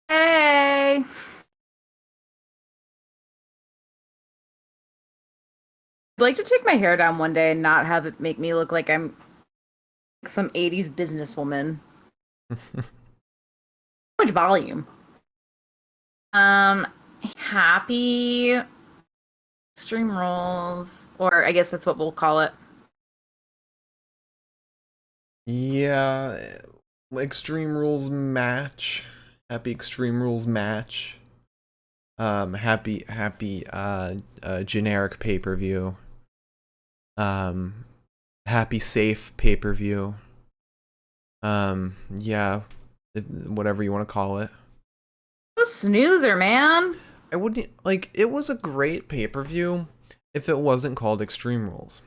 Hey, I'd like to take my hair down one day and not have it make me look like I'm some 80s businesswoman. How much volume? Um, Happy Extreme Rules, or I guess that's what we'll call it. Yeah, Extreme Rules match. Happy Extreme Rules match. Happy generic pay-per-view. Um, Happy safe pay-per-view. Yeah, whatever you want to call it. A snoozer, man. I wouldn't like it was a great pay-per-view if it wasn't called Extreme Rules.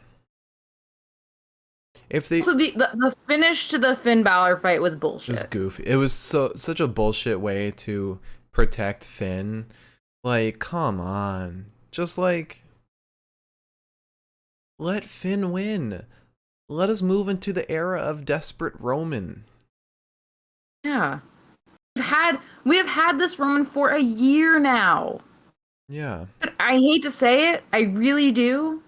If they So the finish to the Finn Balor fight was It was bullshit. goofy. It was such a bullshit way to protect Finn. Like, come on. Just like let Finn win. Let us move into the era of desperate Roman. Yeah. We have had this Roman for a year now. Yeah. I hate to say it, I really do.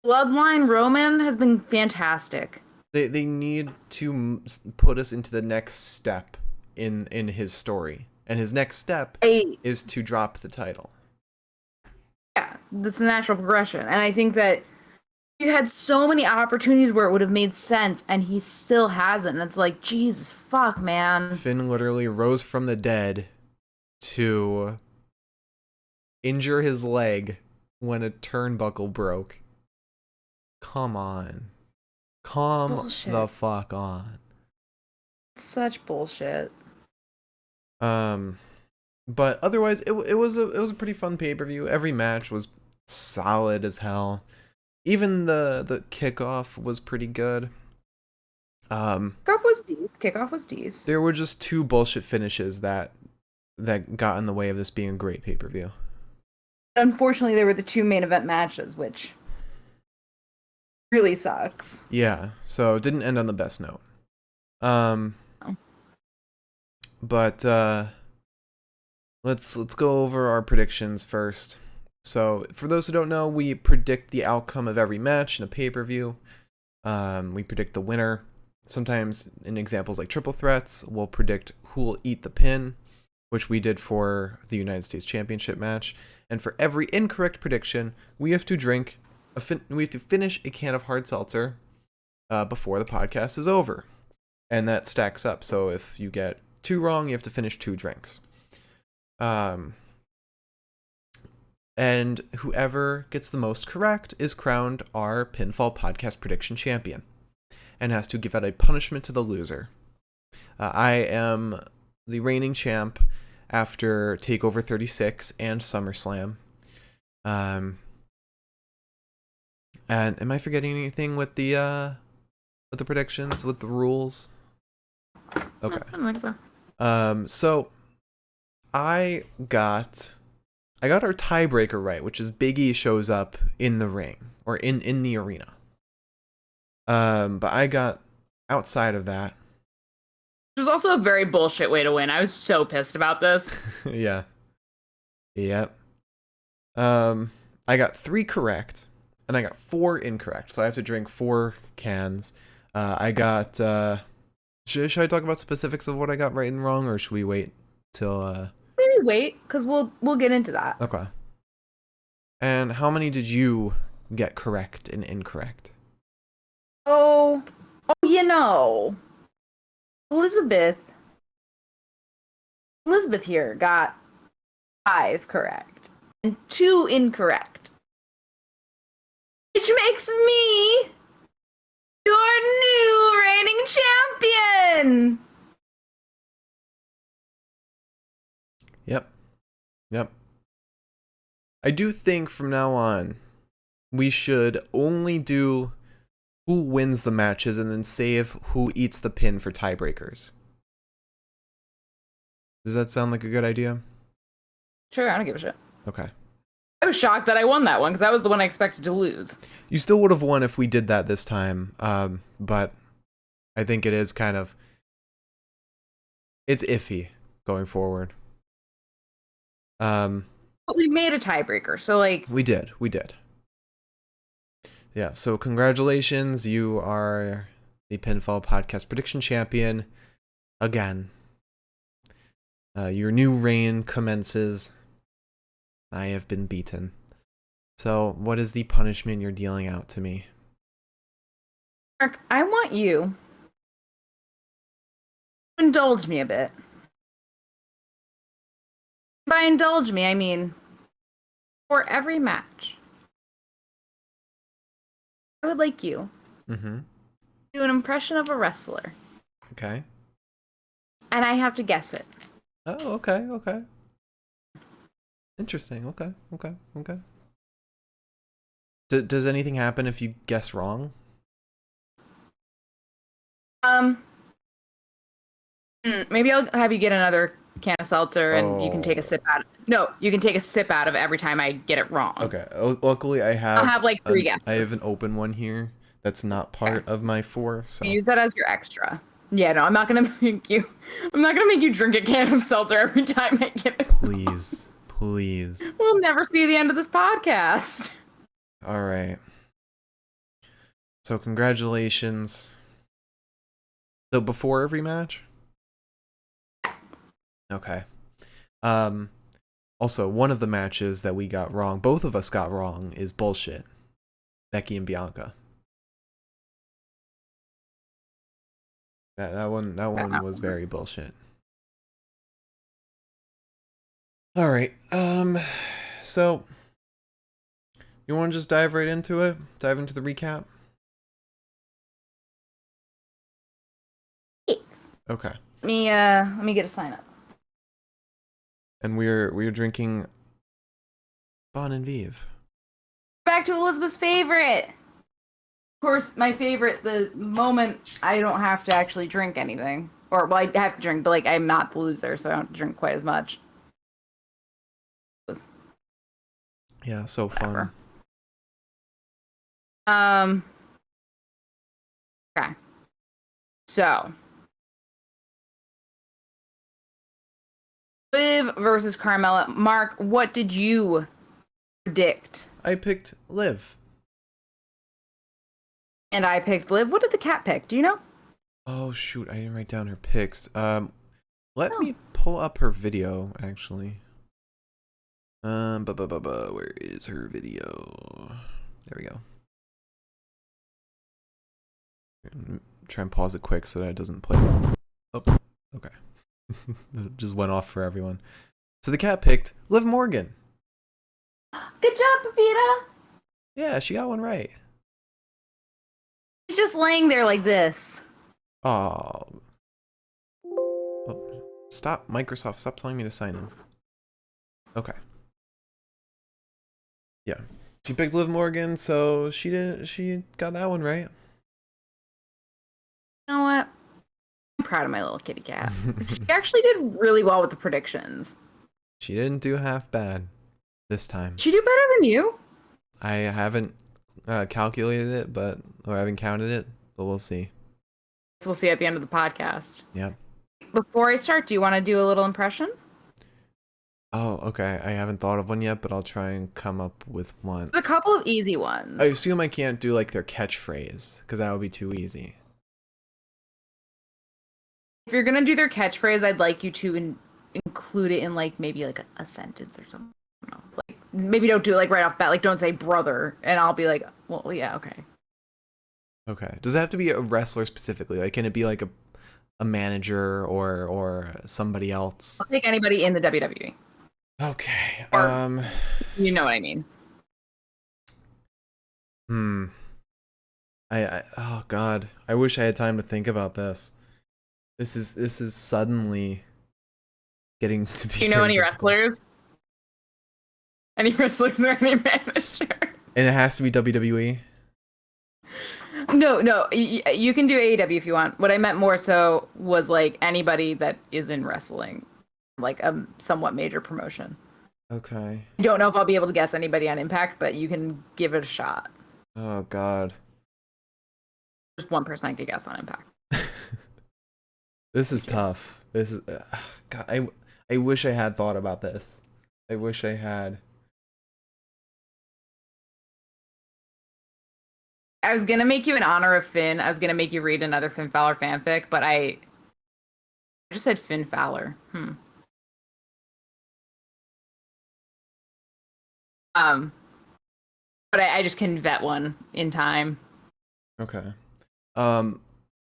Bloodline Roman has been fantastic. They need to put us into the next step in his story. And his next step I is to drop the title. Yeah, that's a natural progression. And I think that you had so many opportunities where it would have made sense, and he still hasn't. And it's like, Jesus fuck, man. Finn literally rose from the dead to injure his leg when a turnbuckle broke. Come on. Come the Bullshit. fuck on. Such bullshit. Um but otherwise it was a pretty fun pay-per-view. Every match was solid as hell. Even the kickoff was pretty good. Kickoff was D's. Kickoff was D's. There were just two bullshit finishes that got in the way of this being a great pay-per-view. Unfortunately, they were the two main event matches, which really sucks. Yeah, so it didn't end on the best note. Um Oh. but let's go over our predictions first. So, for those who don't know, we predict the outcome of every match in a pay-per-view. We predict the winner. Sometimes, in examples like triple threats, we'll predict who will eat the pin, which we did for the United States Championship match. And for every incorrect prediction, we have to finish a can of hard seltzer before the podcast is over, and that stacks up. So if you get two wrong, you have to finish two drinks. And whoever gets the most correct is crowned our Pinfall Podcast Prediction Champion and has to give out a punishment to the loser. I am the reigning champ after TakeOver 36 and SummerSlam. And am I forgetting anything with the predictions, with the rules? Okay. I don't think so. So I got our tiebreaker right, which is Big E shows up in the ring or in the arena. But I got outside of that. Which was also a very bullshit way to win. I was so pissed about this. Yeah. Yep. I got 3 correct, and I got 4 incorrect, so I have to drink 4 cans. I got. Should I talk about specifics of what I got right and wrong, or should we wait till? Maybe wait, because we'll get into that. Okay. And how many did you get correct and incorrect? Oh, Elizabeth. Elizabeth here got 5 correct and 2 incorrect, which makes me your new reigning champion. Yep. Yep. I do think from now on, we should only do who wins the matches and then save who eats the pin for tiebreakers. Does that sound like a good idea? Sure, I don't give a shit. Okay. I was shocked that I won that one because that was the one I expected to lose. You still would have won if we did that this time, but I think it is kind of... It's iffy. going forward. But we made a tiebreaker, so like We did. Yeah, so congratulations, you are the Pinfall Podcast Prediction Champion again. Your new reign commences. I have been beaten. So, what is the punishment you're dealing out to me? Mark, I want you to indulge me a bit. By indulge me, I mean for every match, I would like you Mm-hmm. to do an impression of a wrestler. Okay. And I have to guess it. Oh, okay. Interesting. Okay. Does anything happen if you guess wrong? Maybe I'll have you get another can of seltzer and you can take a sip out. No, you can take a sip out of every time I get it wrong. Okay. Luckily, I'll have like 3 guesses. I have an open one here that's not part of my 4. So use that as your extra. Yeah, no, I'm not gonna make you drink a can of seltzer every time I get it. Please. We'll never see the end of this podcast. All right. So congratulations. So before every match? Okay. Also, one of the matches that we got wrong, both of us got wrong, is bullshit. Becky and Bianca. That one was very bullshit. All right. So you want to just dive right into it? Dive into the recap? Okay. Let me get a sign up. And we're drinking Bon and Vive. Back to Elizabeth's favorite. Of course, my favorite, the moment I don't have to actually drink anything. Or, well, I have to drink, but, like, I'm not the loser, so I don't have to drink quite as much. Yeah, so Whatever. fun. Okay. So. Liv versus Carmella. Mark, what did you predict? I picked Liv. And I picked Liv. What did the cat pick? Do you know? Oh shoot, I didn't write down her picks. Let me pull up her video actually. Where is her video? There we go. Try and pause it quick so that it doesn't play. Oh, okay. It just went off for everyone. So the cat picked Liv Morgan. Good job, Pepita. Yeah, she got one right. She's just laying there like this. Oh. Stop, Microsoft. Stop telling me to sign in. Okay. Yeah. She picked Liv Morgan, so she got that one right. You know what? I'm proud of my little kitty cat. She actually did really well with the predictions. She didn't do half bad this time. Did she do better than you? I haven't calculated it, or I haven't counted it, but we'll see. We'll see at the end of the podcast. Yeah. Before I start, do you want to do a little impression? Oh, okay. I haven't thought of one yet, but I'll try and come up with one. There's a couple of easy ones. I assume I can't do like their catchphrase, because that would be too easy. If you're gonna do their catchphrase, I'd like you to include it in like maybe like a sentence or something. I don't know. Like maybe don't do it like right off bat. Like don't say brother, and I'll be like, well, yeah, okay. Okay. Does it have to be a wrestler specifically? Like, can it be like a manager or somebody else? I'll take anybody in the WWE. Okay. Or, you know what I mean. I oh god. I wish I had time to think about this. This is suddenly getting to be. Do you know any wrestlers? Any wrestlers or any manager? And it has to be WWE? No, you can do AEW if you want. What I meant more so was like anybody that is in wrestling, like a somewhat major promotion. Okay. I don't know if I'll be able to guess anybody on Impact, but you can give it a shot. Oh god. Just 1% could guess on Impact. This is tough. This is God, I wish I had thought about this. I wish I had. I was gonna make you in honor of Finn. I was gonna make you read another Finn Balor fanfic, but I just said Finn Balor. But I just can vet one in time. Okay. I'm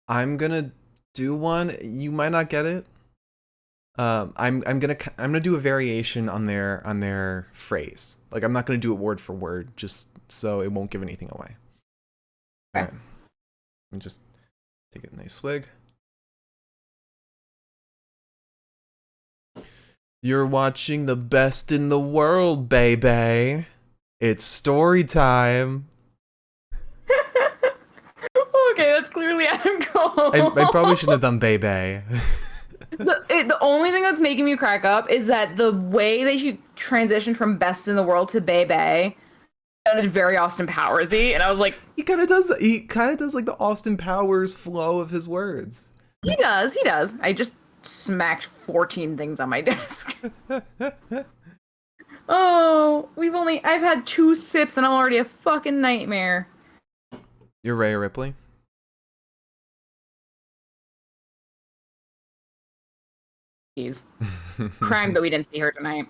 gonna do one. You might not get it. I'm gonna do a variation on their phrase. Like I'm not gonna do it word for word, just so it won't give anything away. Okay. All right. Let me just take a nice swig. You're watching the best in the world, baby. It's story time. Okay, that's clearly Adam Cole. I probably shouldn't have done baby. The only thing that's making me crack up is that the way that he transitioned from best in the world to Bebe sounded very Austin Powers-y, and I was like, He kind of does that. He kind of does like the Austin Powers flow of his words. he does. I just smacked 14 things on my desk. Oh, I've had 2 sips and I'm already a fucking nightmare. You're Rhea Ripley? Jeez. Crime that we didn't see her tonight.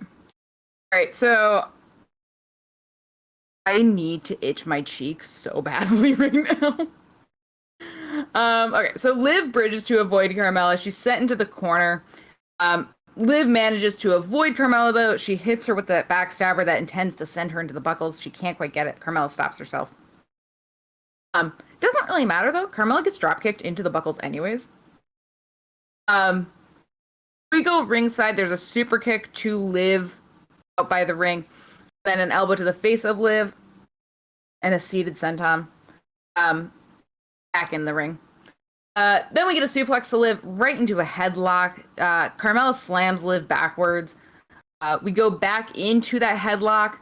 Alright, so I need to itch my cheek so badly right now. Okay, so Liv bridges to avoid Carmella. She's sent into the corner. Liv manages to avoid Carmella, though. She hits her with the backstabber that intends to send her into the buckles. She can't quite get it. Carmella stops herself. Doesn't really matter, though. Carmella gets dropkicked into the buckles anyways. We go ringside. There's a super kick to Liv out by the ring. Then an elbow to the face of Liv. And a seated senton. Back in the ring. Then we get a suplex to Liv right into a headlock. Carmella slams Liv backwards. We go back into that headlock.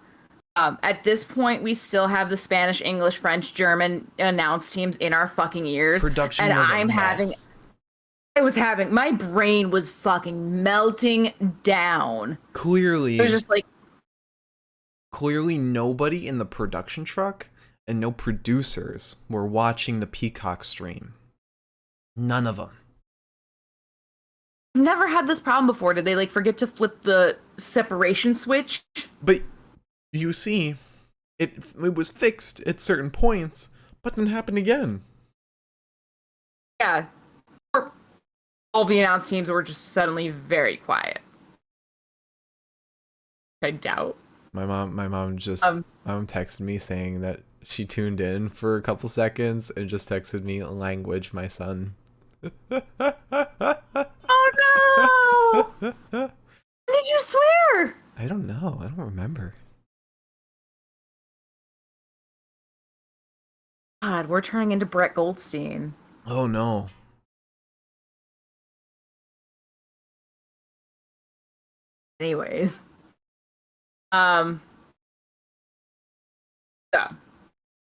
At this point, we still have the Spanish, English, French, German announce teams in our fucking ears. Production and was my brain was fucking melting down. Clearly, It was just like, clearly nobody in the production truck and no producers were watching the Peacock stream. None of them. never had this problem before. Did they like forget to flip the separation switch? But you see, it was fixed at certain points, but then happened again. Yeah. Or all the announce teams were just suddenly very quiet. I doubt. My mom texted me saying that she tuned in for a couple seconds and just texted me, "Language, my son." Oh no! Did you swear? I don't know. I don't remember. God, we're turning into Brett Goldstein. Oh no. Anyways. So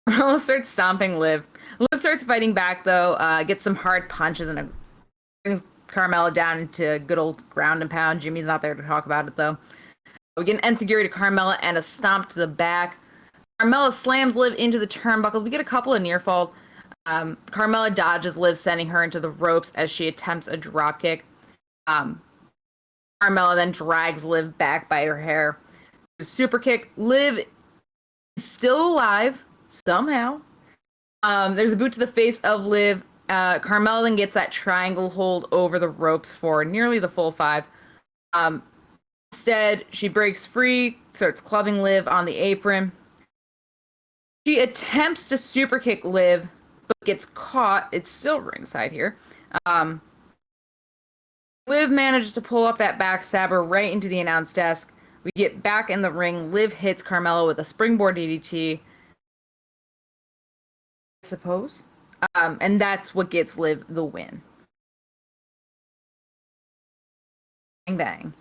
Carmella starts stomping Liv. Liv starts fighting back though, gets some hard punches and brings Carmella down into good old ground and pound. Jimmy's not there to talk about it though. We get an enziguri to Carmella and a stomp to the back. Carmella slams Liv into the turnbuckles. We get a couple of near falls. Carmella dodges Liv, sending her into the ropes as she attempts a dropkick. Carmella then drags Liv back by her hair. Super kick. Liv is still alive somehow. There's a boot to the face of Liv. Carmella then gets that triangle hold over the ropes for nearly the full 5. Instead, she breaks free, starts clubbing Liv on the apron. She attempts to super kick Liv, but gets caught. It's still ringside here. Liv manages to pull off that backstabber right into the announce desk. We get back in the ring. Liv hits Carmella with a springboard DDT, I suppose. And that's what gets Liv the win. Bang, bang.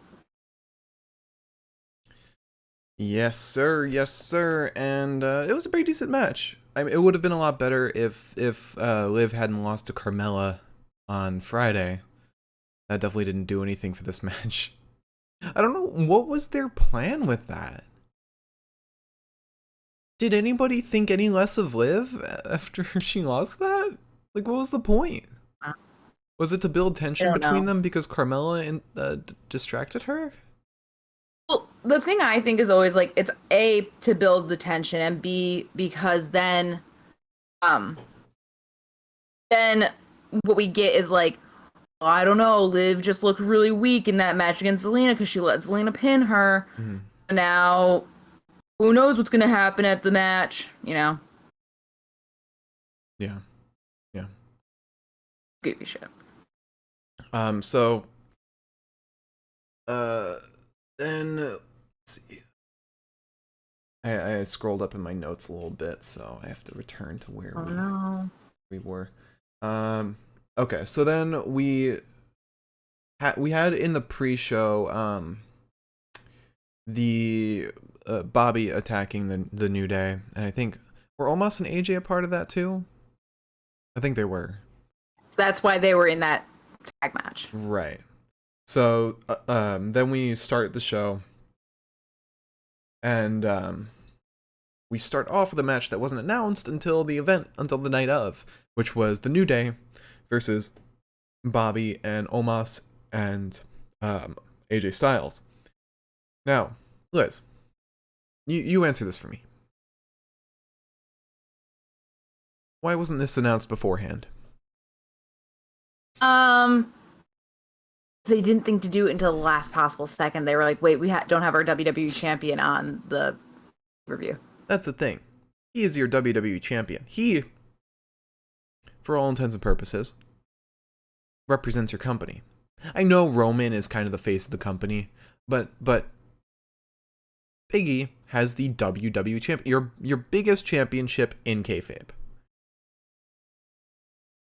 Yes, sir. Yes, sir. And it was a pretty decent match. I mean, it would have been a lot better if Liv hadn't lost to Carmella on Friday. That definitely didn't do anything for this match. I don't know, what was their plan with that? Did anybody think any less of Liv after she lost that? Like, what was the point? Was it to build tension between them because Carmella distracted her? Well, the thing I think is always like it's A, to build the tension, and B, because then what we get is like, oh, I don't know, Liv just looked really weak in that match against Zelina because she let Zelina pin her. Mm-hmm. Now, who knows what's gonna happen at the match, you know? Yeah. Goofy shit. So then let's see. I scrolled up in my notes a little bit, so I have to return to where we were. Okay, so then we had in the pre-show the Bobby attacking the New Day, and I think were Omas and AJ a part of that too? I think they were. That's why they were in that tag match. Right. So then we start the show, and we start off with a match that wasn't announced until the night of, which was the New Day versus Bobby and Omas and AJ Styles. Now, Liz, you answer this for me. Why wasn't this announced beforehand? They didn't think to do it until the last possible second. They were like, wait, we don't have our WWE champion on the review. That's the thing. He is your WWE champion. He, for all intents and purposes, represents your company. I know Roman is kind of the face of the company, but Big E has the WWE champion, your biggest championship in kayfabe.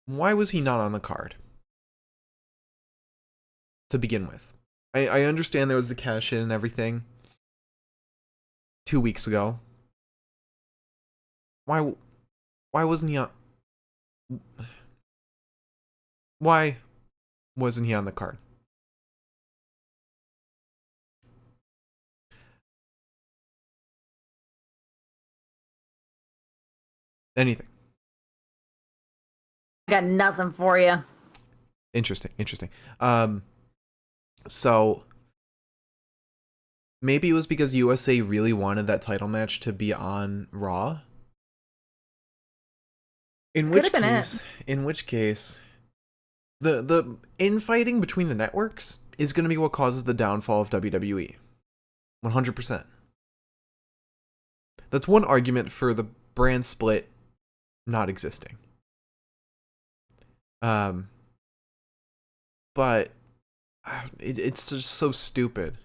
Why was he not on the card? To begin with. I understand there was the cash in and everything 2 weeks ago. Why wasn't he on? Why wasn't he on the card? Anything. I got nothing for you. Interesting. So maybe it was because USA really wanted that title match to be on Raw. In which case, the infighting between the networks is going to be what causes the downfall of WWE. 100%. That's one argument for the brand split not existing. But it's just so stupid.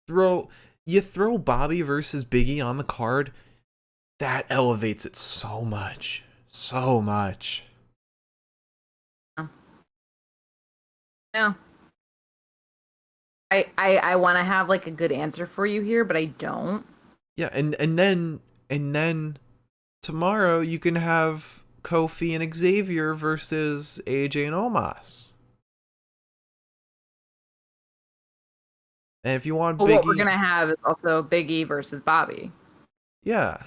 You throw Bobby versus Big E on the card, that elevates it so much. No. I want to have like a good answer for you here, but I don't. Yeah, and then tomorrow you can have Kofi and Xavier versus AJ and Omas. And if you want Big E, what we're gonna have is also Big E versus Bobby. Yeah.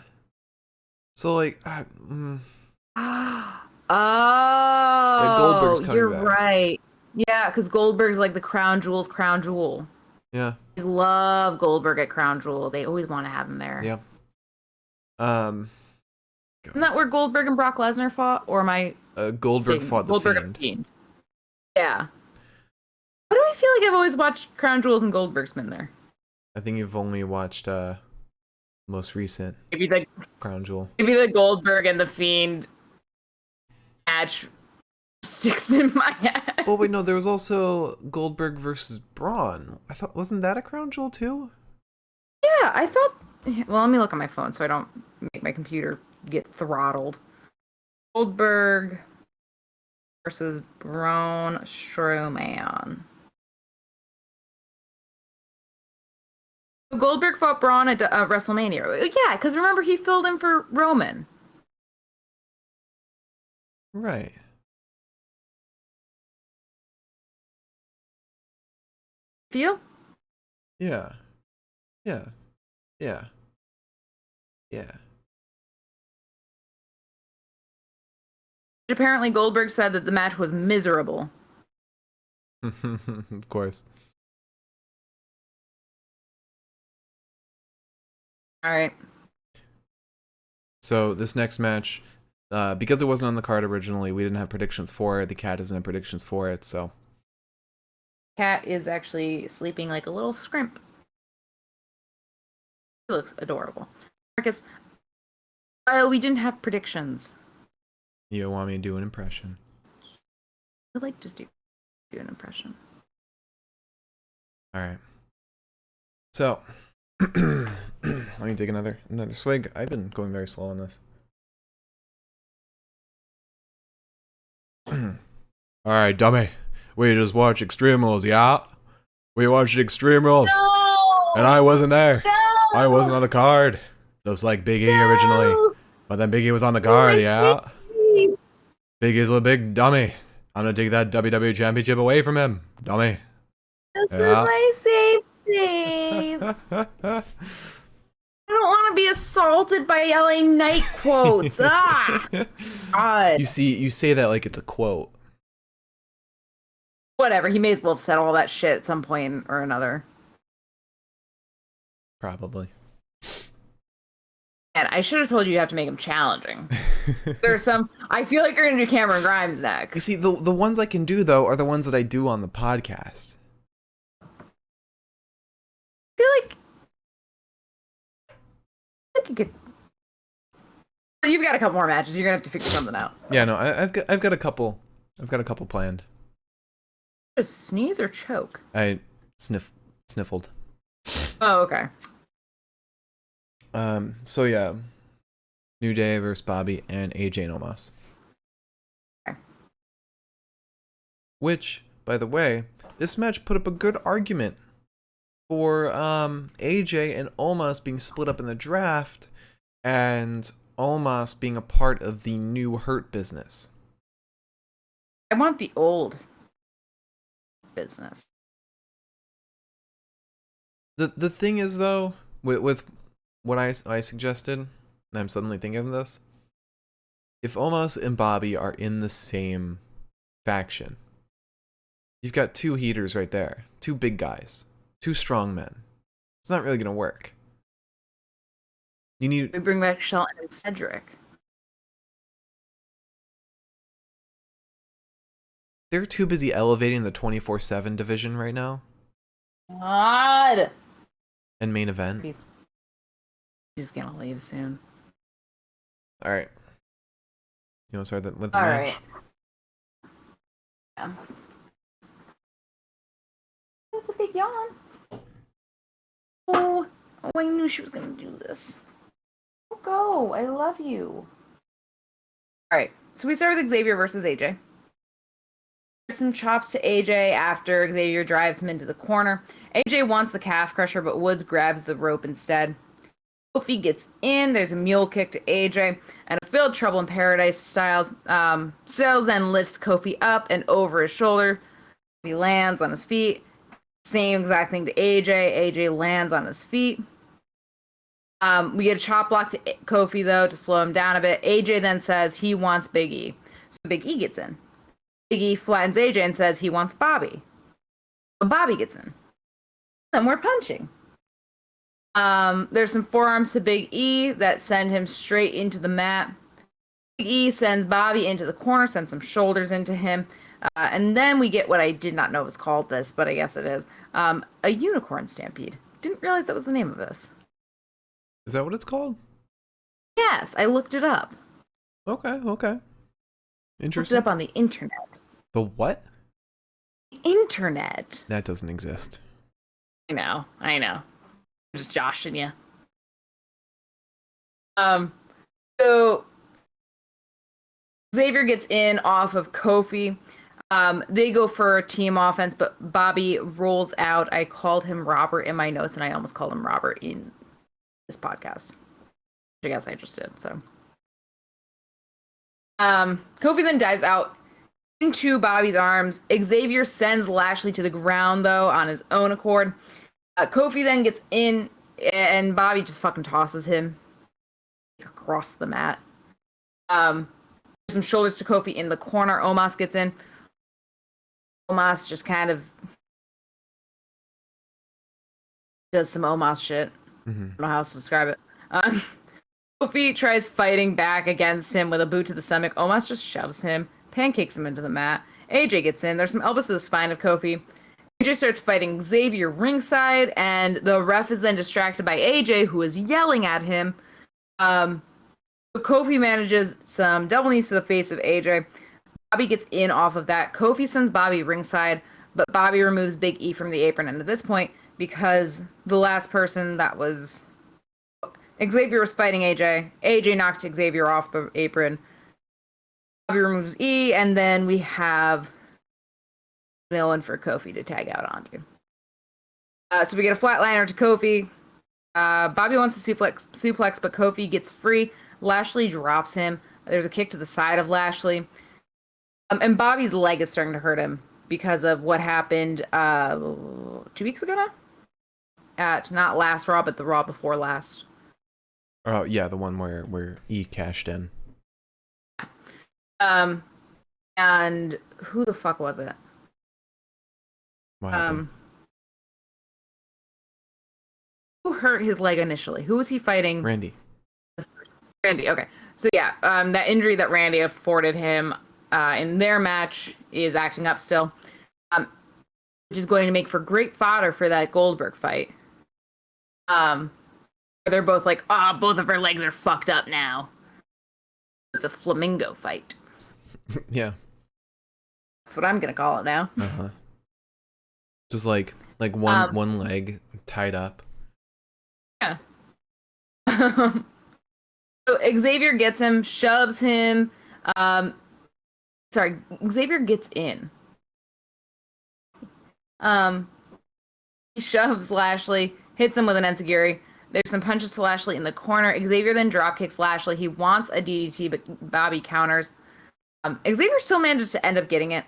So like, oh, you're back. Right. Yeah, because Goldberg's like the crown jewel. Yeah. I love Goldberg at Crown Jewel. They always want to have him there. Yeah. Isn't that where Goldberg and Brock Lesnar fought? Or am I Goldberg fought the Fiend. Yeah. Why do I feel like I've always watched Crown Jewels and Goldberg's been there? I think you've only watched most recent maybe the Crown Jewel. Maybe the Goldberg and the Fiend match sticks in my head. Oh wait, no, there was also Goldberg versus Braun. I thought, wasn't that a Crown Jewel too? Yeah, I thought. Well, let me look on my phone so I don't make my computer get throttled. Goldberg versus Braun Strowman. Goldberg fought Braun at WrestleMania. Yeah, because remember he filled in for Roman. Right. Feel? Yeah. Yeah. Yeah. Yeah. Apparently, Goldberg said that the match was miserable. Of course. All right. So this next match, because it wasn't on the card originally, we didn't have predictions for it. The cat doesn't have predictions for it, so. Cat is actually sleeping like a little scrimp. He looks adorable. Marcus, we didn't have predictions. You want me to do an impression? I'd like to do an impression. All right. So, let me take another swig. I've been going very slow on this. All right, dummy. We just watched Extreme Rules, yeah? We watched Extreme Rules. No! And I wasn't there. No! I wasn't on the card. Just like Big E originally. But then Big E was on the card, yeah? Please. Big E's a big dummy. I'm gonna take that WWE Championship away from him, dummy. This is my safe space. I don't want to be assaulted by LA Knight quotes. God. You say that like it's a quote. Whatever. He may as well have said all that shit at some point or another. Probably. And I should have told you have to make him challenging. There's some. I feel like you're gonna do Cameron Grimes next. You see, the ones I can do though are the ones that I do on the podcast. I feel like you could. You've got a couple more matches. You're gonna have to figure something out. Yeah, no, I've got a couple. I've got a couple planned. A sneeze or choke? I sniffled. Oh, okay. So yeah, New Day versus Bobby and AJ and Omas. Okay. Which, by the way, this match put up a good argument for AJ and Omas being split up in the draft, and Omas being a part of the new Hurt Business. I want the old business. The thing is though, with what I suggested, and I'm suddenly thinking of this. If Omas and Bobby are in the same faction, you've got two heaters right there, two big guys, two strong men. It's not really gonna work. You need. We bring back Shelton and Cedric. They're too busy elevating the 24/7 division right now. God. And main event. He's gonna leave soon. All right. You want to start with the All match? right. Yeah. That's a big yawn. Oh, I knew she was gonna do this. Oh, go! I love you. All right. So we start with Xavier versus AJ. Some chops to AJ after Xavier drives him into the corner. AJ wants the calf crusher, but Woods grabs the rope instead. Kofi gets in. There's a mule kick to AJ and a failed Trouble in Paradise Styles. Styles then lifts Kofi up and over his shoulder. He lands on his feet. Same exact thing to AJ. AJ lands on his feet. We get a chop block to Kofi though to slow him down a bit. AJ then says he wants Big E. So Big E gets in. Big E flattens AJ and says he wants Bobby. So Bobby gets in. Then we're punching. There's some forearms to Big E that send him straight into the mat. Big E sends Bobby into the corner, sends some shoulders into him. And then we get what I did not know was called this, but I guess it is. A unicorn stampede. Didn't realize that was the name of this. Is that what it's called? Yes, I looked it up. Okay. Interesting. Looked it up on the internet. The what? Internet. That doesn't exist. I know. I'm just joshing you. So Xavier gets in off of Kofi. They go for a team offense, but Bobby rolls out. I called him Robert in my notes, and I almost called him Robert in this podcast. I guess I just did. So, Kofi then dives out. into Bobby's arms. Xavier sends Lashley to the ground, though, on his own accord. Kofi then gets in, and Bobby just fucking tosses him across the mat. Some shoulders to Kofi in the corner. Omas gets in. Omas just kind of does some Omas shit. I don't know how else to describe it. Kofi tries fighting back against him with a boot to the stomach. Omas just shoves him, pancakes him into the mat. AJ gets in. There's some elbows to the spine of Kofi. AJ starts fighting Xavier ringside, and the ref is then distracted by AJ, who is yelling at him. Kofi manages some double knees to the face of AJ. Bobby gets in off of that. Kofi sends Bobby ringside, but Bobby removes Big E from the apron. And at this point, because the last person that was... Xavier was fighting AJ. AJ knocked Xavier off the apron. Bobby removes E, and then we have no one for Kofi to tag out onto. So we get a flatliner to Kofi. Bobby wants to suplex, but Kofi gets free. Lashley drops him. There's a kick to the side of Lashley. And Bobby's leg is starting to hurt him because of what happened 2 weeks ago now? At not last Raw, but the Raw before last. Oh, yeah, the one where E cashed in. And who the fuck was it? What happened? Who hurt his leg initially? Who was he fighting? Randy, okay. So yeah, that injury that Randy afforded him in their match is acting up still. Which is going to make for great fodder for that Goldberg fight. They're both like, both of her legs are fucked up now. It's a flamingo fight. Yeah. That's what I'm gonna call it now. Uh-huh. Just like one leg tied up. Yeah. So Xavier gets him, shoves him. Xavier gets in. He shoves Lashley, hits him with an enziguri. There's some punches to Lashley in the corner. Xavier then drop kicks Lashley. He wants a DDT, but Bobby counters. Xavier still manages to end up getting it.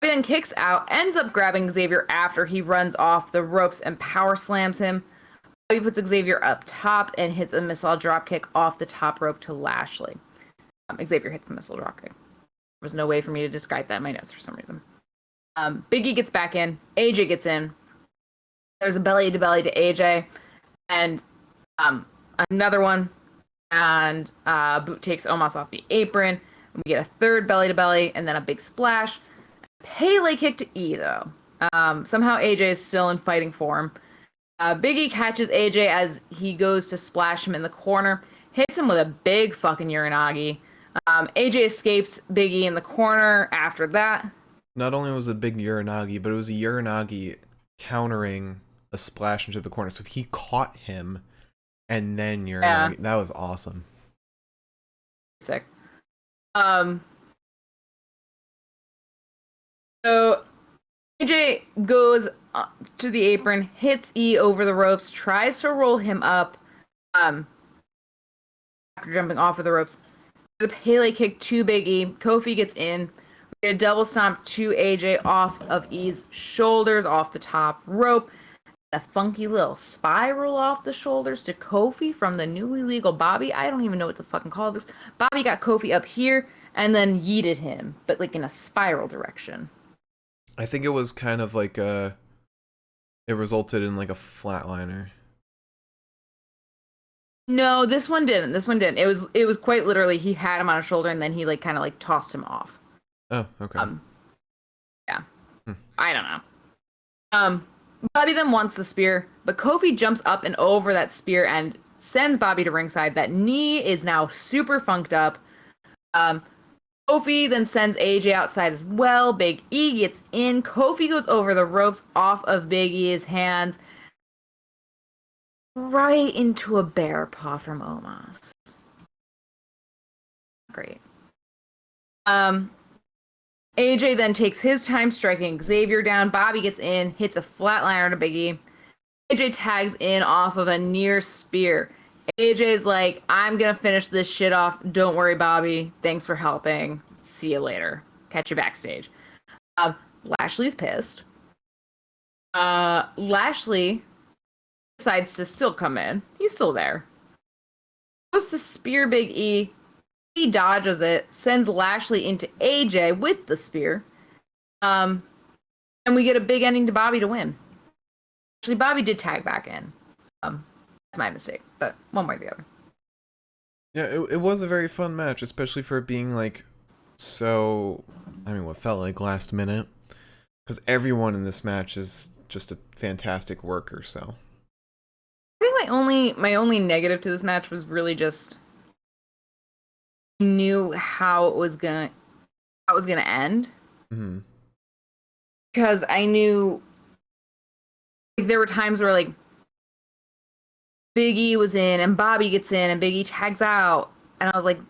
He then kicks out, ends up grabbing Xavier after he runs off the ropes and power slams him. Bobby puts Xavier up top and hits a missile dropkick off the top rope to Lashley. Xavier hits the missile dropkick. There was no way for me to describe that in my notes for some reason. Big E gets back in. AJ gets in. There's a belly-to-belly to AJ. And another one. And Boot takes Omas off the apron. And we get a third belly-to-belly. And then a big splash. Pele kick to E, though. Somehow AJ is still in fighting form. Big E catches AJ as he goes to splash him in the corner. Hits him with a big fucking Uranagi. AJ escapes Big E in the corner after that. Not only was it a big Uranagi, but it was a Uranagi countering a splash into the corner. So he caught him and then Uranagi. Yeah. That was awesome. Sick. So AJ goes to the apron, hits E over the ropes, tries to roll him up after jumping off of the ropes. There's a Pele kick to Big E. Kofi gets in. We get a double stomp to AJ off of E's shoulders, off the top rope. A funky little spiral off the shoulders to Kofi from the newly legal Bobby. I don't even know what to fucking call this. Bobby got Kofi up here and then yeeted him, but like in a spiral direction. I think it was kind of like it resulted in like a flatliner. No, this one didn't. It was quite literally he had him on his shoulder and then he like kind of like tossed him off. Oh, okay. Yeah. I don't know. Bobby then wants the spear, but Kofi jumps up and over that spear and sends Bobby to ringside. That knee is now super funked up. Kofi then sends AJ outside as well. Big E gets in. Kofi goes over the ropes off of Big E's hands. Right into a bear paw from Omas. Great. AJ then takes his time striking Xavier down. Bobby gets in, hits a flatliner to Big E. AJ tags in off of a near spear. AJ's like, I'm gonna finish this shit off. Don't worry, Bobby. Thanks for helping. See you later. catch you backstage. Lashley's pissed. Lashley decides to still come in. He's still there. Goes to spear Big E. He dodges it, sends Lashley into AJ with the spear. And we get a big ending to Bobby to win. Actually, Bobby did tag back in. That's my mistake, but one way or the other. Yeah, it was a very fun match, especially for it being like so, I mean, what felt like last minute. Because everyone in this match is just a fantastic worker, so. I think my only negative to this match was really just I knew how it was gonna end. Mm-hmm. Because I knew like, there were times where like Big E was in and Bobby gets in and Big E tags out, and I was like,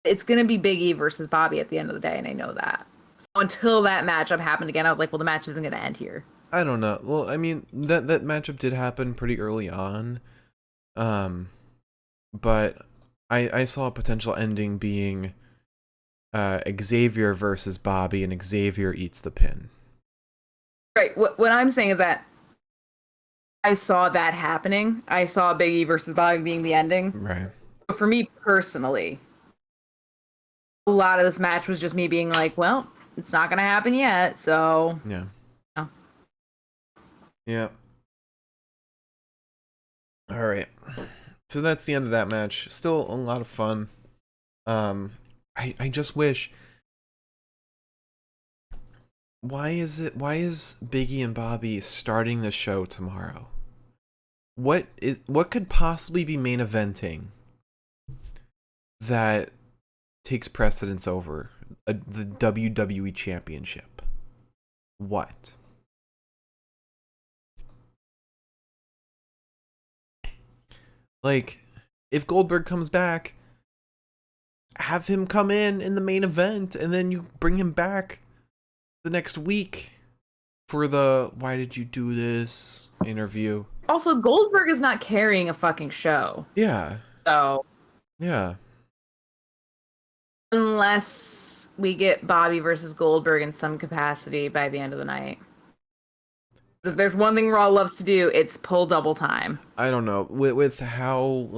it's gonna be Big E versus Bobby at the end of the day, and I know that. So until that matchup happened again, I was like, well, the match isn't gonna end here. I don't know. Well, I mean, that matchup did happen pretty early on. But I saw a potential ending being Xavier versus Bobby, and Xavier eats the pin. Right. What I'm saying is that I saw that happening. I saw Big E versus Bobby being the ending. Right. But for me personally, a lot of this match was just me being like, well, it's not gonna happen yet, so Yeah. Oh. Yeah. All right. So that's the end of that match. Still a lot of fun. I just wish. Why is Biggie and Bobby starting the show tomorrow? What could possibly be main eventing that takes precedence over the WWE Championship? What? Like, if Goldberg comes back, have him come in the main event, and then you bring him back the next week for the "why did you do this" interview. Also, Goldberg is not carrying a fucking show. Yeah. So Yeah. unless we get Bobby versus Goldberg in some capacity by the end of the night. If there's one thing Raw loves to do, it's pull double time. I don't know. With how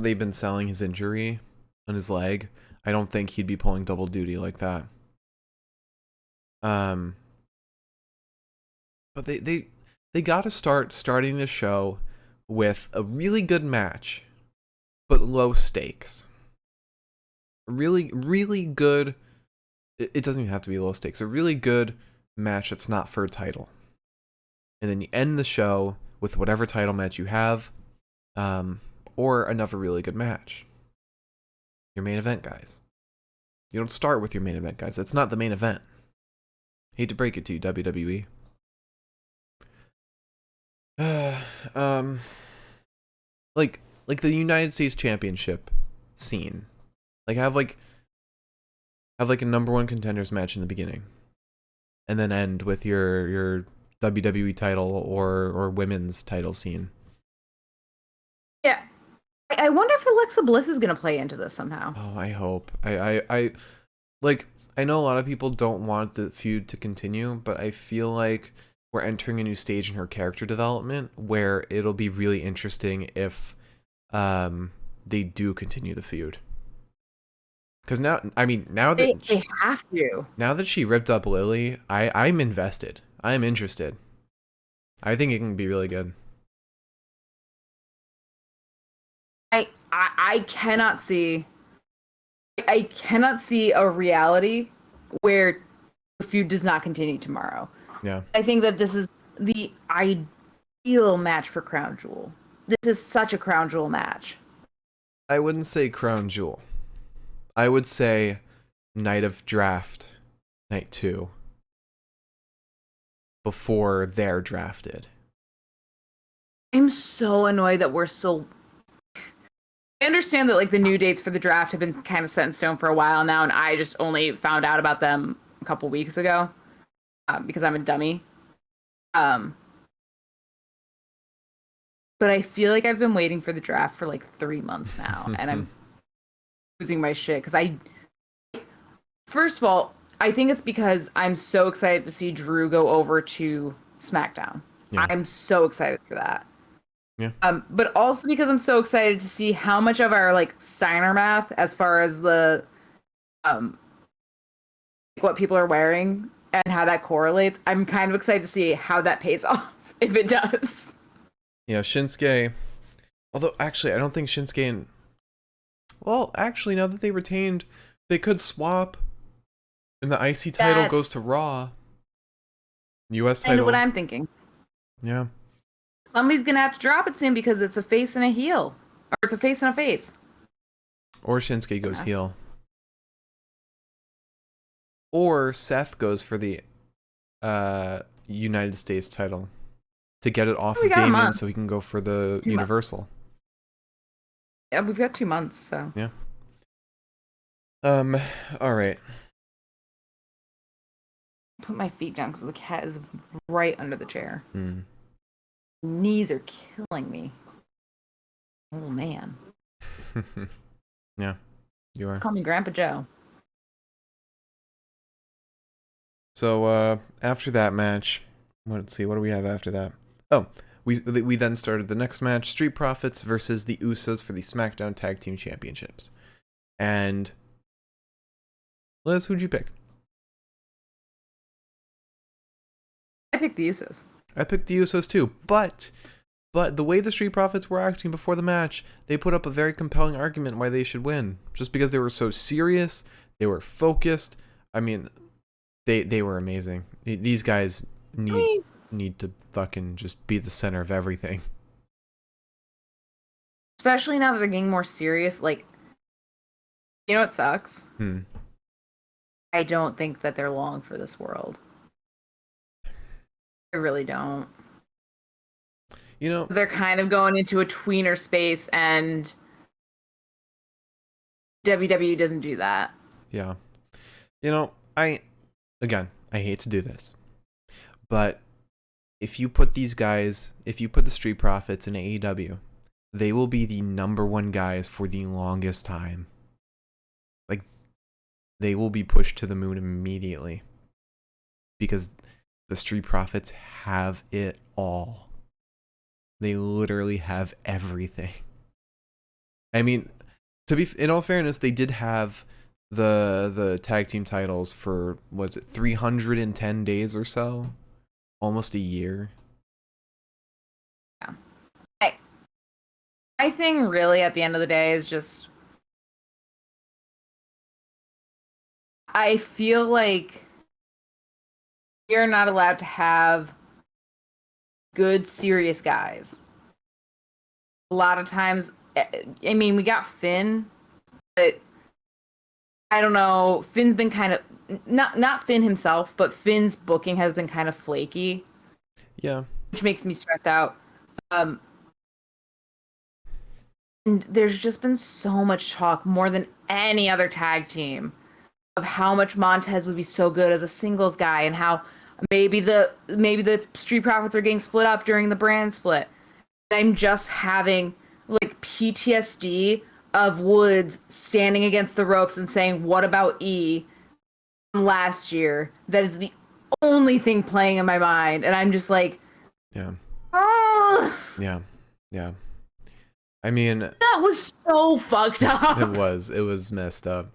they've been selling his injury on his leg, I don't think he'd be pulling double duty like that. But they got to starting the show with a really good match, but low stakes. Really, really good. It doesn't even have to be low stakes. A really good match that's not for a title. And then you end the show with whatever title match you have, or another really good match. Your main event, guys. You don't start with your main event, guys. It's not the main event. Hate to break it to you, WWE. Like the United States Championship scene. Like have a number one contenders match in the beginning, and then end with your WWE title or women's title scene. Yeah. I wonder if Alexa Bliss is going to play into this somehow. Oh, I hope. I know a lot of people don't want the feud to continue, but I feel like we're entering a new stage in her character development where it'll be really interesting if they do continue the feud. Because now that they have to. Now that she ripped up Lily, I'm invested. I'm interested. I think it can be really good. I cannot see a reality where the feud does not continue tomorrow. Yeah. I think that this is the ideal match for Crown Jewel. This is such a Crown Jewel match. I wouldn't say Crown Jewel. I would say Night of Draft, Night 2. Before they're drafted. I'm so annoyed that we're still... I understand that like the new dates for the draft have been kind of set in stone for a while now, and I just only found out about them a couple weeks ago because I'm a dummy. But I feel like I've been waiting for the draft for like 3 months now, and I'm losing my shit because first of all, I think it's because I'm so excited to see Drew go over to SmackDown. Yeah. I'm so excited for that. Yeah. But also because I'm so excited to see how much of our like Steiner math, as far as the what people are wearing and how that correlates. I'm kind of excited to see how that pays off if it does. Yeah, Shinsuke. Although actually, I don't think Shinsuke and well, actually, now that they retained, they could swap, and the IC title goes to Raw. US title. And what I'm thinking. Yeah. Somebody's gonna have to drop it soon because it's a face and a heel, or it's a face and a face. Or Shinsuke goes heel. Or Seth goes for the United States title to get it off of Damien so he can go for the Universal. Yeah, we've got 2 months, so. Yeah. All right. Put my feet down because the cat is right under the chair. Mm. Knees are killing me. Oh, man. Yeah, you are. Call me Grandpa Joe. So, after that match, let's see, what do we have after that? Oh, we then started the next match, Street Profits versus the Usos for the SmackDown Tag Team Championships. And Liz, who'd you pick? I picked the Usos. I picked the Usos too, but the way the Street Profits were acting before the match, they put up a very compelling argument why they should win. Just because they were so serious, they were focused. I mean, they were amazing. These guys need to fucking just be the center of everything. Especially now that they're getting more serious. Like, you know what sucks? I don't think that they're long for this world. I really don't. You know, they're kind of going into a tweener space, and WWE doesn't do that. Yeah. You know, I hate to do this, but if you put the Street Profits in AEW, they will be the #1 guys for the longest time. Like, they will be pushed to the moon immediately because the Street Profits have it all. They literally have everything. I mean, in all fairness, they did have the tag team titles for, was it 310 days or so? Almost a year. Yeah. My thing really at the end of the day is just, I feel like you're not allowed to have good, serious guys. A lot of times, I mean, we got Finn, but I don't know. Finn's been kind of, not Finn himself, but Finn's booking has been kind of flaky. Yeah. Which makes me stressed out. And there's just been so much talk, more than any other tag team, of how much Montez would be so good as a singles guy, and how maybe the Street Profits are getting split up during the brand split. I'm just having like PTSD of Woods standing against the ropes and saying, "What about E?" from last year. That is the only thing playing in my mind, and I'm just like, yeah, oh, yeah. I mean, that was so fucked up. It was messed up.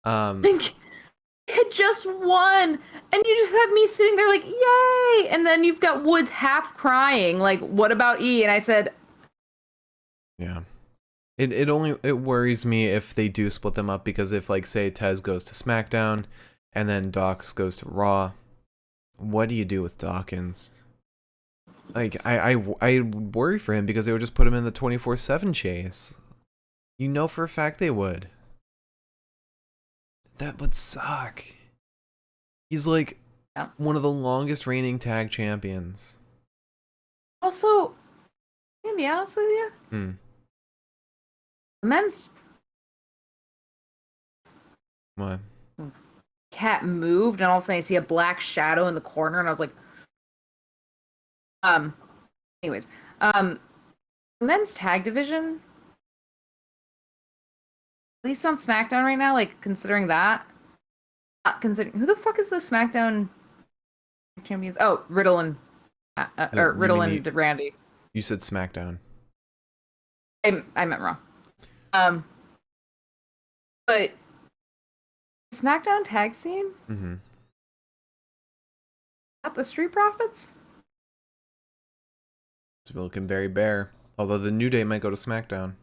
Had just won, and you just have me sitting there like, yay, and then you've got Woods half crying like, what about E? And I said, yeah, it worries me if they do split them up, because if, like, say Tez goes to SmackDown and then Docs goes to Raw, what do you do with Dawkins? Like, I worry for him, because they would just put him in the 24/7 chase. You know for a fact they would. That would suck. He's like one of the longest reigning tag champions. Also, I'm gonna be honest with you. The men's What? cat moved, and all of a sudden I see a black shadow in the corner, and I was like, anyways, the men's tag division, at least on SmackDown right now, like, considering that, considering who the fuck is the SmackDown champions? Oh, Riddle and Riddle and Randy. You said SmackDown. I meant wrong. But SmackDown tag scene? Mm-hmm. Not the Street Profits? It's looking very bare. Although the New Day might go to SmackDown.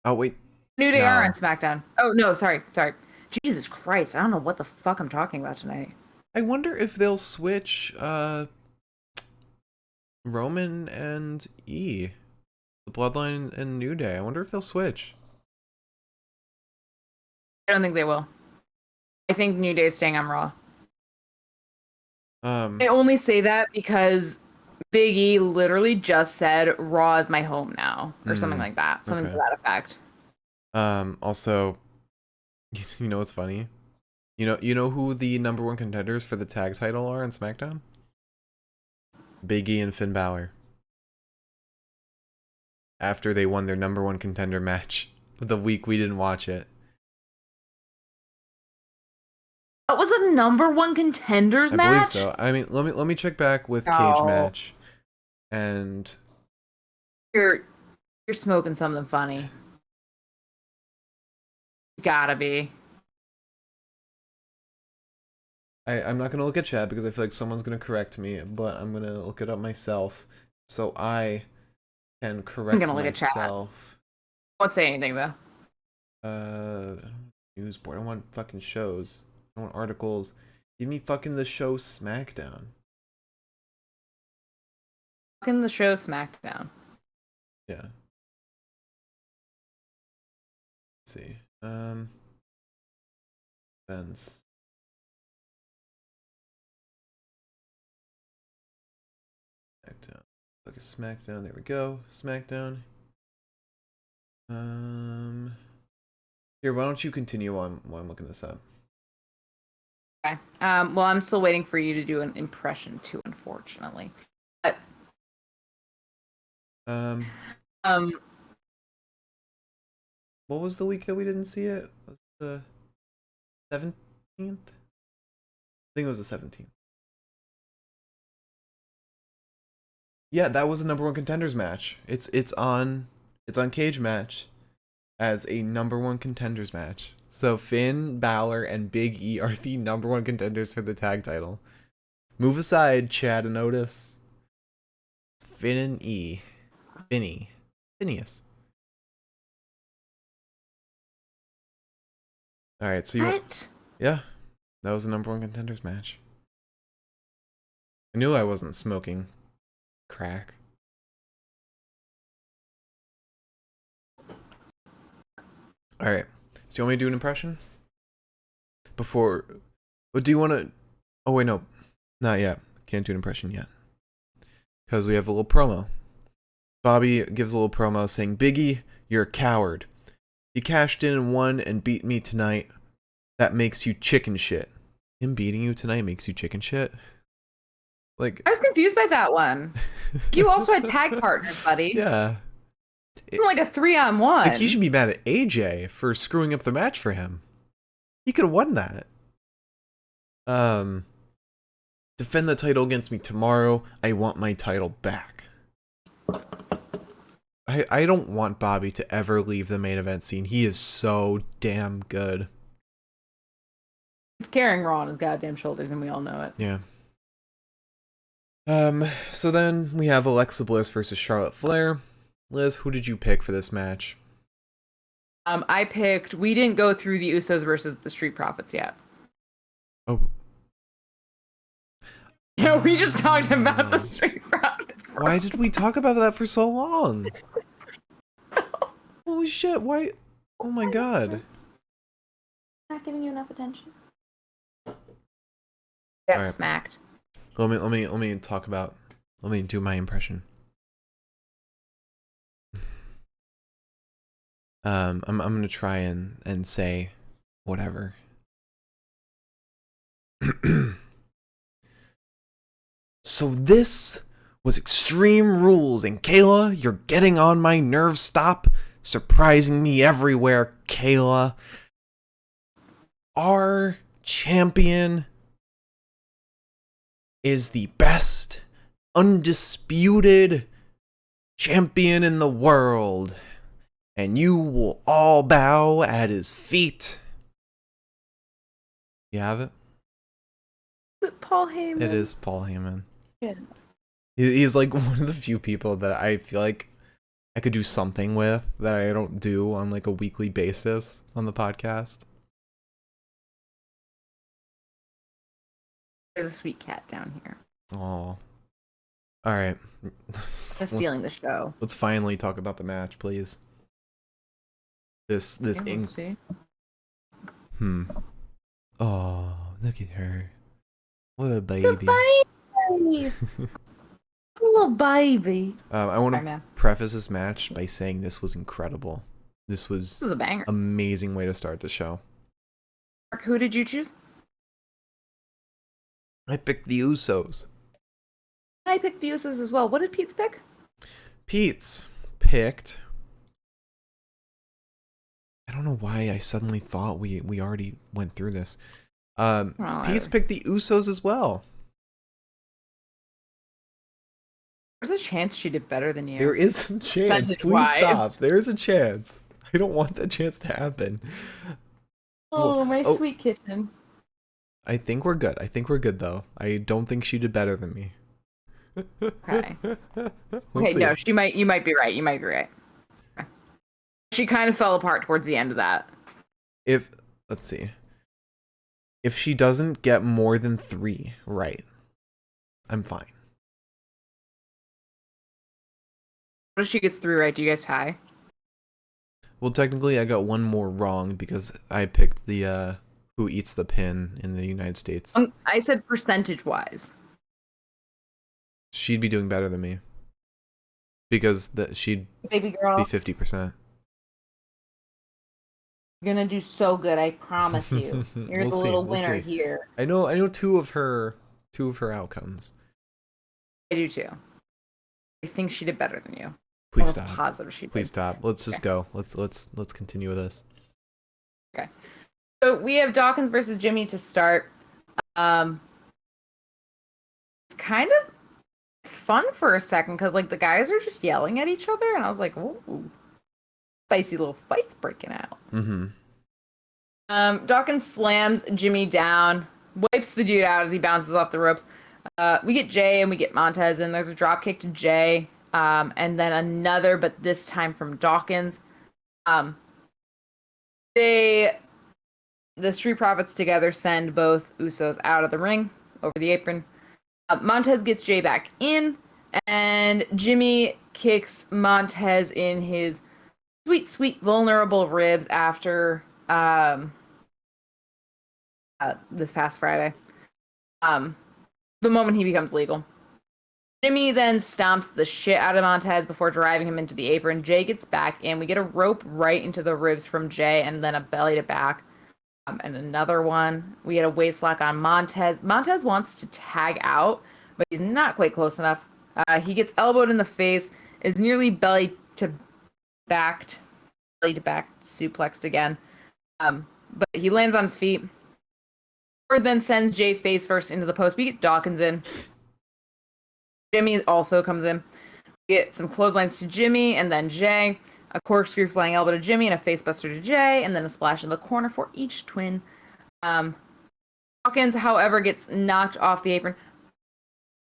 Oh, wait. New Day are on SmackDown. Oh, no, sorry. Jesus Christ, I don't know what the fuck I'm talking about tonight. I wonder if they'll switch Roman and E. The Bloodline and New Day. I wonder if they'll switch. I don't think they will. I think New Day is staying on Raw. I only say that because Big E literally just said Raw is my home now, or something like that. Something to that effect. Also, you know what's funny? You know who the number one contenders for the tag title are in SmackDown? Big E and Finn Balor. After they won their number one contender match the week we didn't watch it. That was a number one contenders match? I believe so. I mean, let me check back with Cage Match. And you're smoking something funny. Gotta be. I'm not gonna look at chat because I feel like someone's gonna correct me, but I'm gonna look it up myself so I can correct myself. I'm gonna look at chat. Won't say anything though. News board. I want fucking shows. I want articles. Give me fucking the show SmackDown. Fucking the show SmackDown. Yeah. Let's see. Events. SmackDown. Look at SmackDown. There we go. SmackDown. Here, why don't you continue while I'm looking this up? Okay. Well, I'm still waiting for you to do an impression too, unfortunately. But, what was the week that we didn't see it? Was it the 17th? I think it was the 17th. Yeah, that was a number one contenders match. It's on Cage Match as a number one contenders match. So Finn, Balor, and Big E are the number one contenders for the tag title. Move aside, Chad and Otis. Finn and E. Phineas. Alright, so yeah, that was the number one contenders match. I knew I wasn't smoking crack. Alright, so you want me to do an impression? Before... But do you want to... Oh wait, no. Not yet. Can't do an impression yet. Because we have a little promo. Bobby gives a little promo saying, Biggie, you're a coward. You cashed in and won and beat me tonight. That makes you chicken shit. Him beating you tonight makes you chicken shit? Like... I was confused by that one. You also had tag partners, buddy. Yeah. It's like a 3-on-1. Like, he should be mad at AJ for screwing up the match for him. He could have won that. Defend the title against me tomorrow. I want my title back. I don't want Bobby to ever leave the main event scene. He is so damn good. He's carrying Raw on his goddamn shoulders, and we all know it. Yeah. So then we have Alexa Bliss versus Charlotte Flair. Liz, who did you pick for this match? I picked... We didn't go through the Usos versus the Street Profits yet. Oh. Yeah, we just talked about the Street Profits. Why did we talk about that for so long? Holy shit, why? Oh my god. Not giving you enough attention. Got smacked. Let me talk about... Let me do my impression. I'm gonna try and say whatever. So this was Extreme Rules, and Kayla, you're getting on my nerves. Stop surprising me everywhere, Kayla. Our champion is the best, undisputed champion in the world, and you will all bow at his feet. You have it? Is it Paul Heyman? It is Paul Heyman. Yeah. He's like one of the few people that I feel like I could do something with that I don't do on like a weekly basis on the podcast. There's a sweet cat down here. Oh. All right. Stealing the show. Let's finally talk about the match, please. This See? Oh, look at her. What a baby. It's a baby. It's a little baby. I want to preface this match by saying this was incredible. This was a banger. Amazing way to start the show. Mark, who did you choose? I picked the Usos. I picked the Usos as well. What did Pete's pick? Pete's picked. I don't know why I suddenly thought we already went through this. Pete's picked the Usos as well. There's a chance she did better than you. There is a chance. Please stop. There's a chance. I don't want that chance to happen. Oh, my sweet kitchen. I think we're good. I think we're good, though. I don't think she did better than me. Okay. We'll see. No, you might be right. You might be right. Okay. She kind of fell apart towards the end of that. Let's see. If she doesn't get more than 3 right, I'm fine. What if she gets 3 right? Do you guys tie? Well, technically, I got 1 more wrong because I picked the who eats the pin in the United States. I said percentage-wise. She'd be doing better than me because she'd Baby girl. be 50%. You're gonna do so good, I promise you. You're the little winner here. I know 2 of her outcomes. I do too. I think she did better than you. Please stop. Positive she did. Please stop. Let's just go. Let's continue with this. Okay. So we have Dawkins versus Jimmy to start. It's fun for a second because like the guys are just yelling at each other, and I was like, ooh, spicy little fights breaking out. Mm-hmm. Dawkins slams Jimmy down, wipes the dude out as he bounces off the ropes. We get Jay and we get Montez, and there's a drop kick to Jay, and then another, but this time from Dawkins. The Street Profits together send both Usos out of the ring over the apron. Montez gets Jay back in, and Jimmy kicks Montez in his sweet, sweet, vulnerable ribs after this past Friday. The moment he becomes legal. Jimmy then stomps the shit out of Montez before driving him into the apron. Jay gets back in. We get a rope right into the ribs from Jay, and then a belly to back. And another one. We had a waist lock on Montez. Montez wants to tag out, but he's not quite close enough. He gets elbowed in the face, is nearly belly to back suplexed again. But he lands on his feet. Ford then sends Jay face first into the post. We get Dawkins in. Jimmy also comes in. We get some clotheslines to Jimmy and then Jay. A corkscrew flying elbow to Jimmy and a facebuster to Jay, and then a splash in the corner for each twin. Dawkins, however, gets knocked off the apron.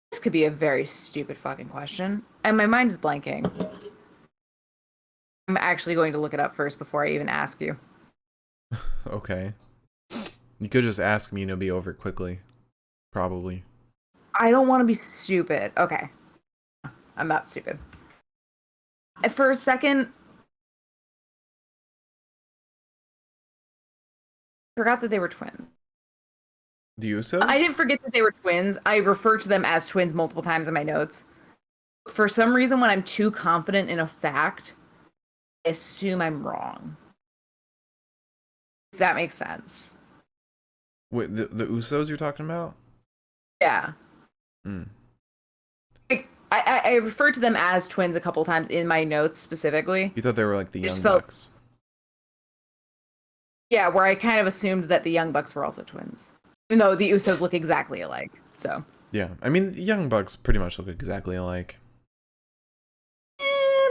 This could be a very stupid fucking question, and my mind is blanking. I'm actually going to look it up first before I even ask you. Okay. You could just ask me and it'll be over quickly. Probably. I don't want to be stupid. Okay. I'm not stupid. For a second, I forgot that they were twins. The Usos? I didn't forget that they were twins. I refer to them as twins multiple times in my notes. For some reason, when I'm too confident in a fact, I assume I'm wrong. If that makes sense. Wait, the Usos you're talking about? Yeah. Mm. Like, I refer to them as twins a couple times in my notes specifically. You thought they were like the Young Bucks? Yeah, where I kind of assumed that the Young Bucks were also twins. Even though the Usos look exactly alike. So. Yeah, I mean, the Young Bucks pretty much look exactly alike.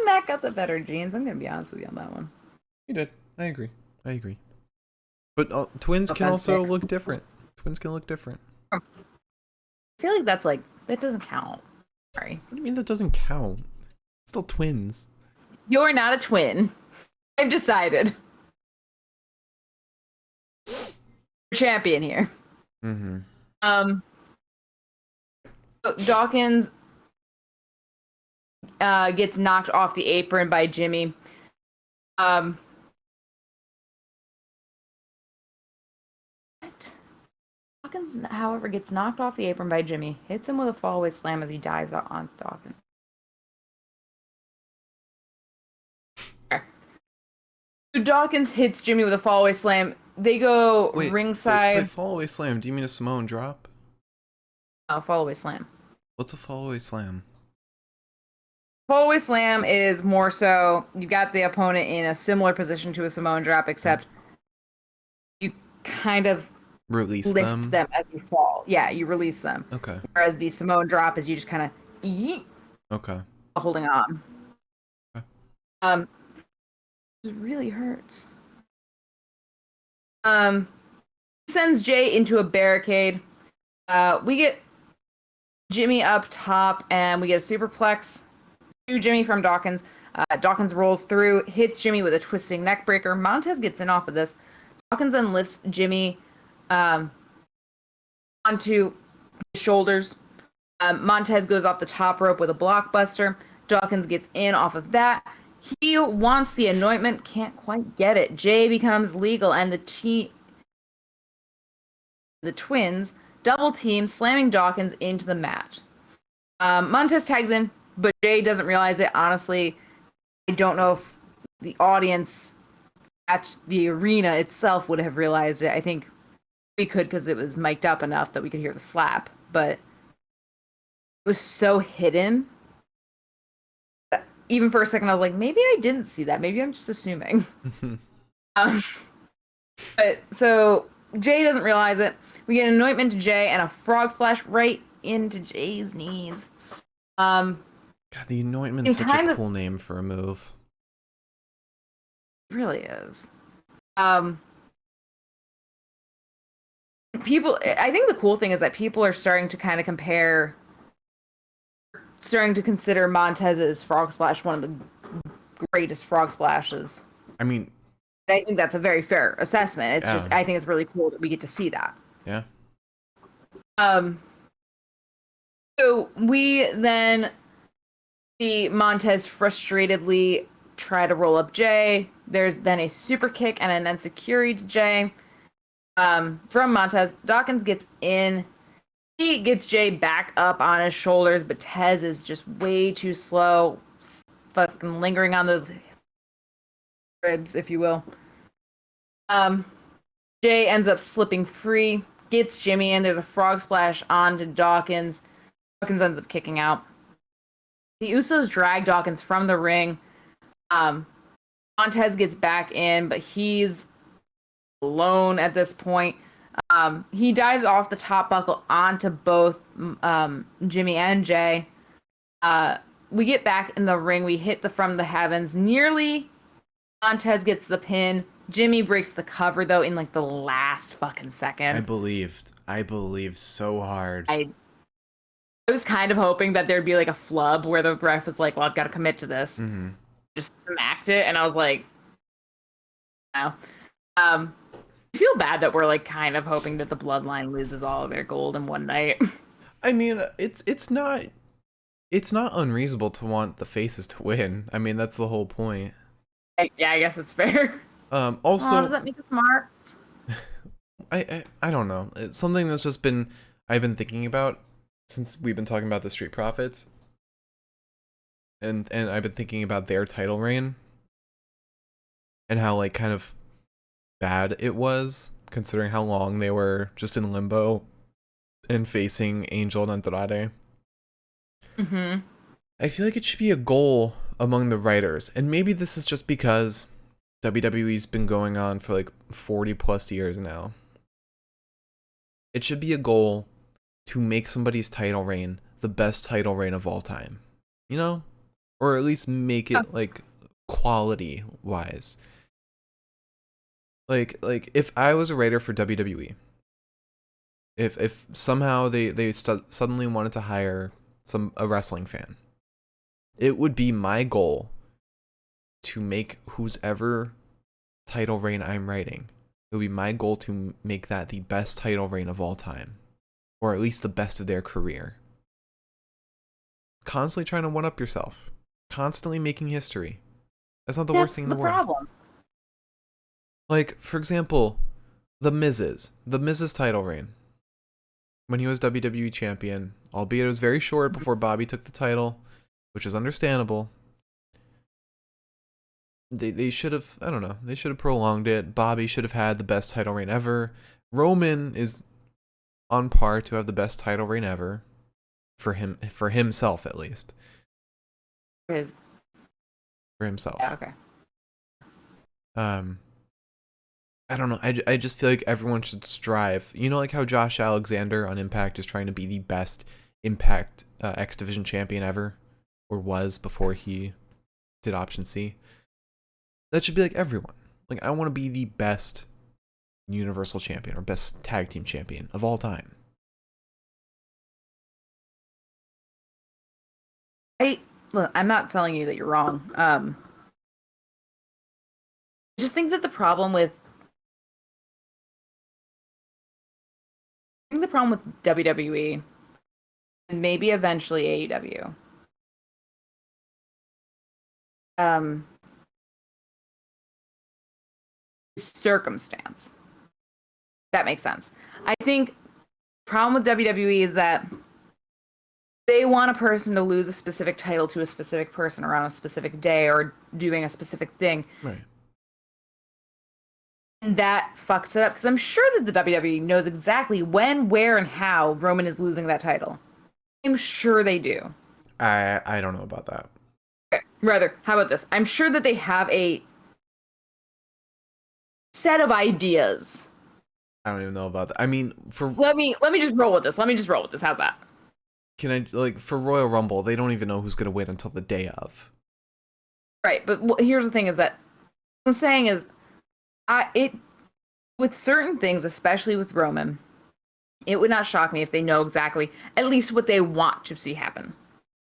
Matt got the better genes. I'm going to be honest with you on that one. You did. I agree. But twins No can offense, also Nick. look different. Twins can look different. I feel like that's like, that doesn't count. Sorry. What do you mean that doesn't count? It's still twins. You're not a twin. I've decided. Champion here. Mm-hmm. Dawkins gets knocked off the apron by Jimmy. What? Dawkins, however, gets knocked off the apron by Jimmy, hits him with a fallaway slam as he dives out onto Dawkins. So Dawkins hits Jimmy with a fallaway slam. They go ringside. Wait, fallaway slam. Do you mean a Samoan drop? Fallaway slam. What's a fallaway slam? Fallaway slam is more so you've got the opponent in a similar position to a Samoan drop, except you kind of Release lift them as you fall. Yeah, you release them. Okay. Whereas the Samoan drop is you just kind of yeet. Okay. Holding on. Okay. It really hurts. Sends Jay into a barricade. We get Jimmy up top, and we get a superplex to Jimmy from Dawkins. Dawkins rolls through, hits Jimmy with a twisting neck breaker. Montez gets in off of this. Dawkins then lifts Jimmy onto his shoulders. Montez goes off the top rope with a blockbuster. Dawkins gets in off of that. He wants the anointment, can't quite get it. Jay becomes legal, and the twins double team, slamming Dawkins into the mat. Montez tags in, but Jay doesn't realize it. Honestly, I don't know if the audience at the arena itself would have realized it. I think we could because it was mic'd up enough that we could hear the slap, but it was so hidden. Even for a second, I was like, maybe I didn't see that. Maybe I'm just assuming. But so Jay doesn't realize it. We get an anointment to Jay and a frog splash right into Jay's knees. God, the anointment's such a cool name for a move. It really is. People, I think the cool thing is that people are starting to kind of starting to consider Montez's frog splash one of the greatest frog splashes. I mean, I think that's a very fair assessment. It's just, I think it's really cool that we get to see that. Yeah. So we then see Montez frustratedly try to roll up Jay. There's then a super kick and an enziguri to Jay. From Montez, Dawkins gets in. He gets Jay back up on his shoulders, but Tez is just way too slow, fucking lingering on those ribs, if you will. Jay ends up slipping free, gets Jimmy in. There's a frog splash onto Dawkins. Dawkins ends up kicking out. The Usos drag Dawkins from the ring. Montez gets back in, but he's alone at this point. He dives off the top buckle onto both Jimmy and Jay. We get back in the ring. We hit the from the heavens. Nearly Montez gets the pin. Jimmy breaks the cover, though, in like the last fucking second. I believed so hard. I was kind of hoping that there'd be like a flub where the ref was like, well, I've got to commit to this. Mm-hmm. Just smacked it, and I was like, no. I feel bad that we're like kind of hoping that the bloodline loses all of their gold in one night. I mean, it's not unreasonable to want the faces to win. I mean, that's the whole point. Yeah, I guess it's fair. Also, does that make us smart? I don't know. It's something that's just I've been thinking about since we've been talking about the Street Profits, and I've been thinking about their title reign and how like kind of bad it was, considering how long they were just in limbo and facing Angel and Andrade. Mm-hmm. I feel like it should be a goal among the writers, and maybe this is just because WWE's been going on for like 40 plus years now. It should be a goal to make somebody's title reign the best title reign of all time. You know? Or at least make it like quality wise. Like if I was a writer for WWE, if somehow they suddenly wanted to hire a wrestling fan, it would be my goal to make whose ever title reign I'm writing. It would be my goal to make that the best title reign of all time, or at least the best of their career. Constantly trying to one up yourself, constantly making history. That's not the worst thing in the world. That's the problem. Like, for example, the Miz's title reign. When he was WWE champion, albeit it was very short before Bobby took the title, which is understandable. They should have, I don't know, they should have prolonged it. Bobby should have had the best title reign ever. Roman is on par to have the best title reign ever. For himself at least. For himself. Yeah, okay. I don't know. I just feel like everyone should strive. You know, like how Josh Alexander on Impact is trying to be the best Impact X Division champion ever, or was before he did Option C. That should be like everyone. Like, I want to be the best Universal Champion or best Tag Team Champion of all time. Look, I'm not telling you that you're wrong. I just think that the problem with WWE and maybe eventually AEW circumstance. That makes sense. I think the problem with WWE is that they want a person to lose a specific title to a specific person or on a specific day or doing a specific thing. Right. And that fucks it up because I'm sure that the WWE knows exactly when, where, and how Roman is losing that title. I'm sure they do. I don't know about that. Okay. Rather, how about this? I'm sure that they have a set of ideas. I don't even know about that. I mean, Let me just roll with this. How's that? Can I, like, for Royal Rumble, they don't even know who's going to win until the day of. Right, but here's the thing is that what I'm saying is with certain things, especially with Roman, it would not shock me if they know exactly at least what they want to see happen.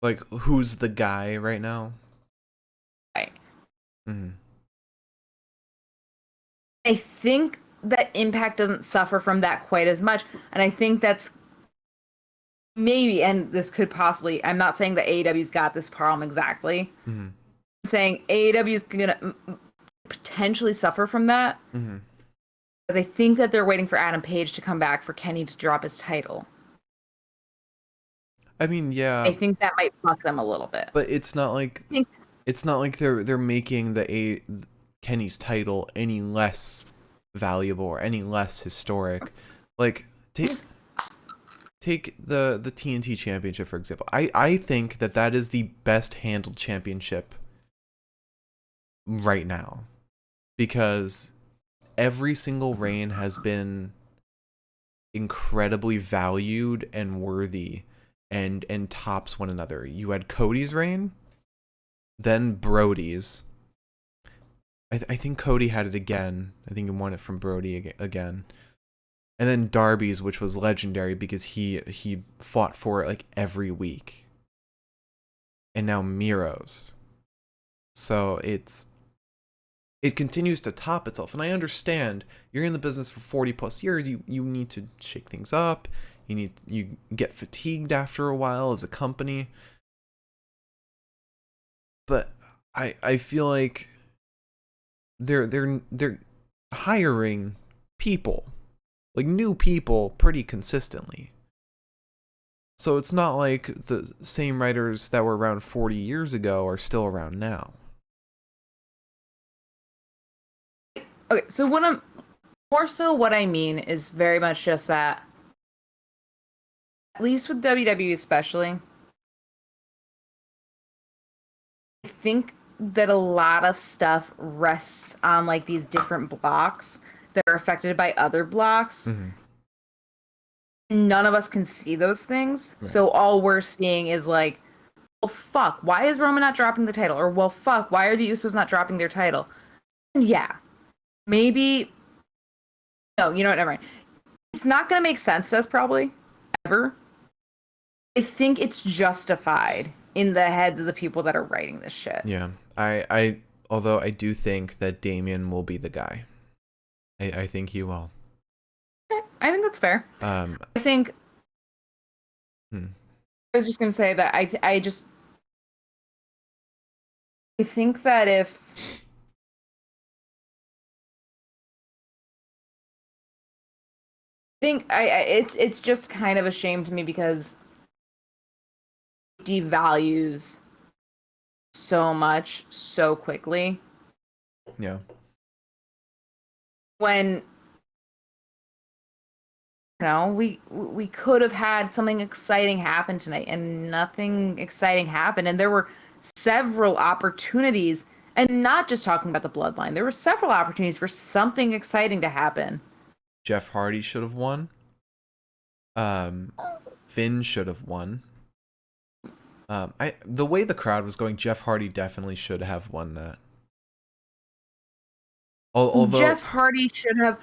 Like, who's the guy right now? Right. Mm-hmm. I think that Impact doesn't suffer from that quite as much, and I think that's maybe, and this could possibly, I'm not saying that AEW's got this problem exactly. Mm-hmm. I'm saying AEW's gonna potentially suffer from that. Mm-hmm. Because I think that they're waiting for Adam Page to come back for Kenny to drop his title. I mean, yeah. I think that might fuck them a little bit. But it's not like they're making Kenny's title any less valuable or any less historic. Like, take the TNT Championship, for example. I think that is the best handled championship right now. Because every single reign has been incredibly valued and worthy and tops one another. You had Cody's reign, then Brody's. I think Cody had it again. I think he won it from Brody again. And then Darby's, which was legendary because he fought for it like every week. And now Miro's. So it continues to top itself. And I understand you're in the business for 40 plus years. You need to shake things up. You get fatigued after a while as a company. But I feel like they're hiring people, like new people, pretty consistently. So it's not like the same writers that were around 40 years ago are still around now. Okay, so what I mean is very much just that, at least with WWE especially, I think that a lot of stuff rests on like these different blocks that are affected by other blocks. Mm-hmm. None of us can see those things. Right. So all we're seeing is like, well, fuck, why is Roman not dropping the title? Or, well, fuck, why are the Usos not dropping their title? And yeah, maybe, no, you know what, never mind. It's not going to make sense to us probably, ever. I think it's justified in the heads of the people that are writing this shit. Yeah. Although I do think that Damian will be the guy. I think he will. I think that's fair. I think I was just gonna say that I think that if it's just kind of a shame to me because it devalues so much so quickly. Yeah. When we could have had something exciting happen tonight, and nothing exciting happened. And there were several opportunities, and not just talking about the bloodline. There were several opportunities for something exciting to happen. Jeff Hardy should have won. Finn should have won. The way the crowd was going, Jeff Hardy definitely should have won that. Although Jeff Hardy should have.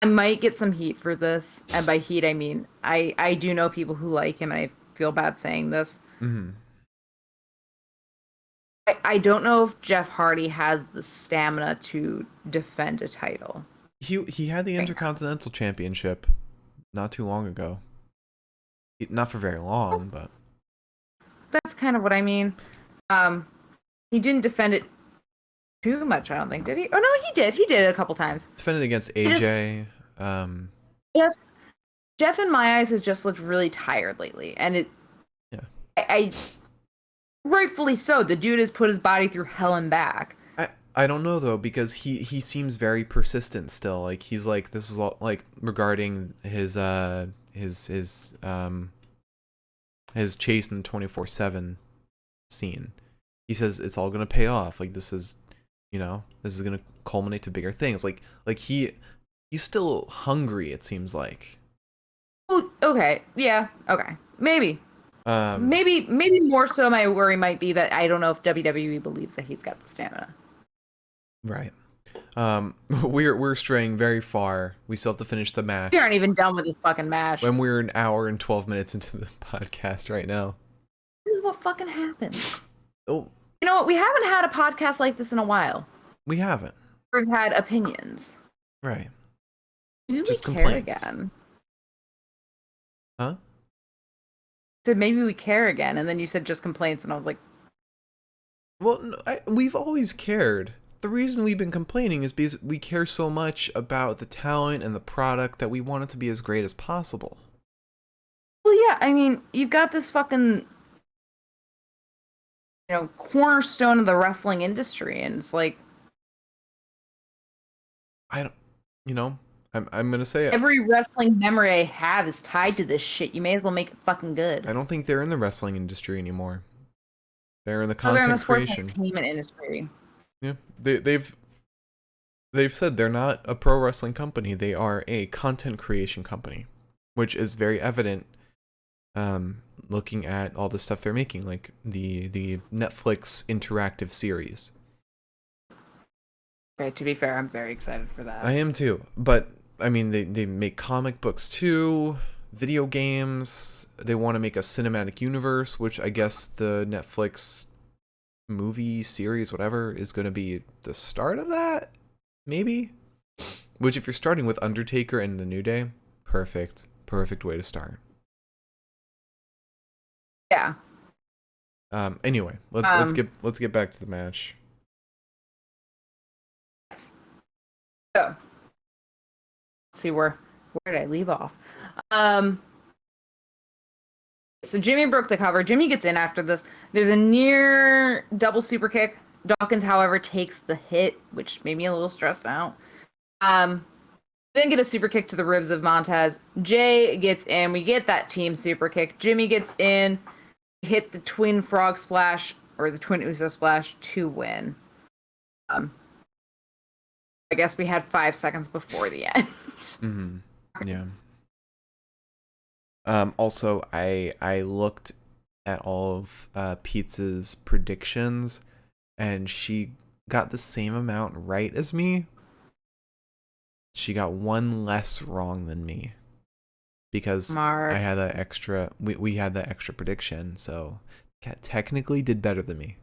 I might get some heat for this, and by heat I mean I do know people who like him, and I feel bad saying this. Mm-hmm. I don't know if Jeff Hardy has the stamina to defend a title. He had the Intercontinental Championship not too long ago. Not for very long, but that's kind of what I mean. He didn't defend it too much, I don't think, did he? Oh no, he did. He did it a couple times. Defended against AJ. Jeff in my eyes has just looked really tired lately, and I rightfully so. The dude has put his body through hell and back. I don't know though, because he seems very persistent still. Like he's like, this is all like regarding his chase in the 24/7 scene. He says it's all gonna pay off. Like this is gonna culminate to bigger things. Like he's still hungry, it seems like. Oh, okay. Yeah. Okay. Maybe. Maybe more so. My worry might be that I don't know if WWE believes that he's got the stamina. Right. We're straying very far. We still have to finish the match. We aren't even done with this fucking match. When we're an hour and 12 minutes into the podcast right now. This is what fucking happens. Oh. You know what? We haven't had a podcast like this in a while. We haven't. We've had opinions. Right. Maybe just we complaints. Care again. Huh? Said maybe we care again, and then you said just complaints, and I was like, well, no, we've always cared. The reason we've been complaining is because we care so much about the talent and the product that we want it to be as great as possible. Well, yeah, I mean, you've got this fucking, cornerstone of the wrestling industry, and it's like, I'm gonna say it. Every wrestling memory I have is tied to this shit. You may as well make it fucking good. I don't think they're in the wrestling industry anymore. They're in the content they're in the sports creation entertainment industry. Yeah, they've said they're not a pro wrestling company. They are a content creation company, which is very evident. Looking at all the stuff they're making, like the Netflix interactive series. Okay, to be fair, I'm very excited for that. I am too, but I mean, they make comic books too, video games. They want to make a cinematic universe, which I guess the Netflix movie series, whatever, is going to be the start of that, maybe. Which, if you're starting with Undertaker and the New Day, perfect way to start. Yeah. Anyway, let's get back to the match. So, let's see where did I leave off? So Jimmy broke the cover. Jimmy gets in after this. There's a near double super kick. Dawkins, however, takes the hit, which made me a little stressed out. Then get a super kick to the ribs of Montez. Jay gets in. We get that team super kick. Jimmy gets in. Hit the twin frog splash. or the Twin Uso Splash to win. I guess we had 5 seconds before the end. Mm-hmm. Yeah. Also, I looked at all of Pete's predictions, and she got the same amount right as me. She got one less wrong than me because Mark. I had that extra. We had that extra prediction, so Kat technically did better than me.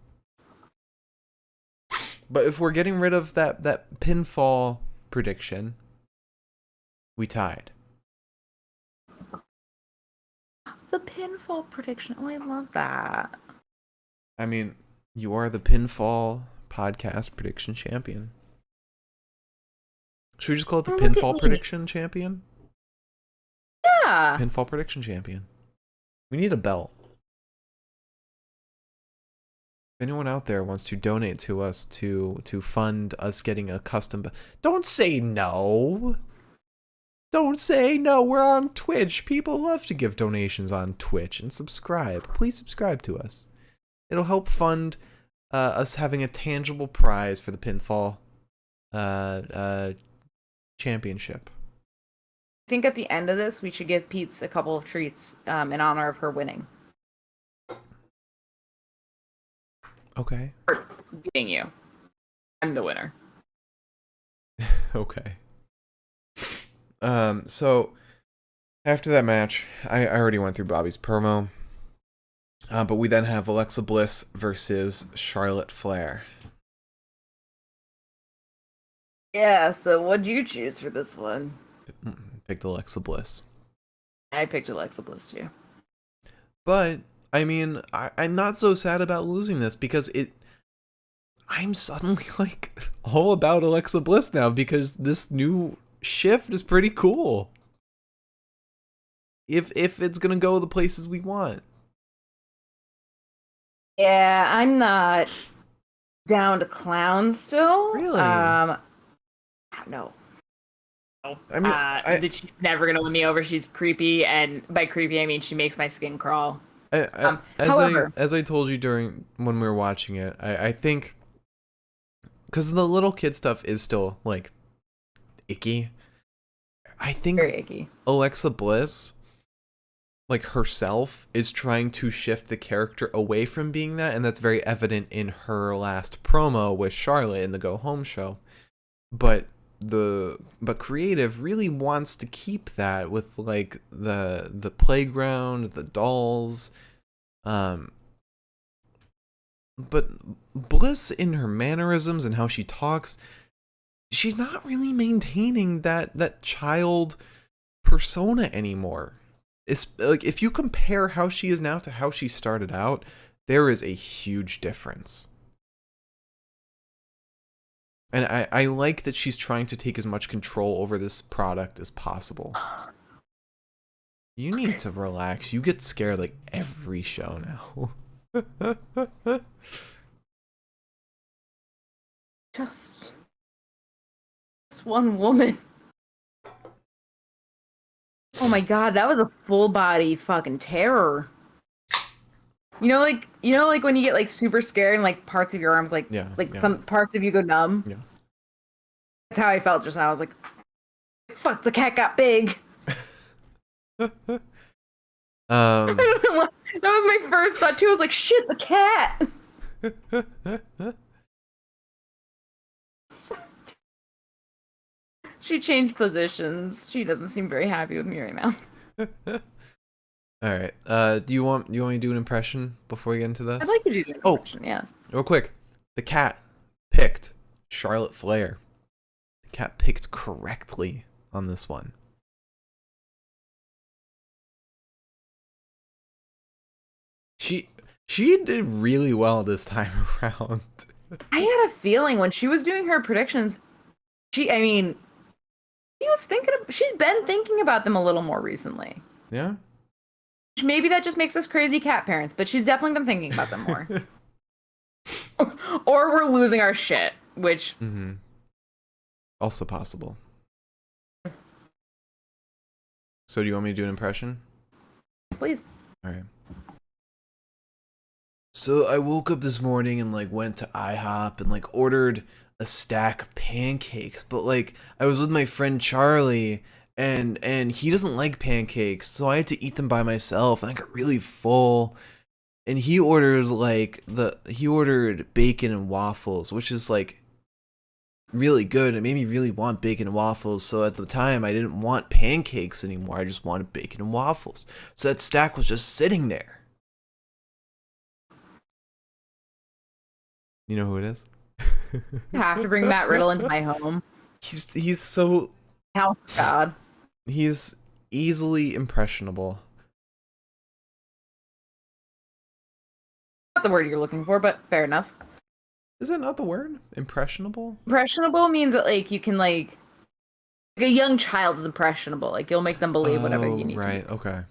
But if we're getting rid of that pinfall prediction, we tied. The pinfall prediction. Oh, I love that. I mean, you are the pinfall podcast prediction champion. Should we just call it the pinfall prediction champion? Yeah. Pinfall prediction champion. We need a belt. If anyone out there wants to donate to us to fund us getting a custom don't say no. Don't say no. We're on Twitch. People love to give donations on Twitch and subscribe. Please subscribe to us. It'll help fund us having a tangible prize for the pinfall championship. I think at the end of this, we should give Pete's a couple of treats in honor of her winning. Okay. Or beating you. I'm the winner. Okay. So after that match, I already went through Bobby's promo. But we then have Alexa Bliss versus Charlotte Flair. Yeah, so what'd you choose for this one? Picked Alexa Bliss. I picked Alexa Bliss too. But I mean, I'm not so sad about losing this because I'm suddenly like all about Alexa Bliss now because this new shift is pretty cool. If it's gonna go the places we want. Yeah, I'm not down to clowns still. Really? No. I mean, she's never gonna win me over. She's creepy, and by creepy I mean she makes my skin crawl. However, as I told you when we were watching it, I think because the little kid stuff is still like icky. I think very icky. Alexa Bliss, like herself, is trying to shift the character away from being that, and that's very evident in her last promo with Charlotte in the Go Home show. But creative really wants to keep that with like the playground, the dolls, but Bliss in her mannerisms and how she talks, she's not really maintaining that child persona anymore. It's like if you compare how she is now to how she started out, there is a huge difference. And I like that she's trying to take as much control over this product as possible. You need to relax. You get scared like every show now. Just one woman. Oh my god, that was a full body fucking terror. You know, like when you get like super scared and like parts of your arms, some parts of you go numb. Yeah. That's how I felt just now. I was like, "Fuck, the cat got big." I don't know what, that was my first thought too. I was like, "Shit, the cat." She changed positions. She doesn't seem very happy with me right now. All right. Do you want me to do an impression before we get into this? I'd like to do an impression. Yes. Real quick. The cat picked Charlotte Flair. The cat picked correctly on this one. She did really well this time around. I had a feeling when she was doing her predictions, she's been thinking about them a little more recently. Yeah. Maybe that just makes us crazy cat parents, but she's definitely been thinking about them more. Or we're losing our shit, which also possible. So do you want me to do an impression? Please. All right. So I woke up this morning and like went to IHOP and like ordered a stack of pancakes, but like I was with my friend Charlie and he doesn't like pancakes, so I had to eat them by myself and I got really full. And he ordered he ordered bacon and waffles, which is like really good. It made me really want bacon and waffles. So at the time I didn't want pancakes anymore. I just wanted bacon and waffles. So that stack was just sitting there. You know who it is? I have to bring Matt Riddle into my home. He's so House of God. he's easily impressionable. Not the word you're looking for, but fair enough. Is that not the word? Impressionable? Impressionable means that like you can like a young child is impressionable. Like you'll make them believe whatever you need right, to. okay.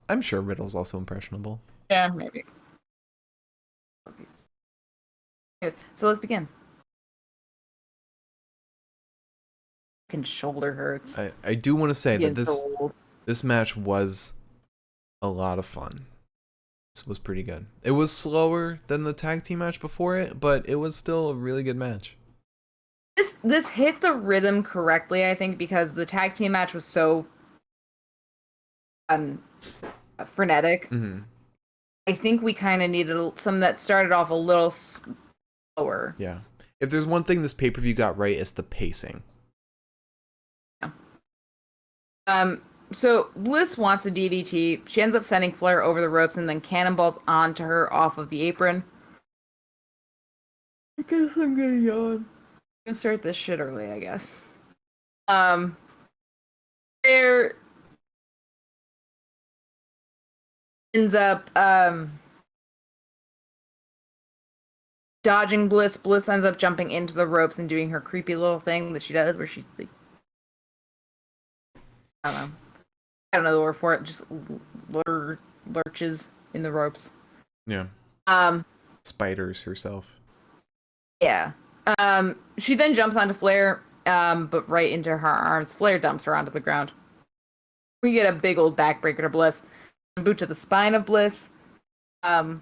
I'm sure Riddle's also impressionable. Yeah, maybe. Anyways, so let's begin. Fucking shoulder hurts. I do want to say that So this match was a lot of fun. This was pretty good. It was slower than the tag team match before it, but it was still a really good match. This hit the rhythm correctly, I think, because the tag team match was so frenetic. Mm-hmm. I think we kind of needed some that started off a little slower. Yeah. If there's one thing this pay-per-view got right, it's the pacing. Yeah. So Bliss wants a DDT. She ends up sending Flair over the ropes and then cannonballs onto her off of the apron. I guess I'm gonna yawn. I'm gonna start this shit early, I guess. Flair ends up dodging Bliss. Bliss ends up jumping into the ropes and doing her creepy little thing that she does where she like, I don't know the word for it, just lurches in the ropes. Yeah. Spiders herself. Yeah. She then jumps onto Flair, but right into her arms. Flair dumps her onto the ground. We get a big old backbreaker to Bliss. A boot to the spine of Bliss. That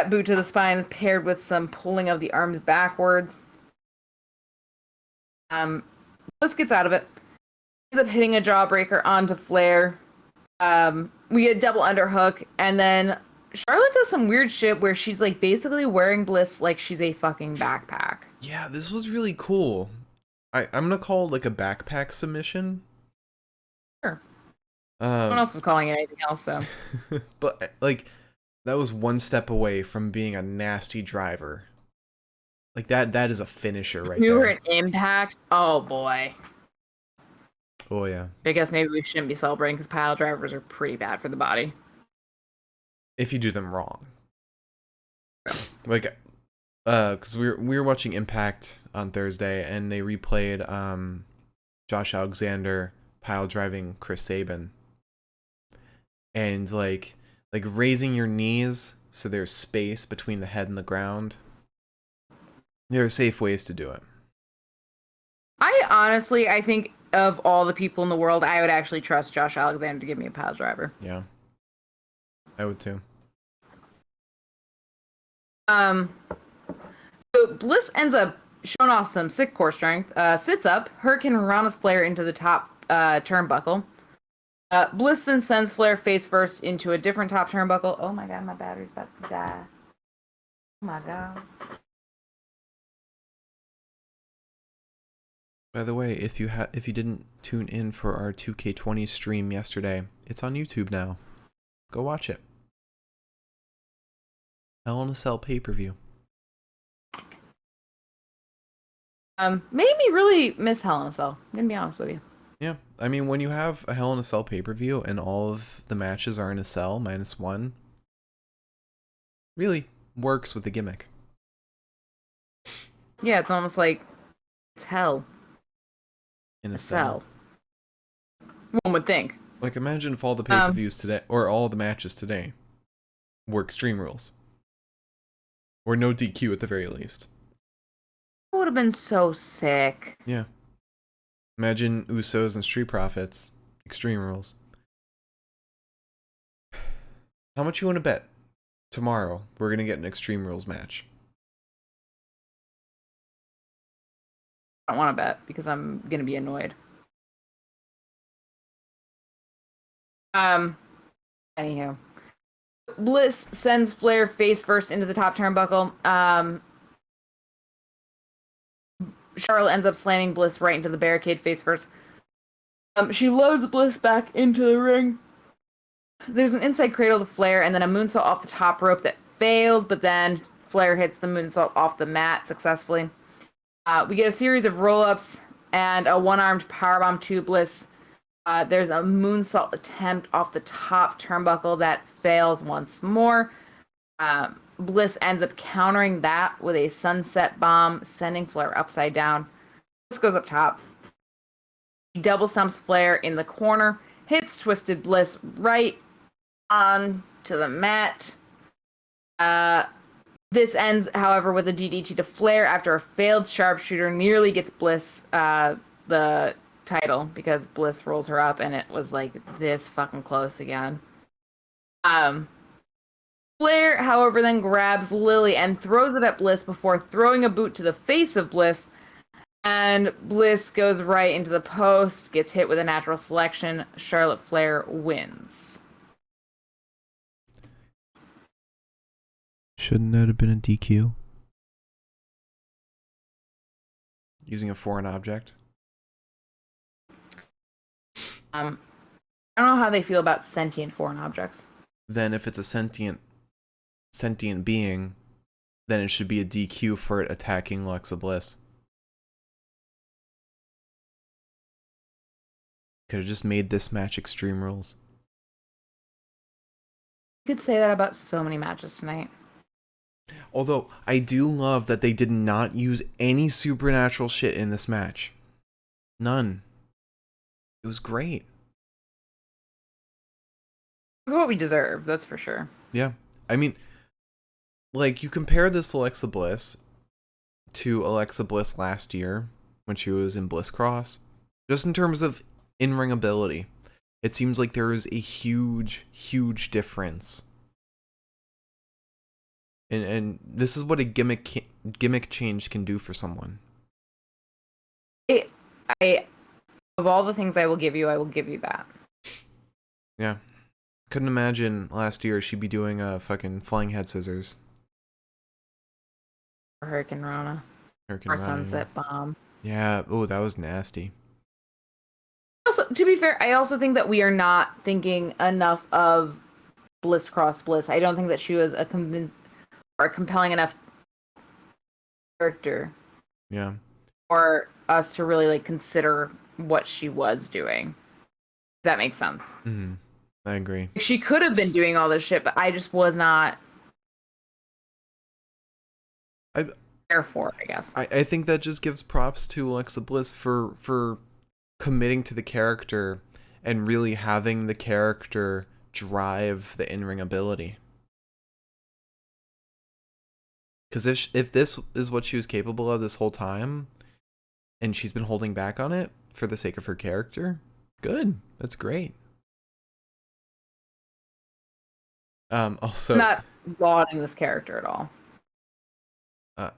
boot to the spine is paired with some pulling of the arms backwards. Bliss gets out of it. Ends up hitting a jawbreaker onto Flair. We get a double underhook, and then Charlotte does some weird shit where she's like basically wearing Bliss like she's a fucking backpack. Yeah, this was really cool. I'm gonna call it like a backpack submission. Sure. No one else was calling it anything else, so. But like, that was one step away from being a nasty driver. Like that is a finisher right there. You were an Impact? Oh boy. Oh yeah. I guess maybe we shouldn't be celebrating because pile drivers are pretty bad for the body. If you do them wrong. Like, because we were watching Impact on Thursday and they replayed Josh Alexander pile driving Chris Sabin. And like raising your knees so there's space between the head and the ground. There are safe ways to do it. I think of all the people in the world, I would actually trust Josh Alexander to give me a pile driver. Yeah. I would too. So Bliss ends up showing off some sick core strength, sits up, Hurricane Rana's Flair into the top turnbuckle. Bliss then sends Flair face first into a different top turnbuckle. Oh my god, my battery's about to die. Oh my god. By the way, if you didn't tune in for our 2K20 stream yesterday, it's on YouTube now. Go watch it. Hell in a Cell pay-per-view. Made me really miss Hell in a Cell. I'm gonna be honest with you. Yeah, I mean, when you have a Hell in a Cell pay-per-view and all of the matches are in a cell -1, really works with the gimmick. Yeah, it's almost like it's hell. In a cell. One would think. Like, imagine if all the pay-per-views today, or all the matches today, were Extreme Rules. Or no DQ at the very least. It would have been so sick. Yeah. Imagine Usos and Street Profits, Extreme Rules. How much you want to bet tomorrow we're going to get an Extreme Rules match. I don't want to bet because I'm going to be annoyed. Anywho. Bliss sends Flair face first into the top turnbuckle. Charlotte ends up slamming Bliss right into the barricade face first. She loads Bliss back into the ring. There's an inside cradle to Flair and then a moonsault off the top rope that fails, but then Flair hits the moonsault off the mat successfully. We get a series of roll-ups and a one-armed powerbomb to Bliss. There's a moonsault attempt off the top turnbuckle that fails once more. Bliss ends up countering that with a sunset bomb, sending Flair upside down. Bliss goes up top. He double stumps Flair in the corner, hits Twisted Bliss right on to the mat. This ends, however, with a DDT to Flair after a failed sharpshooter nearly gets Bliss the title because Bliss rolls her up and it was like this fucking close again. Flair, however, then grabs Lily and throws it at Bliss before throwing a boot to the face of Bliss. And Bliss goes right into the post, gets hit with a natural selection. Charlotte Flair wins. Shouldn't that have been a DQ? Using a foreign object? I don't know how they feel about sentient foreign objects. Then if it's a sentient being, then it should be a DQ for it attacking Alexa Bliss. Could have just made this match Extreme Rules. You could say that about so many matches tonight. Although, I do love that they did not use any supernatural shit in this match. None. It was great. It's what we deserve, that's for sure. Yeah. I mean, like, you compare this Alexa Bliss to Alexa Bliss last year when she was in Bliss Cross. Just in terms of in-ring ability, it seems like there is a huge, huge difference. And this is what a gimmick change can do for someone. I of all the things I will give you that. Yeah. Couldn't imagine last year she'd be doing a fucking flying head scissors. Or Hurricane Rana. Or Sunset Bomb. Yeah, oh, that was nasty. Also, to be fair, I also think that we are not thinking enough of Bliss Cross Bliss. I don't think that she was a compelling enough character. Yeah. For us to really like consider what she was doing. If that makes sense. Mm-hmm. I agree. She could have been doing all this shit, but I just was not there for it, I guess. I think that just gives props to Alexa Bliss for committing to the character and really having the character drive the in-ring ability. Because if this is what she was capable of this whole time, and she's been holding back on it for the sake of her character, good. That's great. Also, I'm not lauding this character at all.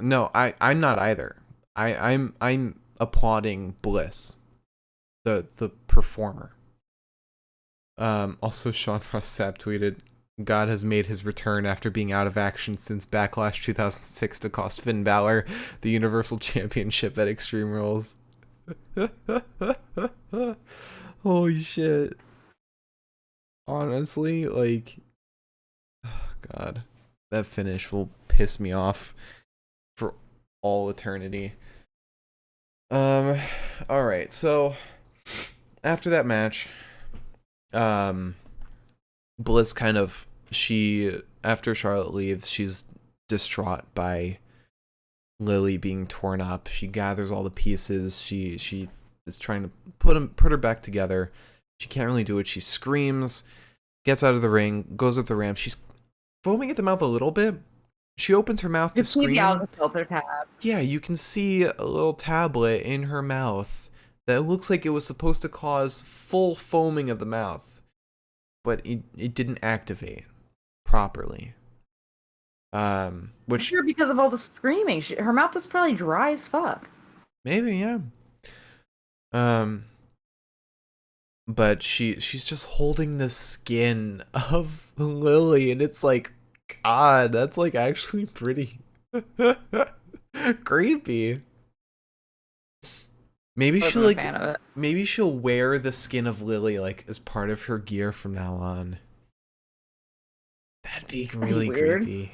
No, I'm not either. I'm applauding Bliss, the performer. Also, Sean Rossap tweeted, God has made his return after being out of action since Backlash 2006 to cost Finn Balor the Universal Championship at Extreme Rules. Holy shit. Honestly, like, oh God, that finish will piss me off for all eternity. Alright, so after that match, Bliss kind of, after Charlotte leaves, she's distraught by Lily being torn up. She gathers all the pieces. She is trying to put her back together. She can't really do it. She screams, gets out of the ring, goes up the ramp. She's foaming at the mouth a little bit. She opens her mouth to scream. Yeah, you can see a little tablet in her mouth that looks like it was supposed to cause full foaming of the mouth, but it didn't activate properly. Which Sure, because of all the screaming, her mouth was probably dry as fuck. maybe, yeah. But she's just holding the skin of Lily, and it's like, God, that's like actually pretty creepy. Maybe I she wasn't a fan of it. maybe she'll wear the skin of Lily like as part of her gear from now on. That'd be really weird. creepy.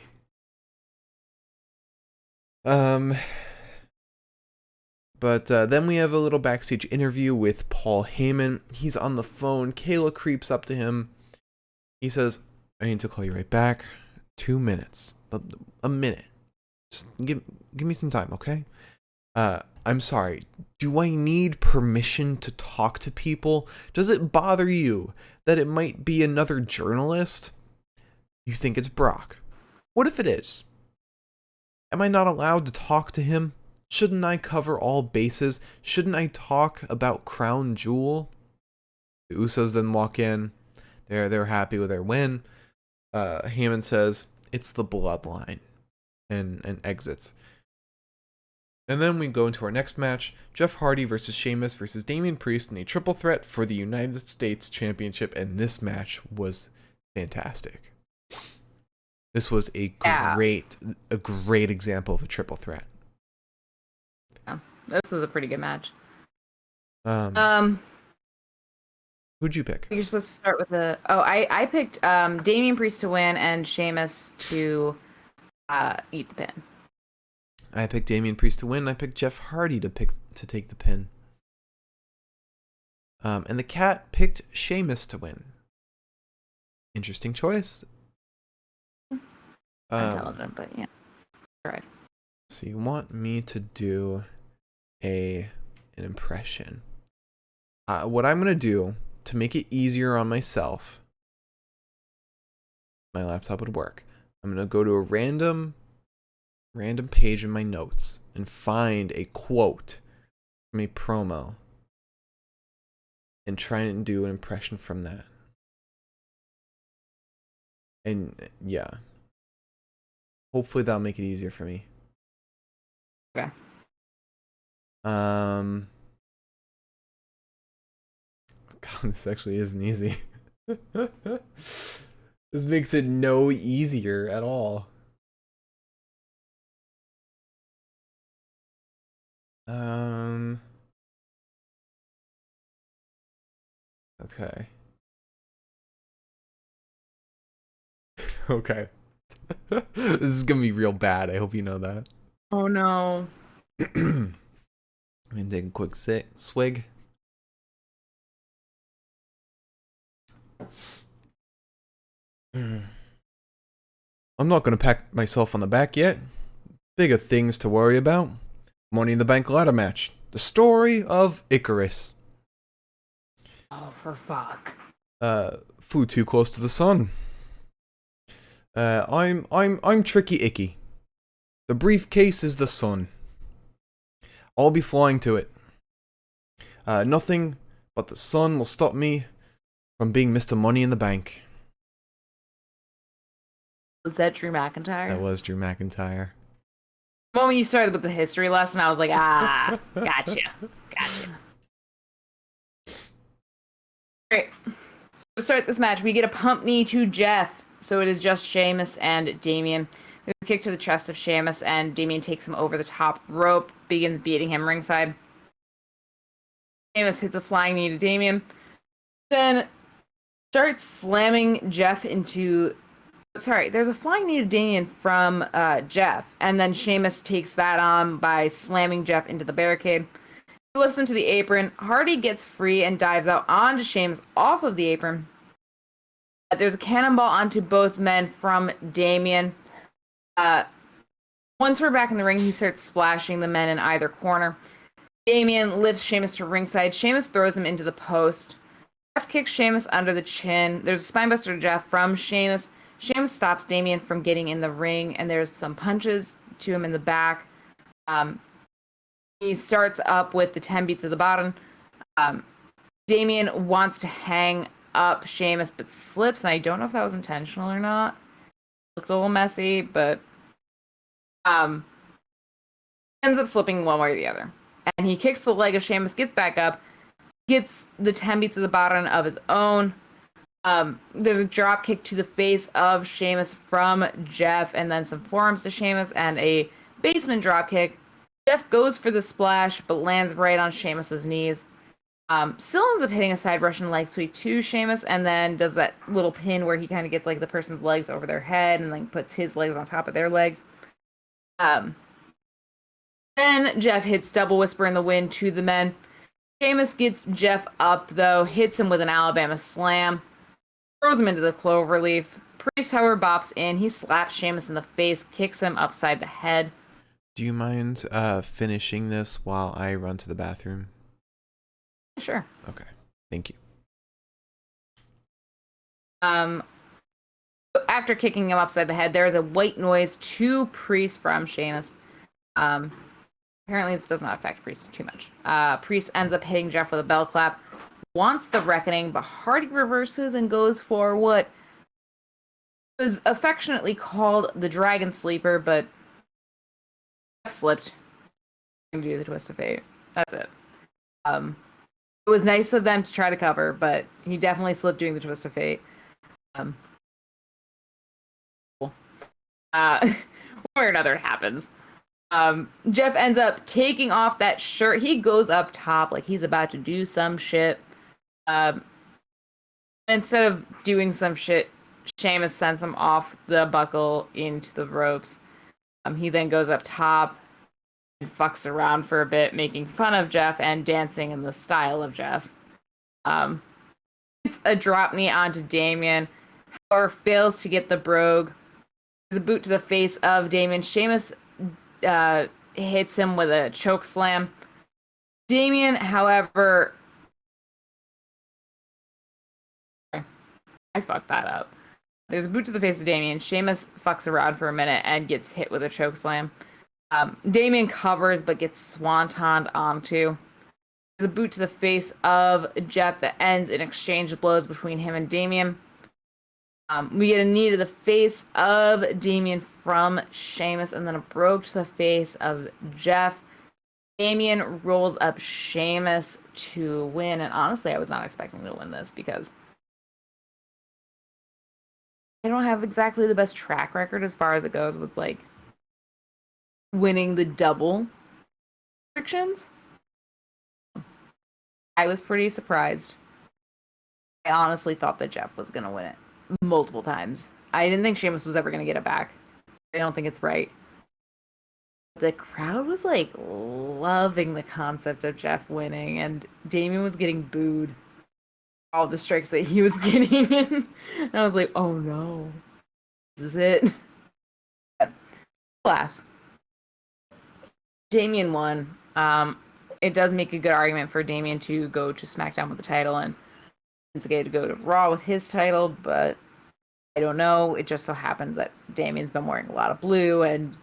But then we have a little backstage interview with Paul Heyman. He's on the phone. Kayla creeps up to him. He says, "I need to call you right back. 2 minutes. A minute. Just give me some time, okay? I'm sorry. Do I need permission to talk to people? Does it bother you that it might be another journalist? You think it's Brock. What if it is? Am I not allowed to talk to him? Shouldn't I cover all bases? Shouldn't I talk about Crown Jewel?" The Usos then walk in. They're happy with their win. Heyman says, "It's the bloodline," and exits. And then we go into our next match, Jeff Hardy versus Sheamus versus Damian Priest in a triple threat for the United States Championship, and this match was fantastic. This was a great example of a triple threat. Yeah, this was a pretty good match. Who'd you pick? You're supposed to start with I picked Damian Priest to win and Sheamus to eat the pin. I picked Damian Priest to win. I picked Jeff Hardy to take the pin. And the cat picked Sheamus to win. Interesting choice. Intelligent, but yeah. Right. So you want me to do an impression? What I'm gonna do to make it easier on myself, my laptop would work. I'm gonna go to a random page in my notes and find a quote from a promo and try and do an impression from that. And yeah, hopefully that'll make it easier for me. Okay. God, this actually isn't easy. This makes it no easier at all. Okay. Okay. This is gonna be real bad. I hope you know that. Oh no. I'm gonna take a quick swig. I'm not gonna pat myself on the back yet. Bigger things to worry about. Money in the Bank ladder match. The story of Icarus. Oh, for fuck. Flew too close to the sun. I'm Tricky Icky. The briefcase is the sun. I'll be flying to it. Nothing but the sun will stop me from being Mr. Money in the Bank. Was that Drew McIntyre? That was Drew McIntyre. The moment you started with the history lesson, I was like, gotcha. Great. So to start this match, we get a pump knee to Jeff. So it is just Sheamus and Damian. There's a kick to the chest of Sheamus, and Damian takes him over the top rope, begins beating him ringside. Sheamus hits a flying knee to Damian, then starts slamming Jeff into... Sorry, there's a flying knee to Damian from Jeff, and then Sheamus takes that on by slamming Jeff into the barricade. He lifts him to the apron. Hardy gets free and dives out onto Sheamus off of the apron. There's a cannonball onto both men from Damian. Once we're back in the ring, he starts splashing the men in either corner. Damian lifts Sheamus to ringside. Sheamus throws him into the post. Jeff kicks Sheamus under the chin. There's a spinebuster to Jeff from Sheamus. Sheamus stops Damian from getting in the ring, and there's some punches to him in the back. He starts up with the 10 beats of the bottom. Damian wants to hang up Sheamus, but slips, and I don't know if that was intentional or not. Looked a little messy, but ends up slipping one way or the other. And he kicks the leg of Sheamus, gets back up, gets the 10 beats of the bottom of his own. There's a drop kick to the face of Sheamus from Jeff, and then some forearms to Sheamus, and a basement drop kick. Jeff goes for the splash, but lands right on Sheamus's knees. Still ends up hitting a side Russian leg sweep to Sheamus, and then does that little pin where he kind of gets like the person's legs over their head and like puts his legs on top of their legs. Then Jeff hits double whisper in the wind to the men. Sheamus gets Jeff up though, hits him with an Alabama slam, throws him into the cloverleaf. Priest, however, bops in. He slaps Sheamus in the face, kicks him upside the head. Do you mind finishing this while I run to the bathroom? Sure. Okay. Thank you. After kicking him upside the head, there is a white noise to Priest from Sheamus. Apparently this does not affect Priest too much. Priest ends up hitting Jeff with a bell clap, wants the reckoning, but Hardy reverses and goes for what was affectionately called the Dragon Sleeper, but Jeff slipped to do the Twist of Fate. That's it. It was nice of them to try to cover, but he definitely slipped doing the Twist of Fate. One way or another, it happens. Jeff ends up taking off that shirt. He goes up top like he's about to do some shit. Instead of doing some shit, Sheamus sends him off the buckle into the ropes. He then goes up top and fucks around for a bit, making fun of Jeff and dancing in the style of Jeff. It's a drop knee onto Damian, however, fails to get the brogue. There's a boot to the face of Damian. Sheamus hits him with a choke slam. Damian, however, I fucked that up. There's a boot to the face of Damian. Sheamus fucks around for a minute and gets hit with a choke slam. Damian covers but gets swantoned onto. There's a boot to the face of Jeff that ends in exchange blows between him and Damian. We get a knee to the face of Damian from Sheamus, and then a brogue to the face of Jeff. Damian rolls up Sheamus to win, and honestly, I was not expecting to win this because I don't have exactly the best track record as far as it goes with like winning the double predictions. I was pretty surprised. I honestly thought that Jeff was going to win it multiple times. I didn't think Sheamus was ever going to get it back. I don't think it's right. The crowd was like loving the concept of Jeff winning, and Damian was getting booed. All the strikes that he was getting in. And I was like, oh no. This is it. Class. Damian won. It does make a good argument for Damian to go to SmackDown with the title and Shinsuke to go to Raw with his title, but I don't know. It just so happens that Damian's been wearing a lot of blue and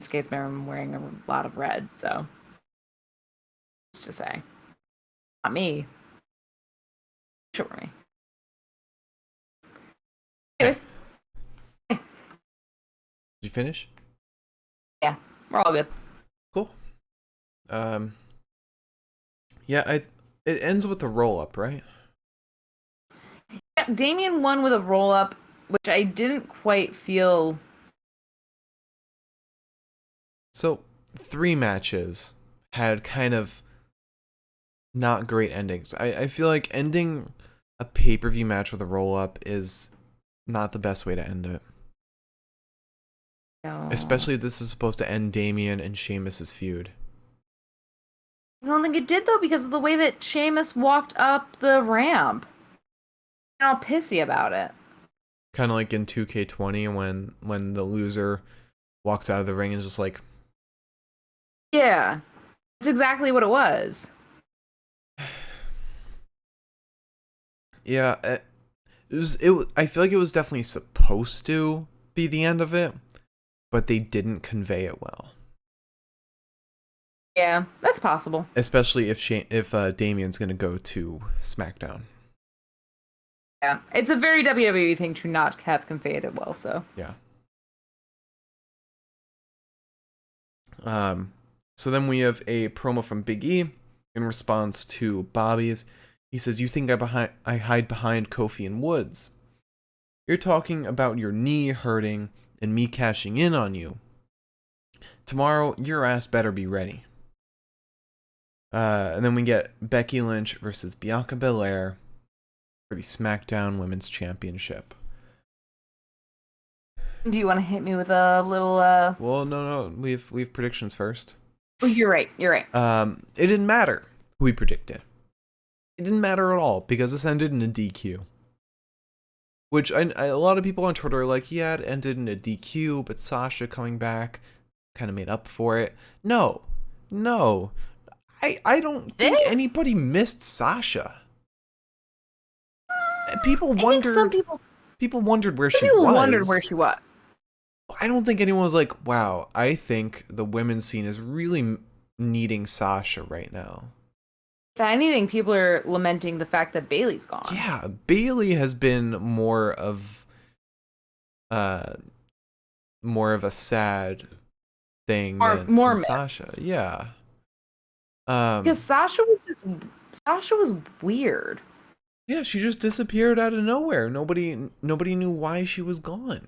Shinsuke's been wearing a lot of red, so just to say. Not me. Sure for me. Anyways. Did you finish? Yeah, we're all good. Cool. Yeah, it ends with a roll up, right? Yeah, Damian won with a roll up, which I didn't quite feel. So 3 matches had kind of not great endings. I feel like ending a pay-per-view match with a roll-up is not the best way to end it. No. Especially if this is supposed to end Damian and Sheamus' feud. I don't think it did, though, because of the way that Sheamus walked up the ramp. I'm all pissy about it. Kind of like in 2K20 when the loser walks out of the ring and is just like... Yeah. That's exactly what it was. Yeah, I feel like it was definitely supposed to be the end of it, but they didn't convey it well. Yeah, that's possible. Especially if Damian's gonna go to SmackDown. Yeah, it's a very WWE thing to not have conveyed it well. So Yeah. So then we have a promo from Big E in response to Bobby's. He says, "You think I hide behind Kofi and Woods? You're talking about your knee hurting and me cashing in on you. Tomorrow, your ass better be ready." And then we get Becky Lynch versus Bianca Belair for the SmackDown Women's Championship. do you want to hit me with a little? Well, no, we have predictions first. Oh, you're right. You're right. It didn't matter who we predicted. It didn't matter at all because this ended in a DQ. Which a lot of people on Twitter are like, yeah, it ended in a DQ, but Sasha coming back kind of made up for it. No. I don't think anybody missed Sasha. People wondered where she was. People wondered where she was. I don't think anyone was like, wow, I think the women's scene is really needing Sasha right now. If anything, people are lamenting the fact that Bayley's gone. Yeah, Bayley has been more of a sad thing more than Sasha. Yeah. Because Sasha was weird. Yeah, she just disappeared out of nowhere. Nobody knew why she was gone.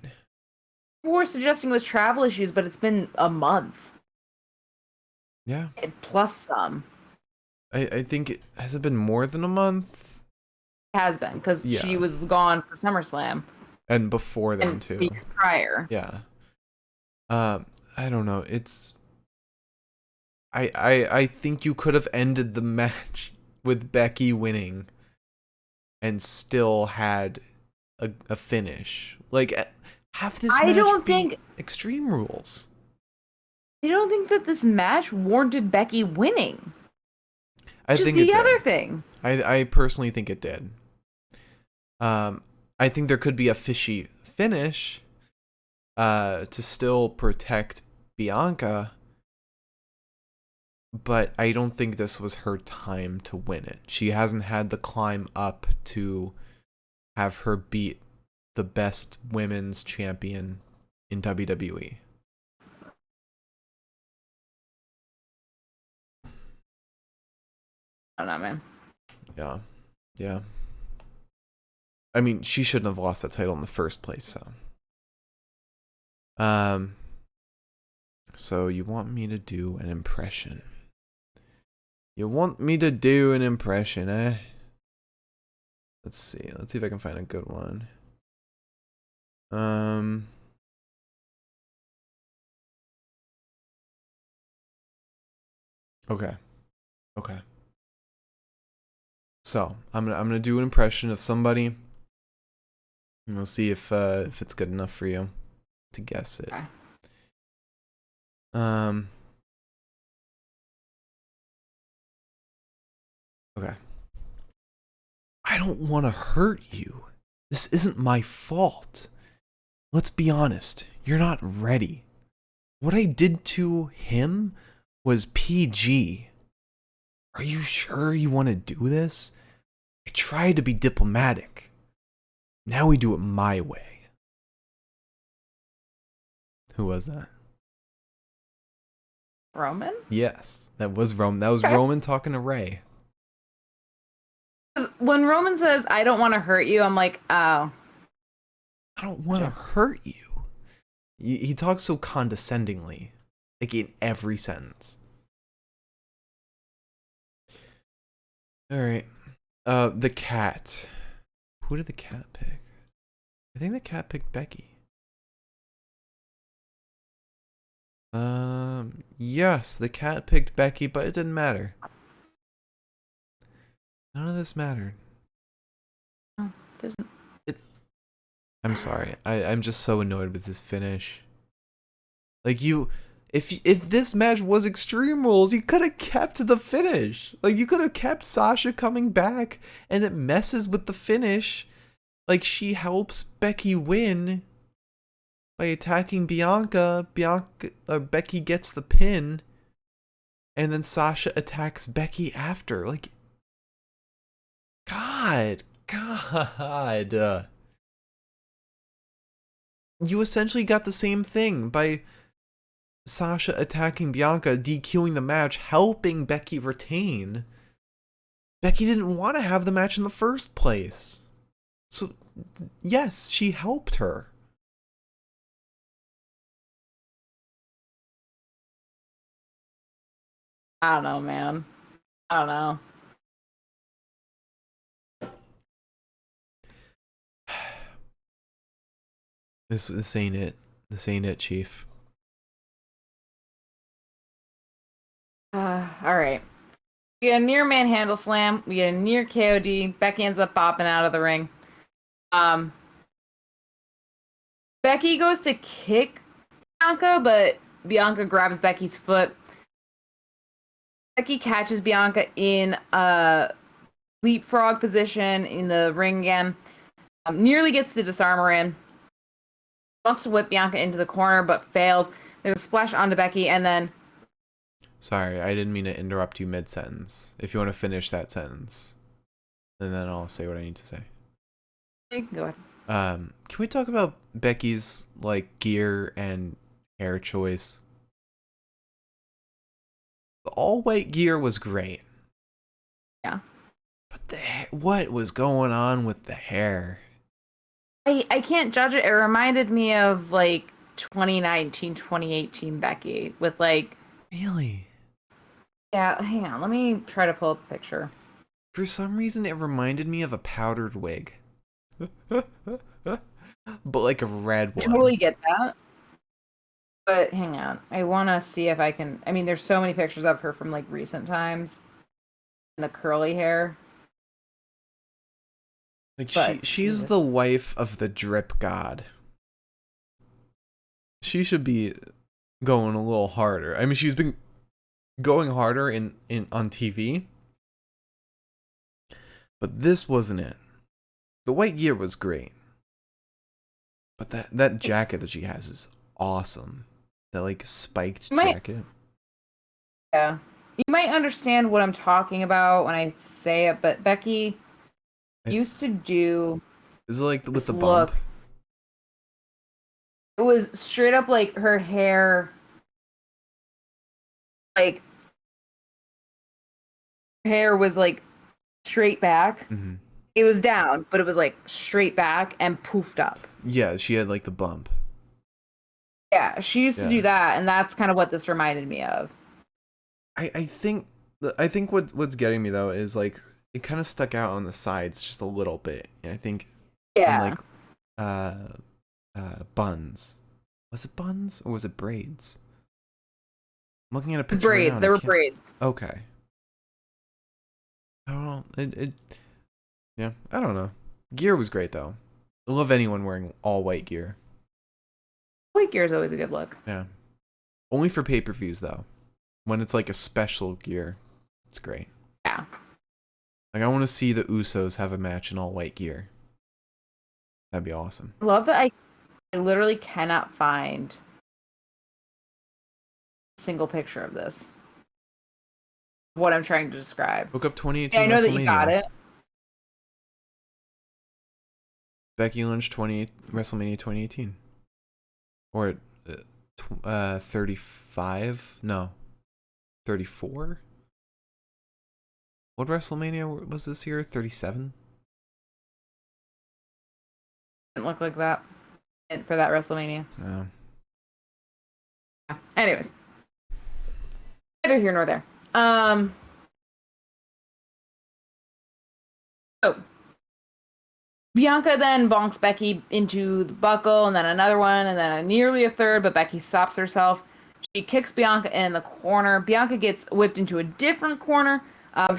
People were suggesting it was travel issues, but it's been a month. Yeah. Plus some. I think has it been more than a month? It has been, because she was gone for SummerSlam. And before then too. Weeks prior. Yeah. I don't know. It's I think you could have ended the match with Becky winning and still had a finish. Like, have this match be Extreme Rules. I don't think that this match warranted Becky winning. I think the other thing. I personally think it did. I think there could be a fishy finish to still protect Bianca, but I don't think this was her time to win it. She hasn't had the climb up to have her beat the best women's champion in WWE. I don't know, man. Yeah. I mean, she shouldn't have lost that title in the first place, so. So you want me to do an impression? Eh? Let's see if I can find a good one. Okay. So I'm gonna do an impression of somebody, and we'll see if it's good enough for you to guess it. Okay. I don't want to hurt you. This isn't my fault. Let's be honest. You're not ready. What I did to him was PG. Are you sure you want to do this? I tried to be diplomatic. Now we do it my way. Who was that? Roman? Yes, that was Roman. That was Roman talking to Ray. When Roman says, "I don't want to hurt you," I'm like, oh. I don't want to hurt you. He talks so condescendingly, like in every sentence. All right. The cat. Who did the cat pick? I think the cat picked Becky. Yes, the cat picked Becky, but it didn't matter. None of this mattered. Oh, didn't. I'm sorry. I'm just so annoyed with this finish. Like, if this match was Extreme Rules, you could have kept the finish. Like, you could have kept Sasha coming back, and it messes with the finish. Like, she helps Becky win by attacking Bianca. Becky gets the pin, and then Sasha attacks Becky after. Like, God, God. You essentially got the same thing by Sasha attacking Bianca, DQing the match, helping Becky retain. Becky didn't want to have the match in the first place. So, yes, she helped her. I don't know, man. I don't know. This ain't it. This ain't it, Chief. All right. We get a near manhandle slam. We get a near KOD. Becky ends up bopping out of the ring. Becky goes to kick Bianca, but Bianca grabs Becky's foot. Becky catches Bianca in a leapfrog position in the ring again. Nearly gets the disarmer in. Wants to whip Bianca into the corner, but fails. There's a splash onto Becky, and then... Sorry, I didn't mean to interrupt you mid-sentence. If you want to finish that sentence, and then I'll say what I need to say. You can go ahead. Can we talk about Becky's, like, gear and hair choice? The all-white gear was great. Yeah. But what was going on with the hair? I can't judge it. It reminded me of, like, 2019, 2018 Becky with, like... Really? Yeah, hang on. Let me try to pull up a picture. For some reason, it reminded me of a powdered wig. But like a red one. I totally get that. But hang on. I want to see if I can... I mean, there's so many pictures of her from, like, recent times. And the curly hair. Like, But, she's the wife of the drip god. She should be going a little harder. I mean, she's been going harder on TV. But this wasn't it. The white gear was great. But that jacket that she has is awesome. That, like, spiked jacket. Yeah. You might understand what I'm talking about when I say it, but Becky used to do... Is it like with the look. bump? It was straight up, like, her hair... Like... Hair was, like, straight back. Mm-hmm. It was down, but it was, like, straight back and poofed up. Yeah, she had, like, the bump. Yeah, she used to do that, and that's kind of what this reminded me of. I think what's getting me though is, like, it kind of stuck out on the sides just a little bit. And I think in, like buns. Was it buns or was it braids? I'm looking at a picture. Braids. Right there were braids. Okay. I don't know. Yeah, I don't know. Gear was great though. I love anyone wearing all white gear. White gear is always a good look. Yeah. Only for pay-per-views though. When it's like a special gear, it's great. Yeah. Like, I want to see the Usos have a match in all white gear. That'd be awesome. I love that I literally cannot find a single picture of this. What I'm trying to describe. Look up 2018 Yeah, I know WrestleMania. that you got it. Becky Lynch WrestleMania 2018. Or 35? No. 34? What WrestleMania was this year? 37? Didn't look like that for that WrestleMania. No. Anyways. Neither here nor there. So Bianca then bonks Becky into the buckle, and then another one, and then nearly a third, but Becky stops herself. She kicks Bianca in the corner. Bianca gets whipped into a different corner.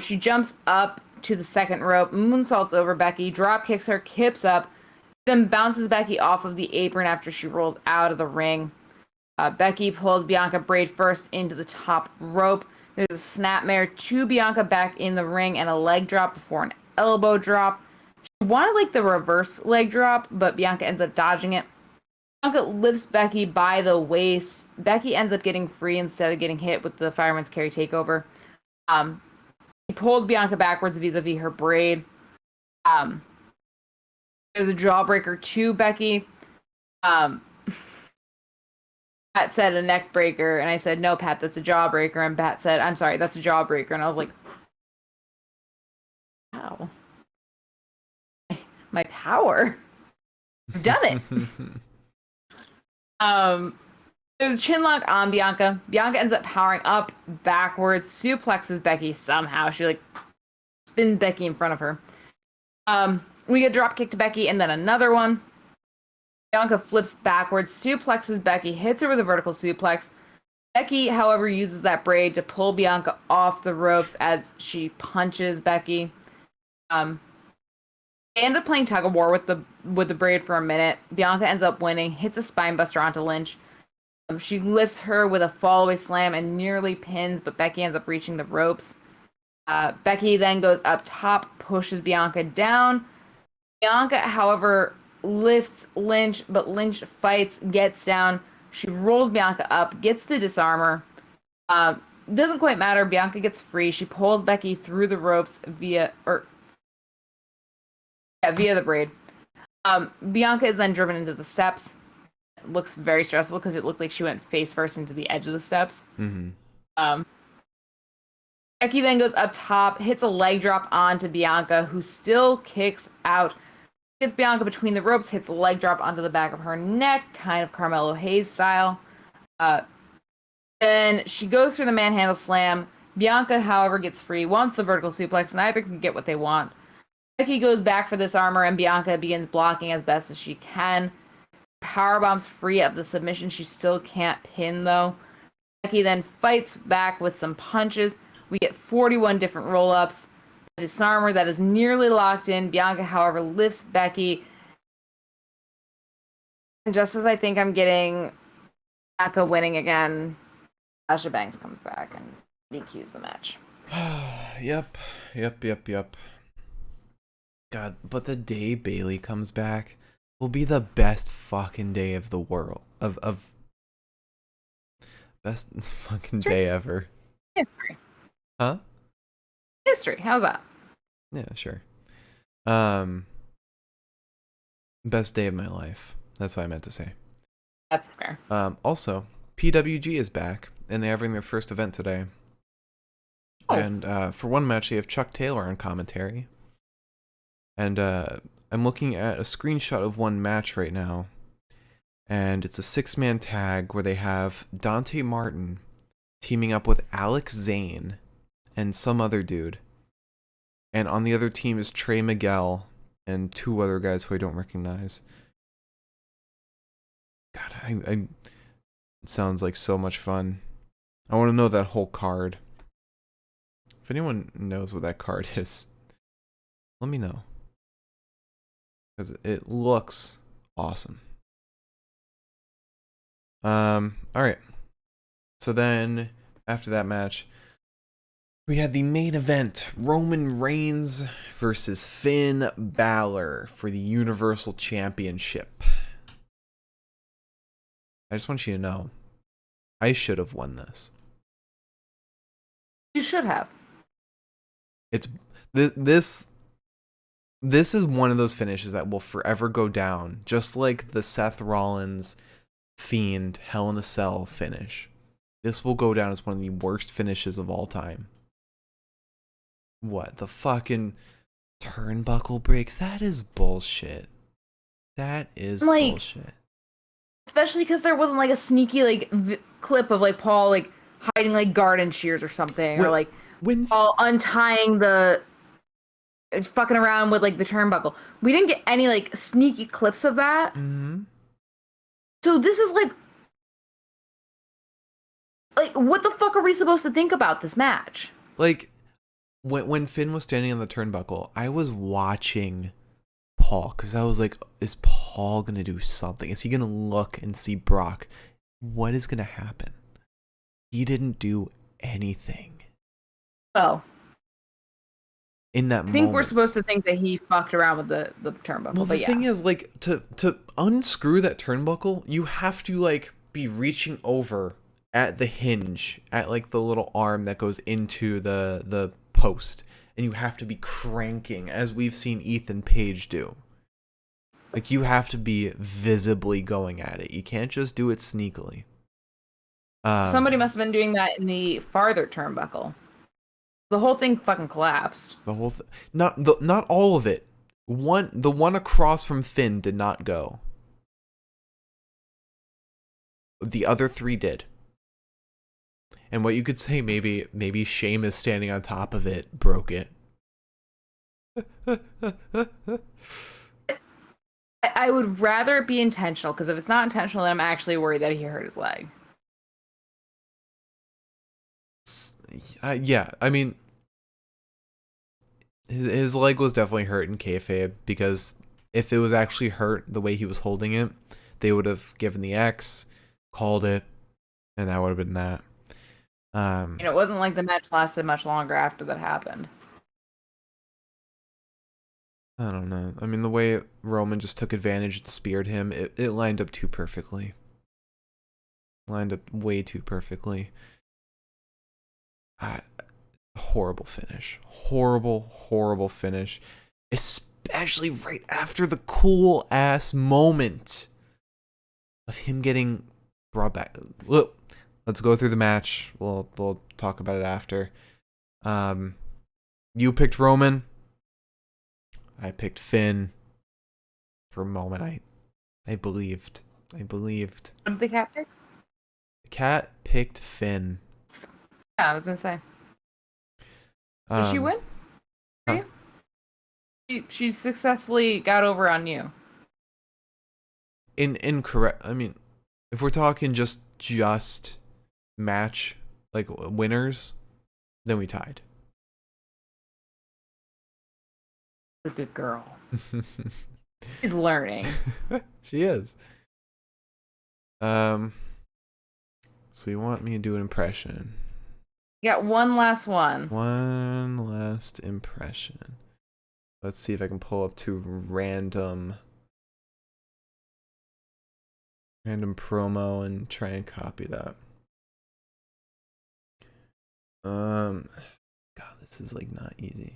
She jumps up to the second rope, moonsaults over Becky, drop kicks her, kips up, then bounces Becky off of the apron after she rolls out of the ring. Becky pulls Bianca braid first into the top rope. There's a snapmare to Bianca back in the ring and a leg drop before an elbow drop. She wanted, like, the reverse leg drop, but Bianca ends up dodging it. Bianca lifts Becky by the waist. Becky ends up getting free instead of getting hit with the Fireman's Carry takeover. She pulls Bianca backwards vis-a-vis her braid. There's a jawbreaker to Becky. Pat said a neck breaker, and I said, no, Pat, that's a jawbreaker. And Pat said, I'm sorry, that's a jawbreaker. And I was like, wow. My power. I've done it. There's a chin lock on Bianca. Bianca ends up powering up backwards, suplexes Becky somehow. She like spins Becky in front of her. We get a drop kick to Becky and then another one. Bianca flips backwards, suplexes Becky, hits her with a vertical suplex. Becky, however, uses that braid to pull Bianca off the ropes as she punches Becky. They end up playing tug of war with the braid for a minute. Bianca ends up winning, hits a spine buster onto Lynch. She lifts her with a fallaway slam and nearly pins, but Becky ends up reaching the ropes. Becky then goes up top, pushes Bianca down. Bianca, however, lifts Lynch, but Lynch fights, gets down. She rolls Bianca up, gets the disarmor. Doesn't quite matter. Bianca gets free. She pulls Becky through the ropes via the braid. Bianca is then driven into the steps. It looks very stressful because it looked like she went face first into the edge of the steps. Mm-hmm. Becky then goes up top, hits a leg drop onto Bianca, who still kicks out. Gets Bianca between the ropes, hits a leg drop onto the back of her neck, kind of Carmelo Hayes style. Then she goes for the manhandle slam. Bianca, however, gets free, wants the vertical suplex, neither can get what they want. Becky goes back for this armor, and Bianca begins blocking as best as she can. Powerbombs free of the submission. She still can't pin, though. Becky then fights back with some punches. We get 41 different roll-ups. A disarmor that is nearly locked in. Bianca, however, lifts Becky. And just as I think I'm getting Bianca winning again, Sasha Banks comes back and DQs the match. Yep. God, but the day Bayley comes back will be the best fucking day of the world. Of best fucking day ever. History. Huh? History. How's that? Yeah, sure. Best day of my life. That's what I meant to say. That's fair. Also, PWG is back, and they're having their first event today. Oh. And for one match, they have Chuck Taylor on commentary. And I'm looking at a screenshot of one match right now, and it's a 6-man tag where they have Dante Martin teaming up with Alex Zane and some other dude. And on the other team is Trey Miguel and 2 other guys who I don't recognize. God, it sounds like so much fun. I want to know that whole card. If anyone knows what that card is, let me know. Because it looks awesome. Alright. So then, after that match, we had the main event. Roman Reigns versus Finn Balor for the Universal Championship. I just want you to know, I should have won this. You should have. It's this is one of those finishes that will forever go down, just like the Seth Rollins Fiend Hell in a Cell finish. This will go down as one of the worst finishes of all time. What? The fucking turnbuckle breaks? That is bullshit. That is bullshit. Especially because there wasn't like a sneaky clip of like Paul like hiding like garden shears or something, or like Paul untying the fucking around with like the turnbuckle. We didn't get any like sneaky clips of that. Mm-hmm. So this is like what the fuck are we supposed to think about this match? Like when Finn was standing on the turnbuckle, I was watching Paul because I was like, is Paul gonna do something? Is he gonna look and see Brock? What is gonna happen? He didn't do anything. Oh. In that I think we're supposed to think that he fucked around with the turnbuckle. Well, the yeah. thing is, like, to unscrew that turnbuckle, you have to like be reaching over at the hinge, at like the little arm that goes into the post, and you have to be cranking, as we've seen Ethan Page do. Like, you have to be visibly going at it. You can't just do it sneakily. Somebody must have been doing that in the farther turnbuckle. The whole thing fucking collapsed. The whole not all of it. The one across from Finn did not go. The other 3 did. And what you could say, maybe Sheamus standing on top of it broke it. I would rather it be intentional, because if it's not intentional, then I'm actually worried that he hurt his leg. Yeah, I mean, his leg was definitely hurt in kayfabe, because if it was actually hurt the way he was holding it, they would have given the X, called it, and that would have been that. And it wasn't like the match lasted much longer after that happened. I don't know. I mean, the way Roman just took advantage and speared him, it lined up too perfectly. Lined up way too perfectly. Horrible finish. Horrible finish. Especially right after the cool ass moment of him getting brought back. Look, let's go through the match. We'll talk about it after. You picked Roman. I picked Finn. For a moment, I believed. What did the cat pick? The cat picked Finn. Yeah, I was gonna say. Did she win? Huh? She successfully got over on you. Incorrect. I mean, if we're talking just match, like, winners, then we tied. A good girl. She's learning. She is. So you want me to do an impression? You got one last one. One last impression. Let's see if I can pull up 2 random promo and try and copy that. God, this is like not easy.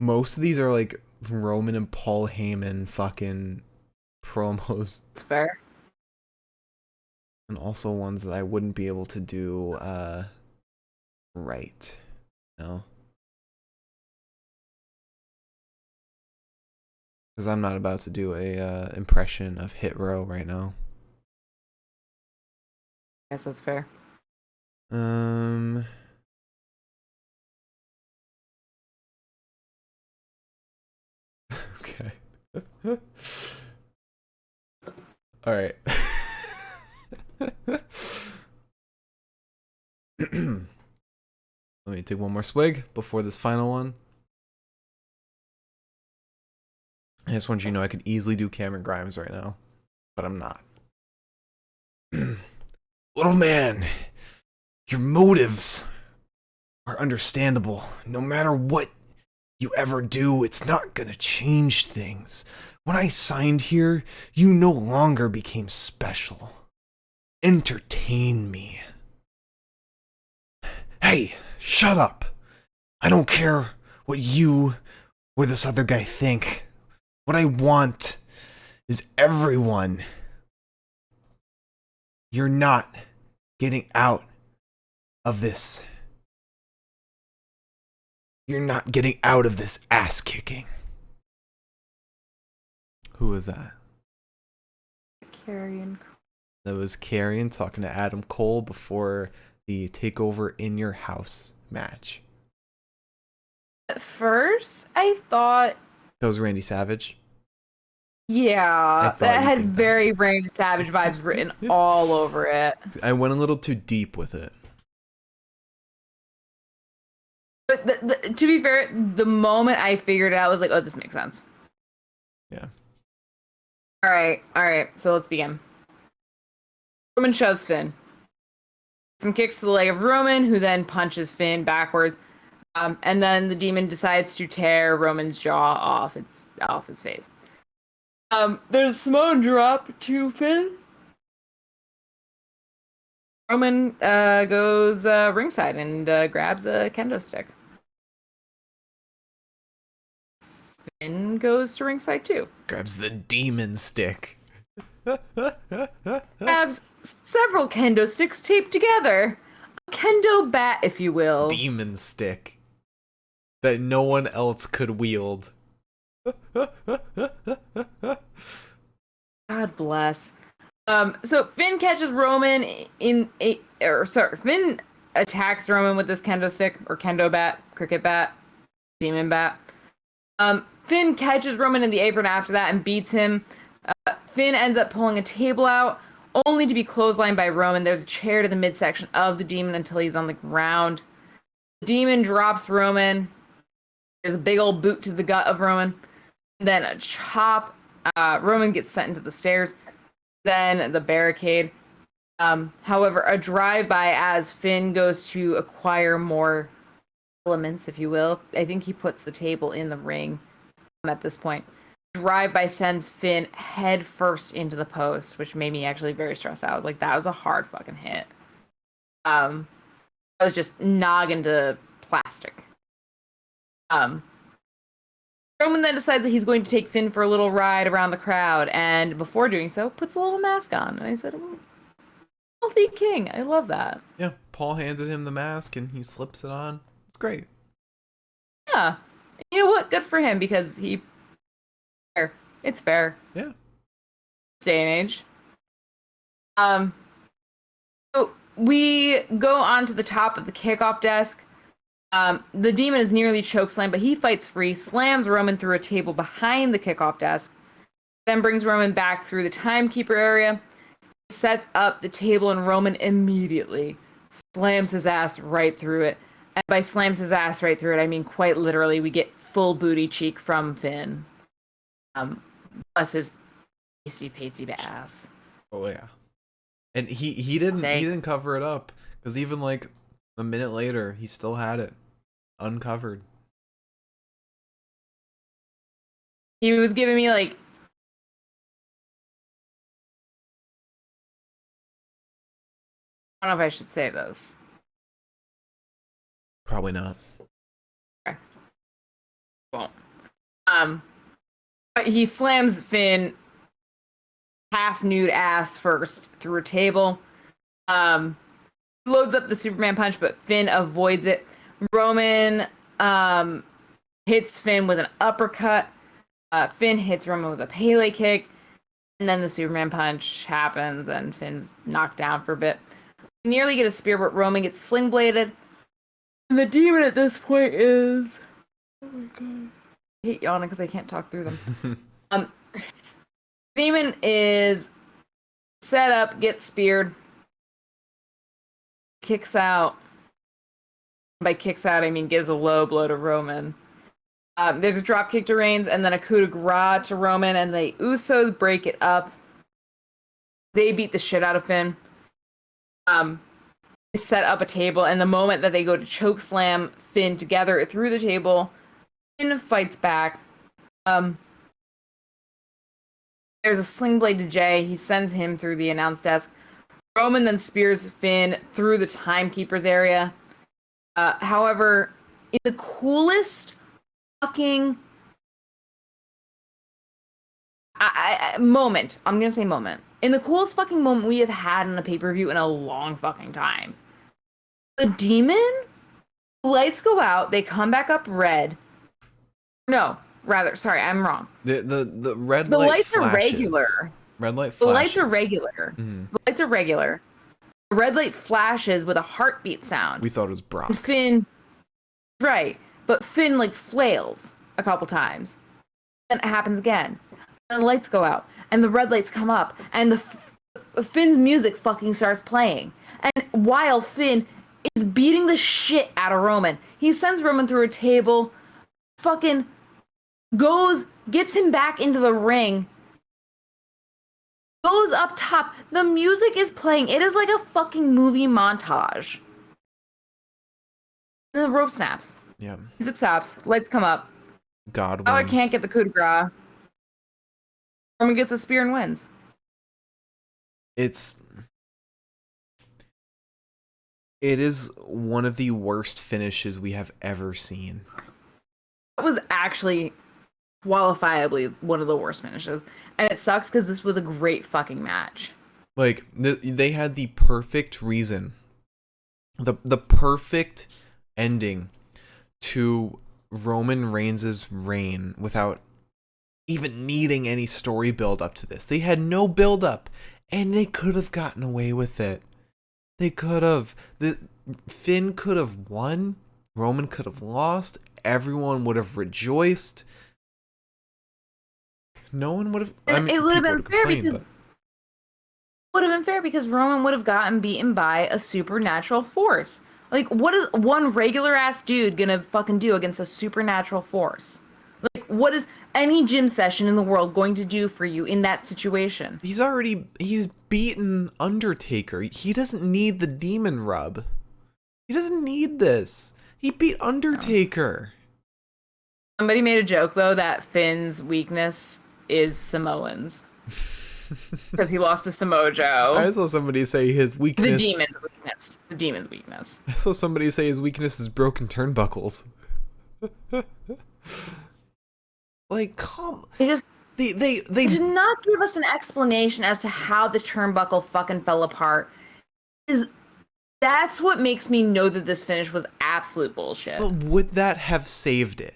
Most of these are like Roman and Paul Heyman fucking promos. It's fair. And also ones that I wouldn't be able to do right. No. Because I'm not about to do a impression of Hit Row right now. Yes, that's fair. Okay. All right. Let me take one more swig before this final one. I just want you to know I could easily do Cameron Grimes right now, but I'm not. Little man, your motives are understandable. No matter what you ever do, it's not gonna change things. When I signed here, you no longer became special. Entertain me. Hey, shut up. I don't care what you or this other guy think. What I want is everyone. You're not getting out of this. You're not getting out of this ass kicking. Who was that? Carrion. That was Carrion talking to Adam Cole before the Takeover in Your House match. At first, I thought... That was Randy Savage? Yeah, that had very Randy Savage vibes written all over it. I went a little too deep with it. But to be fair, the moment I figured it out, I was like, oh, this makes sense. Yeah. All right, so let's begin. Roman shoves Finn. Some kicks to the leg of Roman, who then punches Finn backwards. And then the demon decides to tear Roman's jaw off. It's off his face. There's a Samoan drop to Finn. Roman goes ringside and grabs a kendo stick. Finn goes to ringside too. Grabs the demon stick. Grabs several kendo sticks taped together. A kendo bat, if you will. Demon stick. That no one else could wield. God bless. So Finn catches Roman Finn attacks Roman with this kendo stick or kendo bat, cricket bat, demon bat. Finn catches Roman in the apron after that and beats him. Finn ends up pulling a table out, only to be clotheslined by Roman. There's a chair to the midsection of the demon until he's on the ground. The demon drops Roman. There's a big old boot to the gut of Roman. Then a chop. Roman gets sent into the stairs. Then the barricade. However, a drive-by as Finn goes to acquire more elements, if you will. I think he puts the table in the ring at this point. Drive-by sends Finn head first into the post, which made me actually very stressed out. I was like, that was a hard fucking hit. I was just noggin to plastic. Roman then decides that he's going to take Finn for a little ride around the crowd, and before doing so, puts a little mask on. And I said, healthy king. I love that. Yeah, Paul hands him the mask, and he slips it on. It's great. Yeah. You know what? Good for him, because fair. It's fair. Yeah. This day and age. So we go on to the top of the kickoff desk. The demon is nearly chokeslammed, but he fights free, slams Roman through a table behind the kickoff desk, then brings Roman back through the timekeeper area, sets up the table, and Roman immediately slams his ass right through it. And by slams his ass right through it, I mean quite literally, we get full booty cheek from Finn. Bless his pasty ass. Oh yeah. And he didn't cover it up, because even like a minute later, he still had it uncovered. He was giving me like, I don't know if I should say this. Probably not. Okay. Won't. But he slams Finn half nude ass first through a table. Loads up the Superman punch, but Finn avoids it. Roman hits Finn with an uppercut. Finn hits Roman with a Pele kick. And then the Superman punch happens, and Finn's knocked down for a bit. We nearly get a spear, but Roman gets sling bladed. And the demon at this point is... Oh my god. I hate yawning because I can't talk through them. Demon is set up, gets speared. Kicks out. By kicks out, I mean gives a low blow to Roman. There's a drop kick to Reigns, and then a coup de grace to Roman, and the Usos break it up. They beat the shit out of Finn. They set up a table, and the moment that they go to choke slam Finn together through the table, Finn fights back. There's a sling blade to Jay. He sends him through the announce desk. Roman then spears Finn through the timekeeper's area. However, in the coolest fucking moment, I'm gonna say moment. In the coolest fucking moment we have had in a pay-per-view in a long fucking time. The demon, lights go out, they come back up red. No, rather, sorry, I'm wrong. The red the light lights flashes. are regular. Red light flashes. The lights are regular. Mm-hmm. The lights are regular. The red light flashes with a heartbeat sound. We thought it was Brock. Finn, right, but Finn like flails a couple times. Then it happens again. And the lights go out, and the red lights come up, and Finn's music fucking starts playing. And while Finn is beating the shit out of Roman, he sends Roman through a table, fucking gets him back into the ring, goes up top. The music is playing. It is like a fucking movie montage. And the rope snaps. Yeah. Music stops. Lights come up. God Balor wins. can't get the coup de grace. Roman gets a spear and wins. It is one of the worst finishes we have ever seen. That was actually qualifiably one of the worst finishes. And it sucks because this was a great fucking match. Like, they had the perfect reason, the perfect ending to Roman Reigns' reign without even needing any story build up to this. They had no build up, and they could have gotten away with it. They could have. Finn could have won. Roman could have lost. Everyone would have rejoiced. No one would have. I mean, it would have people been fair because but would have been fair because Roman would have gotten beaten by a supernatural force. Like, what is one regular ass dude gonna fucking do against a supernatural force? Like, what is any gym session in the world going to do for you in that situation? he's beaten Undertaker. He doesn't need the demon rub. He doesn't need this. He beat Undertaker. Somebody made a joke though that Finn's weakness is Samoans because he lost to Samoa Joe. I saw somebody say his weakness. The demon's weakness. The demon's weakness. I saw somebody say his weakness is broken turnbuckles. Like, come. They did not give us an explanation as to how the turnbuckle fucking fell apart. That's what makes me know that this finish was absolute bullshit. But would that have saved it?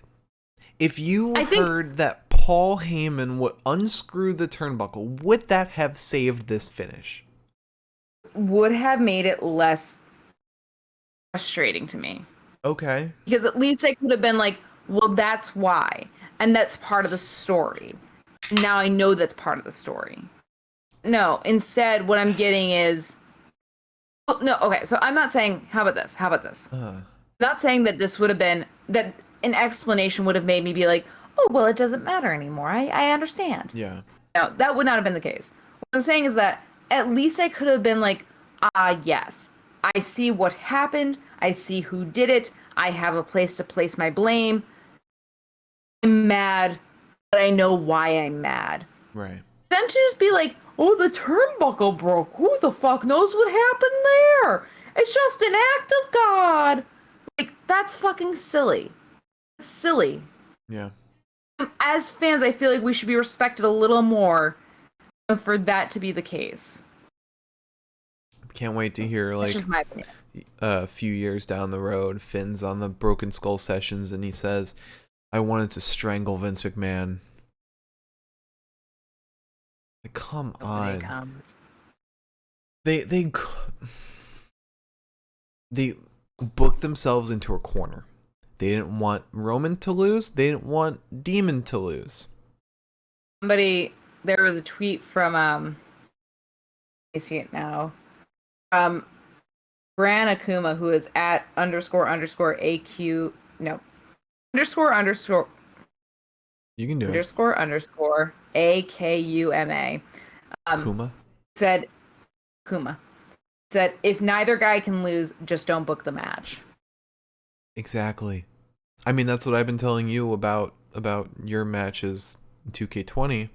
If you heard that Paul Heyman would unscrew the turnbuckle, would that have saved this finish? Would have made it less frustrating to me. Okay. Because at least I could have been like, well, that's why. And that's part of the story. Now I know that's part of the story. No, instead, what I'm getting is... Oh, no, okay, so I'm not saying... How about this? Not saying that this would have been... That an explanation would have made me be like, oh, well, it doesn't matter anymore. I understand. Yeah. No, that would not have been the case. What I'm saying is that at least I could have been like, yes, I see what happened. I see who did it. I have a place to place my blame. I'm mad, but I know why I'm mad. Right. Then to just be like, oh, the turnbuckle broke. Who the fuck knows what happened there? It's just an act of God. Like, that's fucking silly. It's silly. Yeah. As fans, I feel like we should be respected a little more for that to be the case. Can't wait to hear, like, That's just my opinion. A few years down the road, Finn's on the Broken Skull sessions, and he says, I wanted to strangle Vince McMahon. Like, come on. They booked themselves into a corner. They didn't want Roman to lose. They didn't want Demon to lose. There was a tweet from, I see it now, Bran Akuma, who is at __AQ, no, __. You can do it. __ AKUMA. Kuma? Said, if neither guy can lose, just don't book the match. Exactly. I mean, that's what I've been telling you about your matches in 2K20.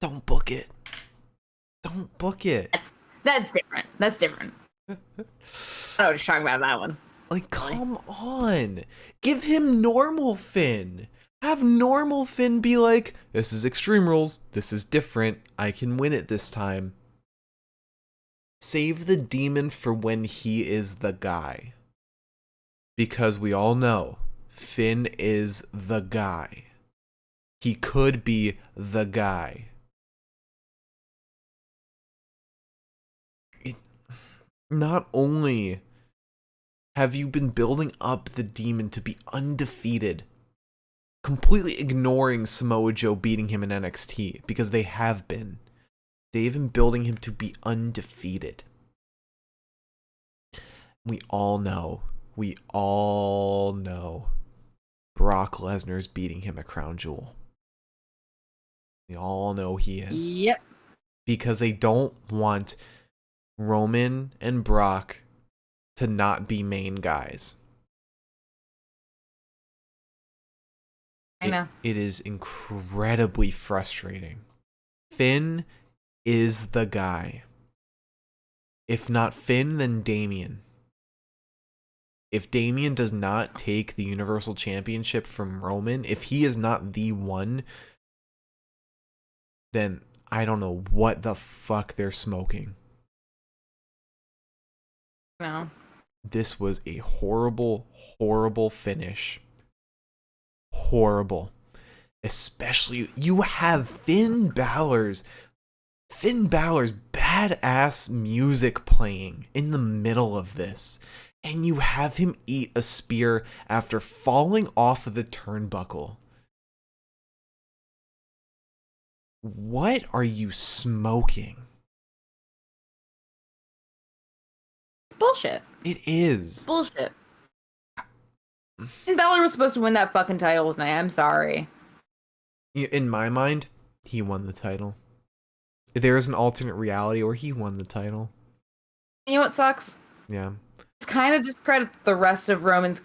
Don't book it. Don't book it. That's different. I don't know what you're talking about that one. Like, come on. Give him normal Finn. Have normal Finn be like, this is Extreme Rules. This is different. I can win it this time. Save the demon for when he is the guy. Because we all know Finn is the guy. He could be the guy. Not only have you been building up the demon to be undefeated, completely ignoring Samoa Joe beating him in NXT, because they have been. They've been building him to be undefeated. We all know Brock Lesnar's beating him at Crown Jewel. We all know he is. Yep. Because they don't want Roman and Brock to not be main guys. I know. It is incredibly frustrating. Finn is the guy. If not Finn, then Damian. If Damian does not take the Universal Championship from Roman, if he is not the one, then I don't know what the fuck they're smoking. No. This was a horrible, horrible finish. Horrible. Especially, you have Finn Balor's badass music playing in the middle of this. And you have him eat a spear after falling off of the turnbuckle. What are you smoking? It's bullshit. It is. Bullshit. And Balor was supposed to win that fucking title tonight. I'm sorry. In my mind, he won the title. There is an alternate reality where he won the title. You know what sucks? Yeah. It's kind of discredits the rest of Roman's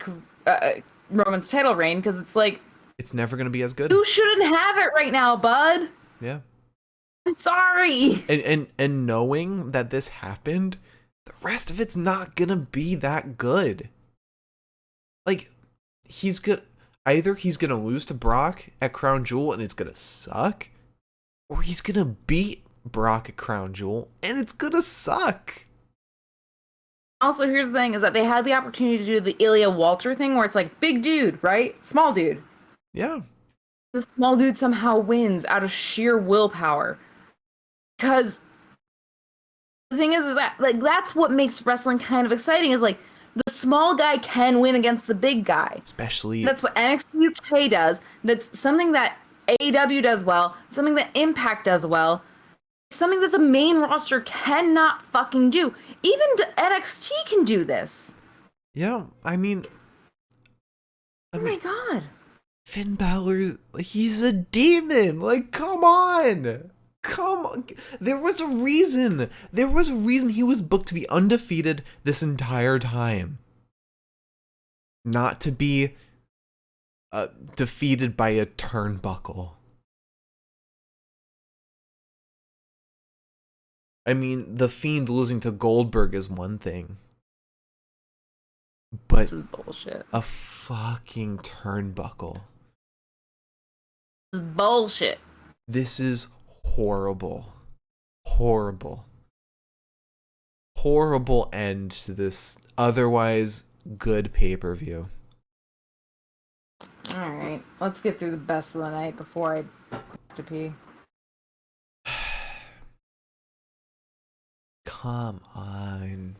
title reign, because it's like, it's never going to be as good. You shouldn't have it right now, bud. Yeah. I'm sorry. And knowing that this happened, the rest of it's not going to be that good. Like, either he's going to lose to Brock at Crown Jewel and it's going to suck, or he's going to beat Brock at Crown Jewel and it's going to suck. Also, here's the thing, is that they had the opportunity to do the Ilya Walter thing where it's like, big dude, right? Small dude. Yeah. The small dude somehow wins out of sheer willpower. Because the thing is that, like, that's what makes wrestling kind of exciting, is like, the small guy can win against the big guy. Especially... That's what NXT UK does. That's something that AEW does well. Something that Impact does well. Something that the main roster cannot fucking do. Even NXT can do this. Yeah, I mean... Oh my god. Finn Balor, he's a demon. Like, come on. Come on. There was a reason. There was a reason he was booked to be undefeated this entire time. Not to be defeated by a turnbuckle. I mean, The Fiend losing to Goldberg is one thing. But this is bullshit. A fucking turnbuckle. This is bullshit. This is horrible. Horrible. Horrible end to this otherwise good pay-per-view. Alright, let's get through the best of the night before I have to pee. Come on.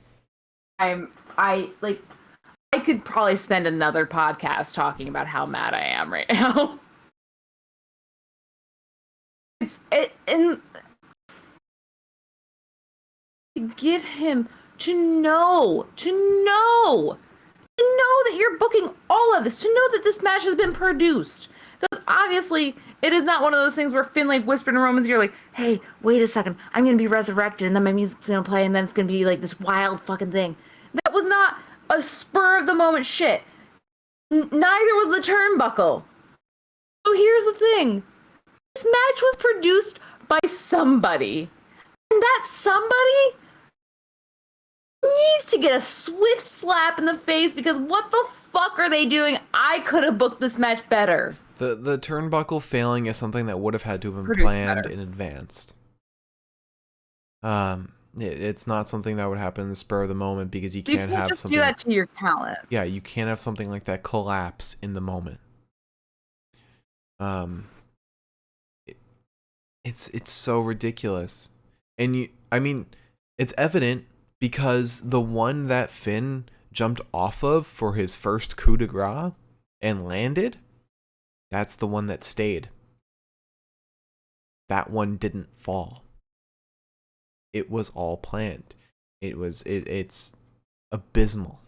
I could probably spend another podcast talking about how mad I am right now. And to give him to know that you're booking all of this, to know that this match has been produced. Because obviously, it is not one of those things where Finn like whispered in Roman's ear, like, hey, wait a second, I'm going to be resurrected, and then my music's going to play, and then it's going to be like this wild fucking thing. That was not a spur of the moment shit. Neither was the turnbuckle. So here's the thing. This match was produced by somebody. And that somebody needs to get a swift slap in the face, because what the fuck are they doing? I could have booked this match better. The turnbuckle failing is something that would have had to have been Produced planned better. in advance. It's not something that would happen in the spur of the moment, because you can't have just something. do that to your talent. Yeah, you can't have something like that collapse in the moment. It's so ridiculous, and I mean, it's evident because the one that Finn jumped off of for his first coup de grace and landed, that's the one that stayed. That one didn't fall. It was all planned. It's abysmal.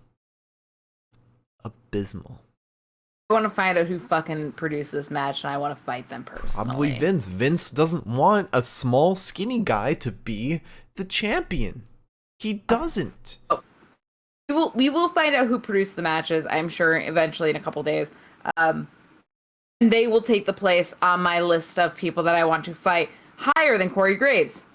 Abysmal. I want to find out who fucking produced this match, and I want to fight them personally. Probably Vince. Vince doesn't want a small, skinny guy to be the champion. He doesn't. Oh. We will find out who produced the matches, I'm sure, eventually in a couple days. And they will take the place on my list of people that I want to fight higher than Corey Graves.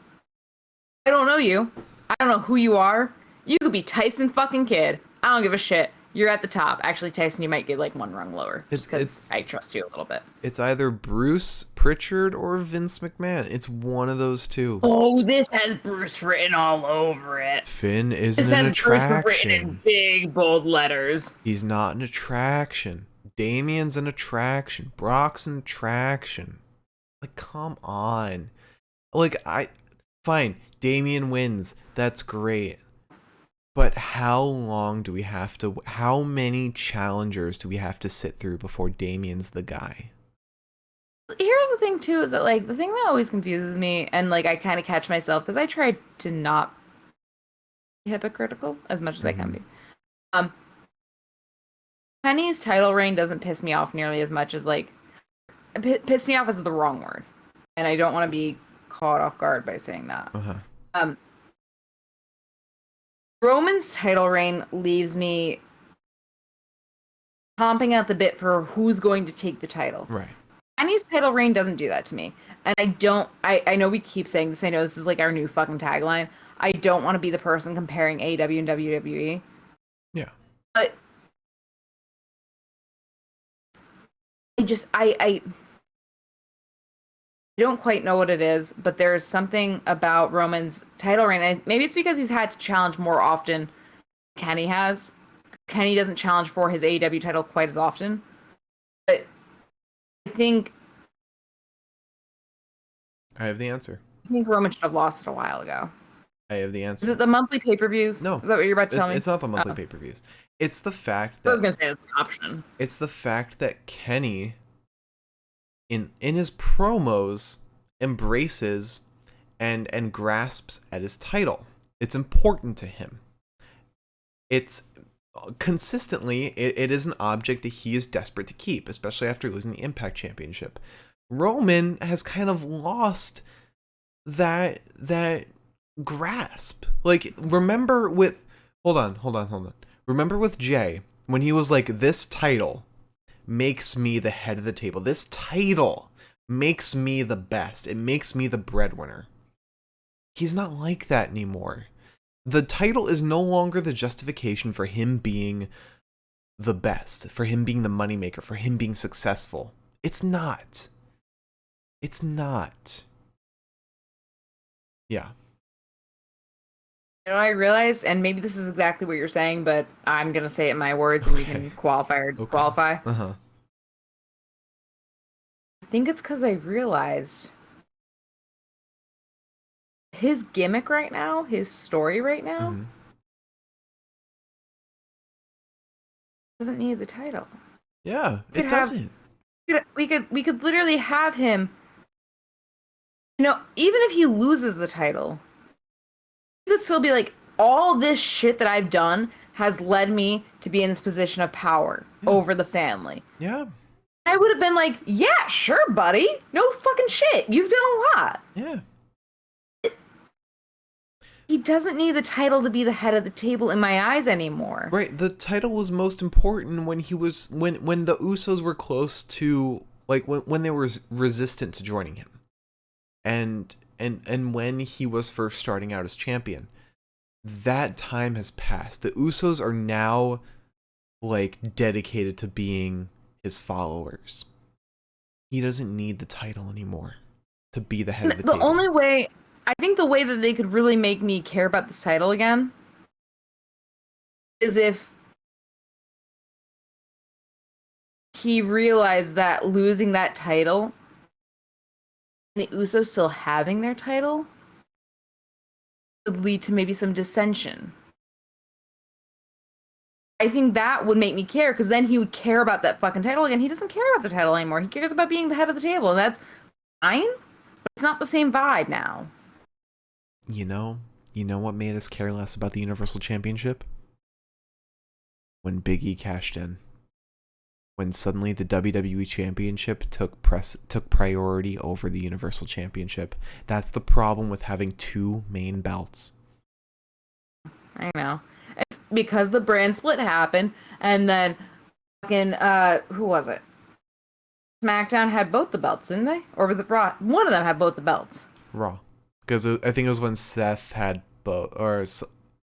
I don't know you. I don't know who you are. You could be Tyson fucking Kidd. I don't give a shit. you're at the top. Actually, Tyson, you might get like one rung lower, just because It's I trust you a little bit. it's either Bruce Pritchard or Vince McMahon. It's one of those two. Oh, this has Bruce written all over it. Finn isn't This an has Bruce written in attraction. big bold letters. He's not an attraction. Damien's an attraction. Brock's an attraction. Like, come on. Like, fine, Damien wins. That's great. But how long do we have to, how many challengers do we have to sit through before Damien's the guy? Here's the thing too, is that like the thing that always confuses me, and like I kind of catch myself because I try to not be hypocritical as much as I can be. Penny's title reign doesn't piss me off nearly as much as like piss me off is the wrong word, and I don't want to be caught off guard by saying that. Roman's title reign leaves me chomping at the bit for who's going to take the title. Right. Penny's title reign doesn't do that to me. And I know we keep saying this. I know this is like our new fucking tagline. I don't want to be the person comparing AEW and WWE. Yeah. But I don't quite know what it is, but there's something about Roman's title reign. And maybe it's because he's had to challenge more often than Kenny has. Kenny doesn't challenge for his AEW title quite as often. But I think I have the answer. I think Roman should have lost it a while ago. I have the answer. Is it the monthly pay-per-views? No. Is that what you're about to tell me? It's not the monthly pay-per-views. It's the fact that I was going to say it's an option. It's the fact that Kenny in his promos embraces and grasps at his title. It's important to him. It's consistently it is an object that he is desperate to keep, especially after losing the Impact Championship. Roman has kind of lost that grasp. Like, remember with hold on. Remember with Jay when he was like, this title makes me the head of the table. This title makes me the best. It makes me the breadwinner. He's not like that anymore. The title is no longer the justification for him being the best, for him being the moneymaker, for him being successful. It's not. It's not. Yeah. You know, I realized, and maybe this is exactly what you're saying, but I'm going to say it in my words and you can qualify or disqualify. Uh-huh. I think it's because I realized his gimmick right now, his story right now, doesn't need the title. Yeah, it doesn't. We could literally have him, you know, even if he loses the title, he could still be like, all this shit that I've done has led me to be in this position of power over the family. Yeah. I would have been like, yeah, sure, buddy. No fucking shit. You've done a lot. Yeah. He doesn't need the title to be the head of the table in my eyes anymore. Right. The title was most important when he was when the Usos were close to, like, when they were resistant to joining him. And when he was first starting out as champion. That time has passed. The Usos are now, like, dedicated to being his followers. He doesn't need the title anymore to be the head of the table. The only way, I think the way that they could really make me care about this title again is if he realized that losing that title, the Usos still having their title, would lead to maybe some dissension. I think that would make me care, because then he would care about that fucking title again. He doesn't care about the title anymore. He cares about being the head of the table, and that's fine, but it's not the same vibe now. You know what made us care less about the Universal Championship? When Big E cashed in. When suddenly the WWE Championship took priority over the Universal Championship. That's the problem with having two main belts. I know. It's because the brand split happened, and then fucking, who was it? Smackdown had both the belts, didn't they? Or was it Raw? One of them had both the belts. Raw. Because I think it was when Seth had both, or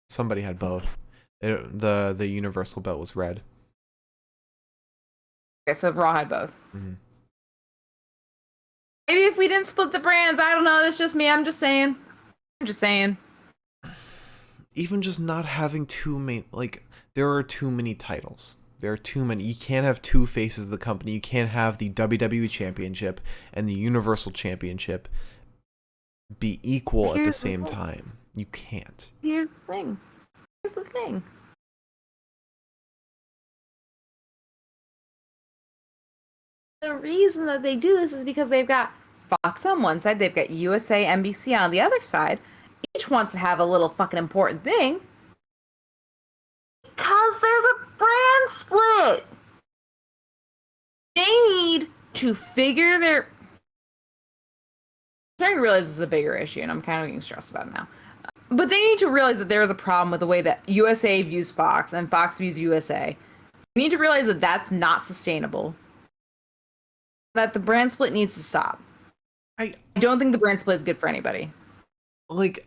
somebody had both. The Universal belt was red. Okay, so Raw had both. Mm-hmm. Maybe if we didn't split the brands, I don't know. That's just me. I'm just saying. Even just not having two main, like, there are too many titles. There are too many. You can't have two faces of the company. You can't have the WWE Championship and the Universal Championship be equal at the same time. You can't. Here's the thing. The reason that they do this is because they've got Fox on one side, they've got USA, NBC on the other side. Each wants to have a little fucking important thing. Because there's a brand split. They need to figure their... I'm starting to realize this is a bigger issue, and I'm kind of getting stressed about it now. But they need to realize that there is a problem with the way that USA views Fox and Fox views USA. They need to realize that that's not sustainable. That the brand split needs to stop. I don't think the brand split is good for anybody. Like,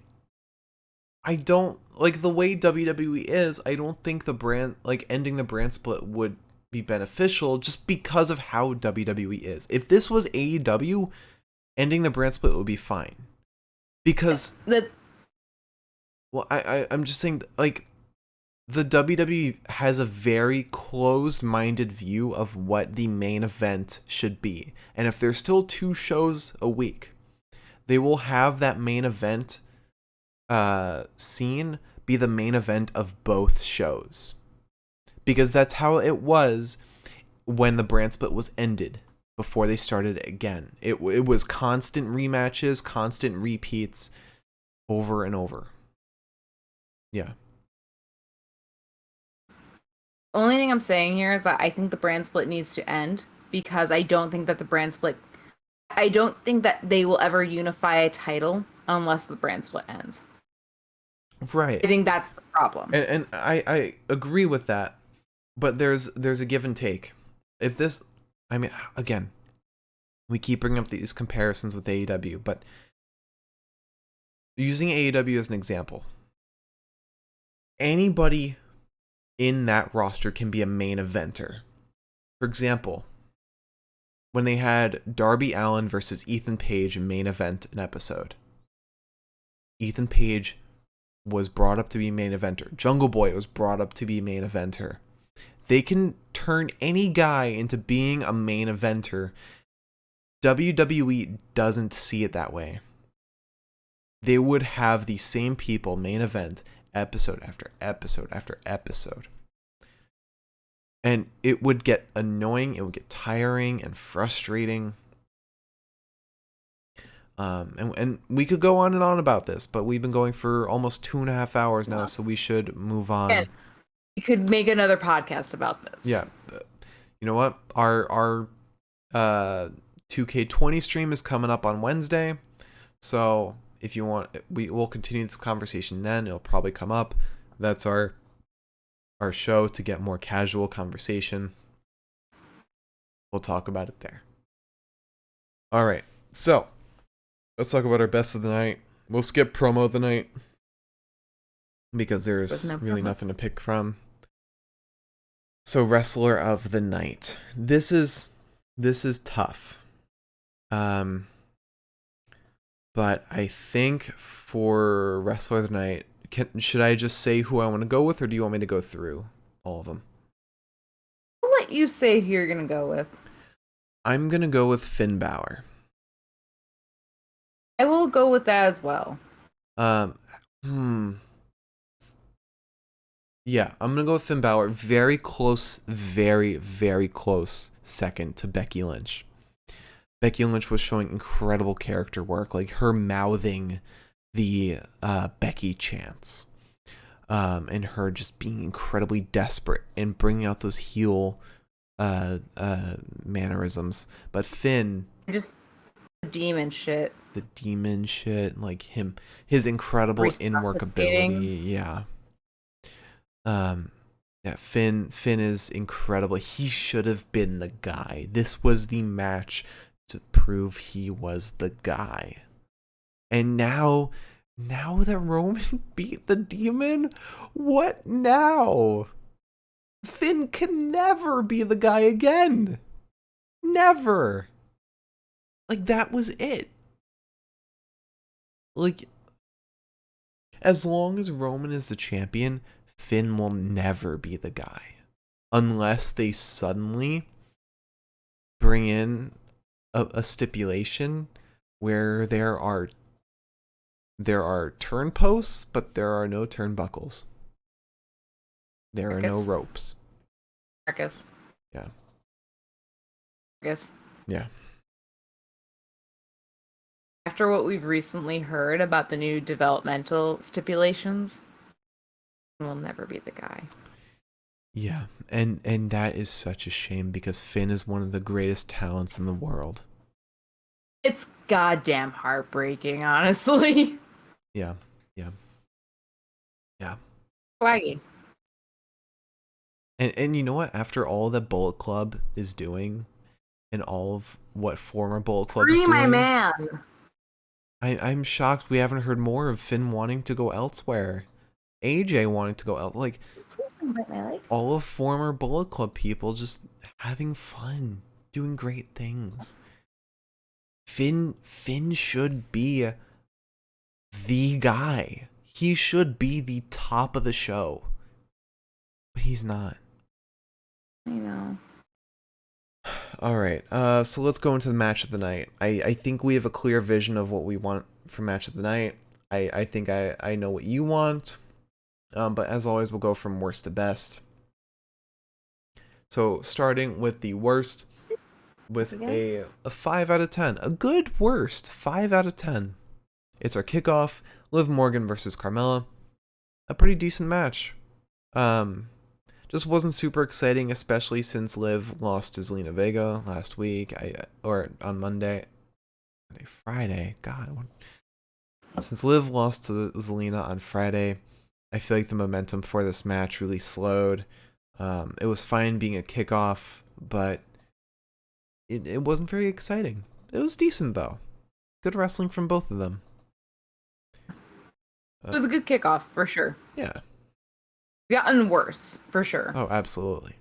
I don't, like, the way WWE is, I don't think the brand, like, ending the brand split would be beneficial just because of how WWE is. If this was AEW, ending the brand split would be fine. Because, well, I'm just saying, like, the WWE has a very closed-minded view of what the main event should be. And if there's still 2 shows a week, they will have that main event scene be the main event of both shows. Because that's how it was when the brand split was ended, before they started it again. It was constant rematches, constant repeats, over and over. Yeah. Only thing I'm saying here is that I think the brand split needs to end, because I don't think that I don't think that they will ever unify a title unless the brand split ends. Right. I think that's the problem. And I agree with that, but there's a give and take. If this, I mean, again, we keep bringing up these comparisons with AEW, but using AEW as an example, anybody in that roster can be a main eventer. For example, when they had Darby Allin versus Ethan Page in main event an episode, Ethan Page was brought up to be main eventer. Jungle Boy was brought up to be main eventer. They can turn any guy into being a main eventer. WWE doesn't see it that way. They would have the same people main event episode after episode after episode. And it would get annoying, it would get tiring and frustrating. And we could go on and on about this, but we've been going for almost 2.5 hours now, so we should move on. Yeah. We could make another podcast about this. Yeah. You know what? Our 2K20 stream is coming up on Wednesday. So if you want, we'll continue this conversation then. It'll probably come up. That's our show to get more casual conversation. We'll talk about it there. All right. So let's talk about our best of the night. We'll skip promo of the night because there's really nothing to pick from. So wrestler of the night. This is tough. But I think for wrestler of the night, should I just say who I want to go with, or do you want me to go through all of them? I'll let you say who you're gonna go with. I'm gonna go with Finn Balor. I will go with that as well. Yeah, I'm gonna go with Finn Balor. Very close, very, very close second to Becky Lynch. Becky Lynch was showing incredible character work, like her mouthing the Becky chants, and her just being incredibly desperate and bringing out those heel mannerisms. But Finn, just the demon shit, like his incredible in-work ability. Yeah. Yeah, Finn is incredible. He should have been the guy. This was the match to prove he was the guy. And now Now that Roman beat the demon, what now? Finn can never be the guy again. Never. Like, that was it. Like, as long as Roman is the champion, Finn will never be the guy. Unless they suddenly bring in a stipulation where there are turn posts, but there are no turnbuckles. There are no ropes. Marcus. Yeah. Marcus. Yeah. After what we've recently heard about the new developmental stipulations, we'll never be the guy. Yeah, and that is such a shame because Finn is one of the greatest talents in the world. It's goddamn heartbreaking, honestly. Yeah. Swaggy. And you know what? After all that Bullet Club is doing, and all of what former Bullet Club is Free doing, my man. I'm shocked we haven't heard more of Finn wanting to go elsewhere. AJ wanting to go out, like all of former Bullet Club people just having fun, doing great things. Finn should be the guy. He should be the top of the show. But he's not. I know. Alright, so let's go into the match of the night. I think we have a clear vision of what we want for match of the night. I think I know what you want. But as always, we'll go from worst to best. So starting with the worst, with a 5 out of 10. A good worst, 5 out of 10. It's our kickoff, Liv Morgan versus Carmella. A pretty decent match. Just wasn't super exciting, especially since Liv lost to Zelina Vega last week, or on Friday. God, since Liv lost to Zelina on Friday, I feel like the momentum for this match really slowed. It was fine being a kickoff, but it wasn't very exciting. It was decent though. Good wrestling from both of them. It was a good kickoff for sure. Yeah. Gotten worse for sure. Oh, absolutely.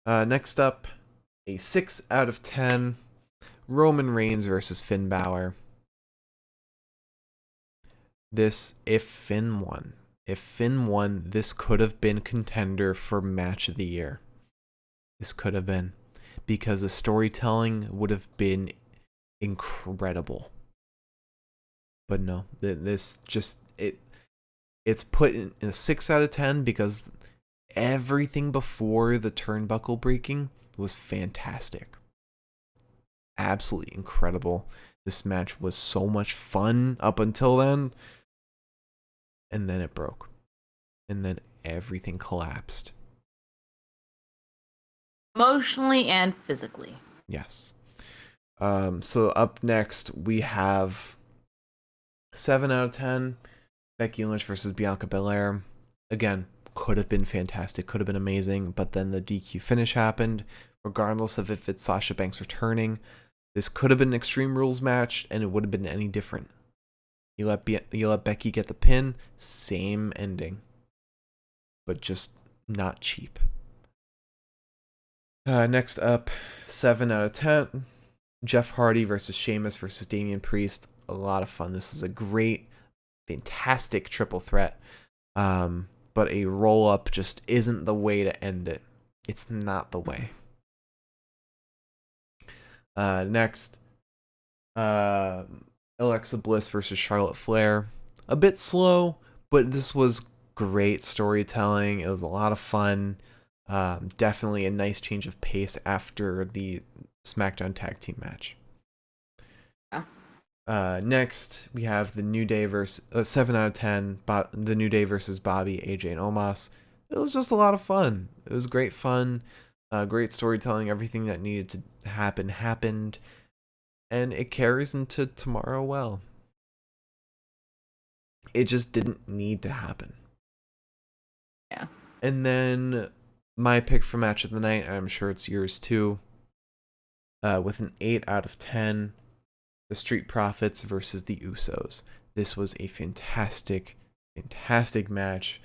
Next up, a 6 out of 10. Roman Reigns versus Finn Balor. If Finn won, this could have been contender for match of the year. This could have been, because the storytelling would have been incredible. But no, this just it's put in a 6 out of 10 because everything before the turnbuckle breaking was fantastic. Absolutely incredible. This match was so much fun up until then. And then it broke. And then everything collapsed. Emotionally and physically. Yes. So up next, we have 7 out of 10. Becky Lynch versus Bianca Belair. Again, could have been fantastic, could have been amazing, but then the DQ finish happened. Regardless of if it's Sasha Banks returning, this could have been an Extreme Rules match, and it wouldn't have been any different. You let Becky get the pin, same ending, but just not cheap. Next up, 7 out of 10. Jeff Hardy versus Sheamus versus Damian Priest. A lot of fun. This is a great, fantastic triple threat. But a roll up just isn't the way to end it. It's not the way. Next, Alexa Bliss versus Charlotte Flair. A bit slow, but this was great storytelling. It was a lot of fun. Definitely a nice change of pace after the Smackdown tag team match. Next, we have the New Day versus 7 out of 10. The New Day versus Bobby, AJ, and Omas. It was just a lot of fun. It was great fun, great storytelling. Everything that needed to happen happened, and it carries into tomorrow well. It just didn't need to happen. Yeah. And then my pick for match of the night, and I'm sure it's yours too, with an 8 out of 10. The Street Profits versus the Usos. This was a fantastic match.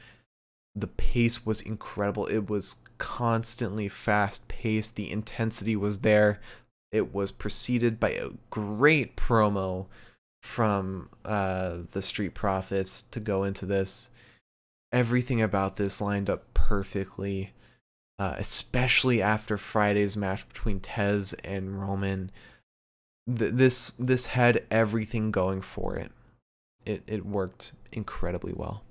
The pace was incredible. It was constantly fast paced. The intensity was there. It was preceded by a great promo from the Street Profits to go into this. Everything about this lined up perfectly, especially after Friday's match between Tez and Roman. This had everything going for it. It worked incredibly well.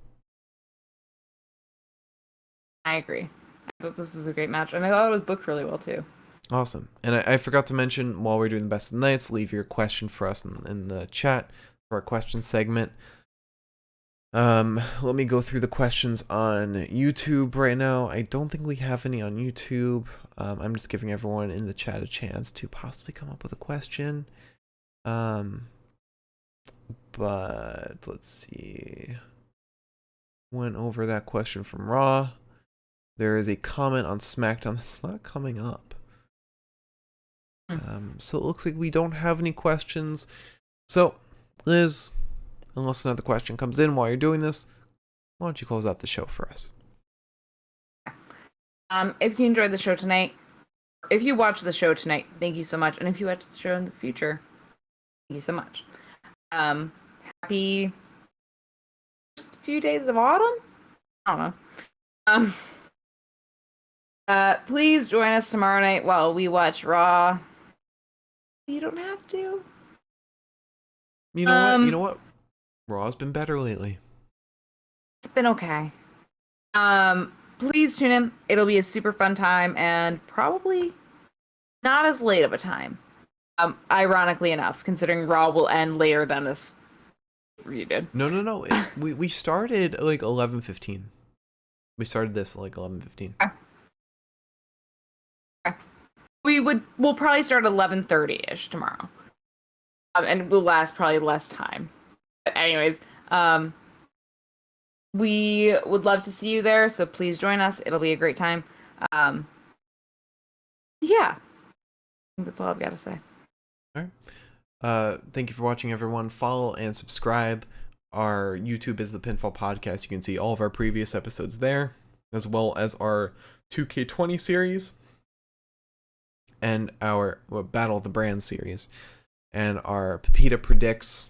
I agree. I thought this was a great match, and I thought it was booked really well too. Awesome. And I forgot to mention, while we're doing the best of the nights, leave your question for us in the chat for our question segment. Let me go through the questions on YouTube right now. I don't think we have any on YouTube. I'm just giving everyone in the chat a chance to possibly come up with a question. But let's see. Went over that question from Raw. There is a comment on Smackdown that's not coming up. So it looks like we don't have any questions. So, Liz, unless another question comes in while you're doing this, why don't you close out the show for us? If you enjoyed the show tonight, if you watched the show tonight, thank you so much. And if you watch the show in the future, thank you so much. Happy first few days of autumn? I don't know. Please join us tomorrow night while we watch Raw. You don't have to. You know what? Raw's been better lately. It's been okay. Please tune in. It'll be a super fun time and probably not as late of a time. Ironically enough, considering Raw will end later than this review did. No. We started like 11:15. We started this like 11:15. Okay. We'll probably start at 11:30ish tomorrow. And we'll last probably less time. But anyways, we would love to see you there, so please join us. It'll be a great time. Yeah. I think that's all I've got to say. All right. Thank you for watching, everyone. Follow and subscribe. Our YouTube is the Pinfall Podcast. You can see all of our previous episodes there, as well as our 2K20 series and our Battle of the Brands series, and our Pepita Predicts,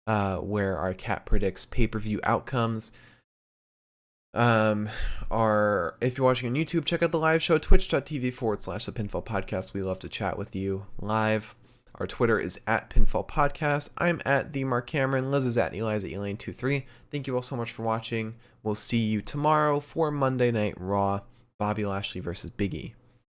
where our cat predicts pay-per-view outcomes. If you're watching on YouTube, check out the live show, twitch.tv/the Pinfall Podcast. We love to chat with you live. Our Twitter is at Pinfall Podcast. I'm at the Mark Cameron. Liz is at Elaine23. Thank you all so much for watching. We'll see you tomorrow for Monday Night Raw, Bobby Lashley versus Big E.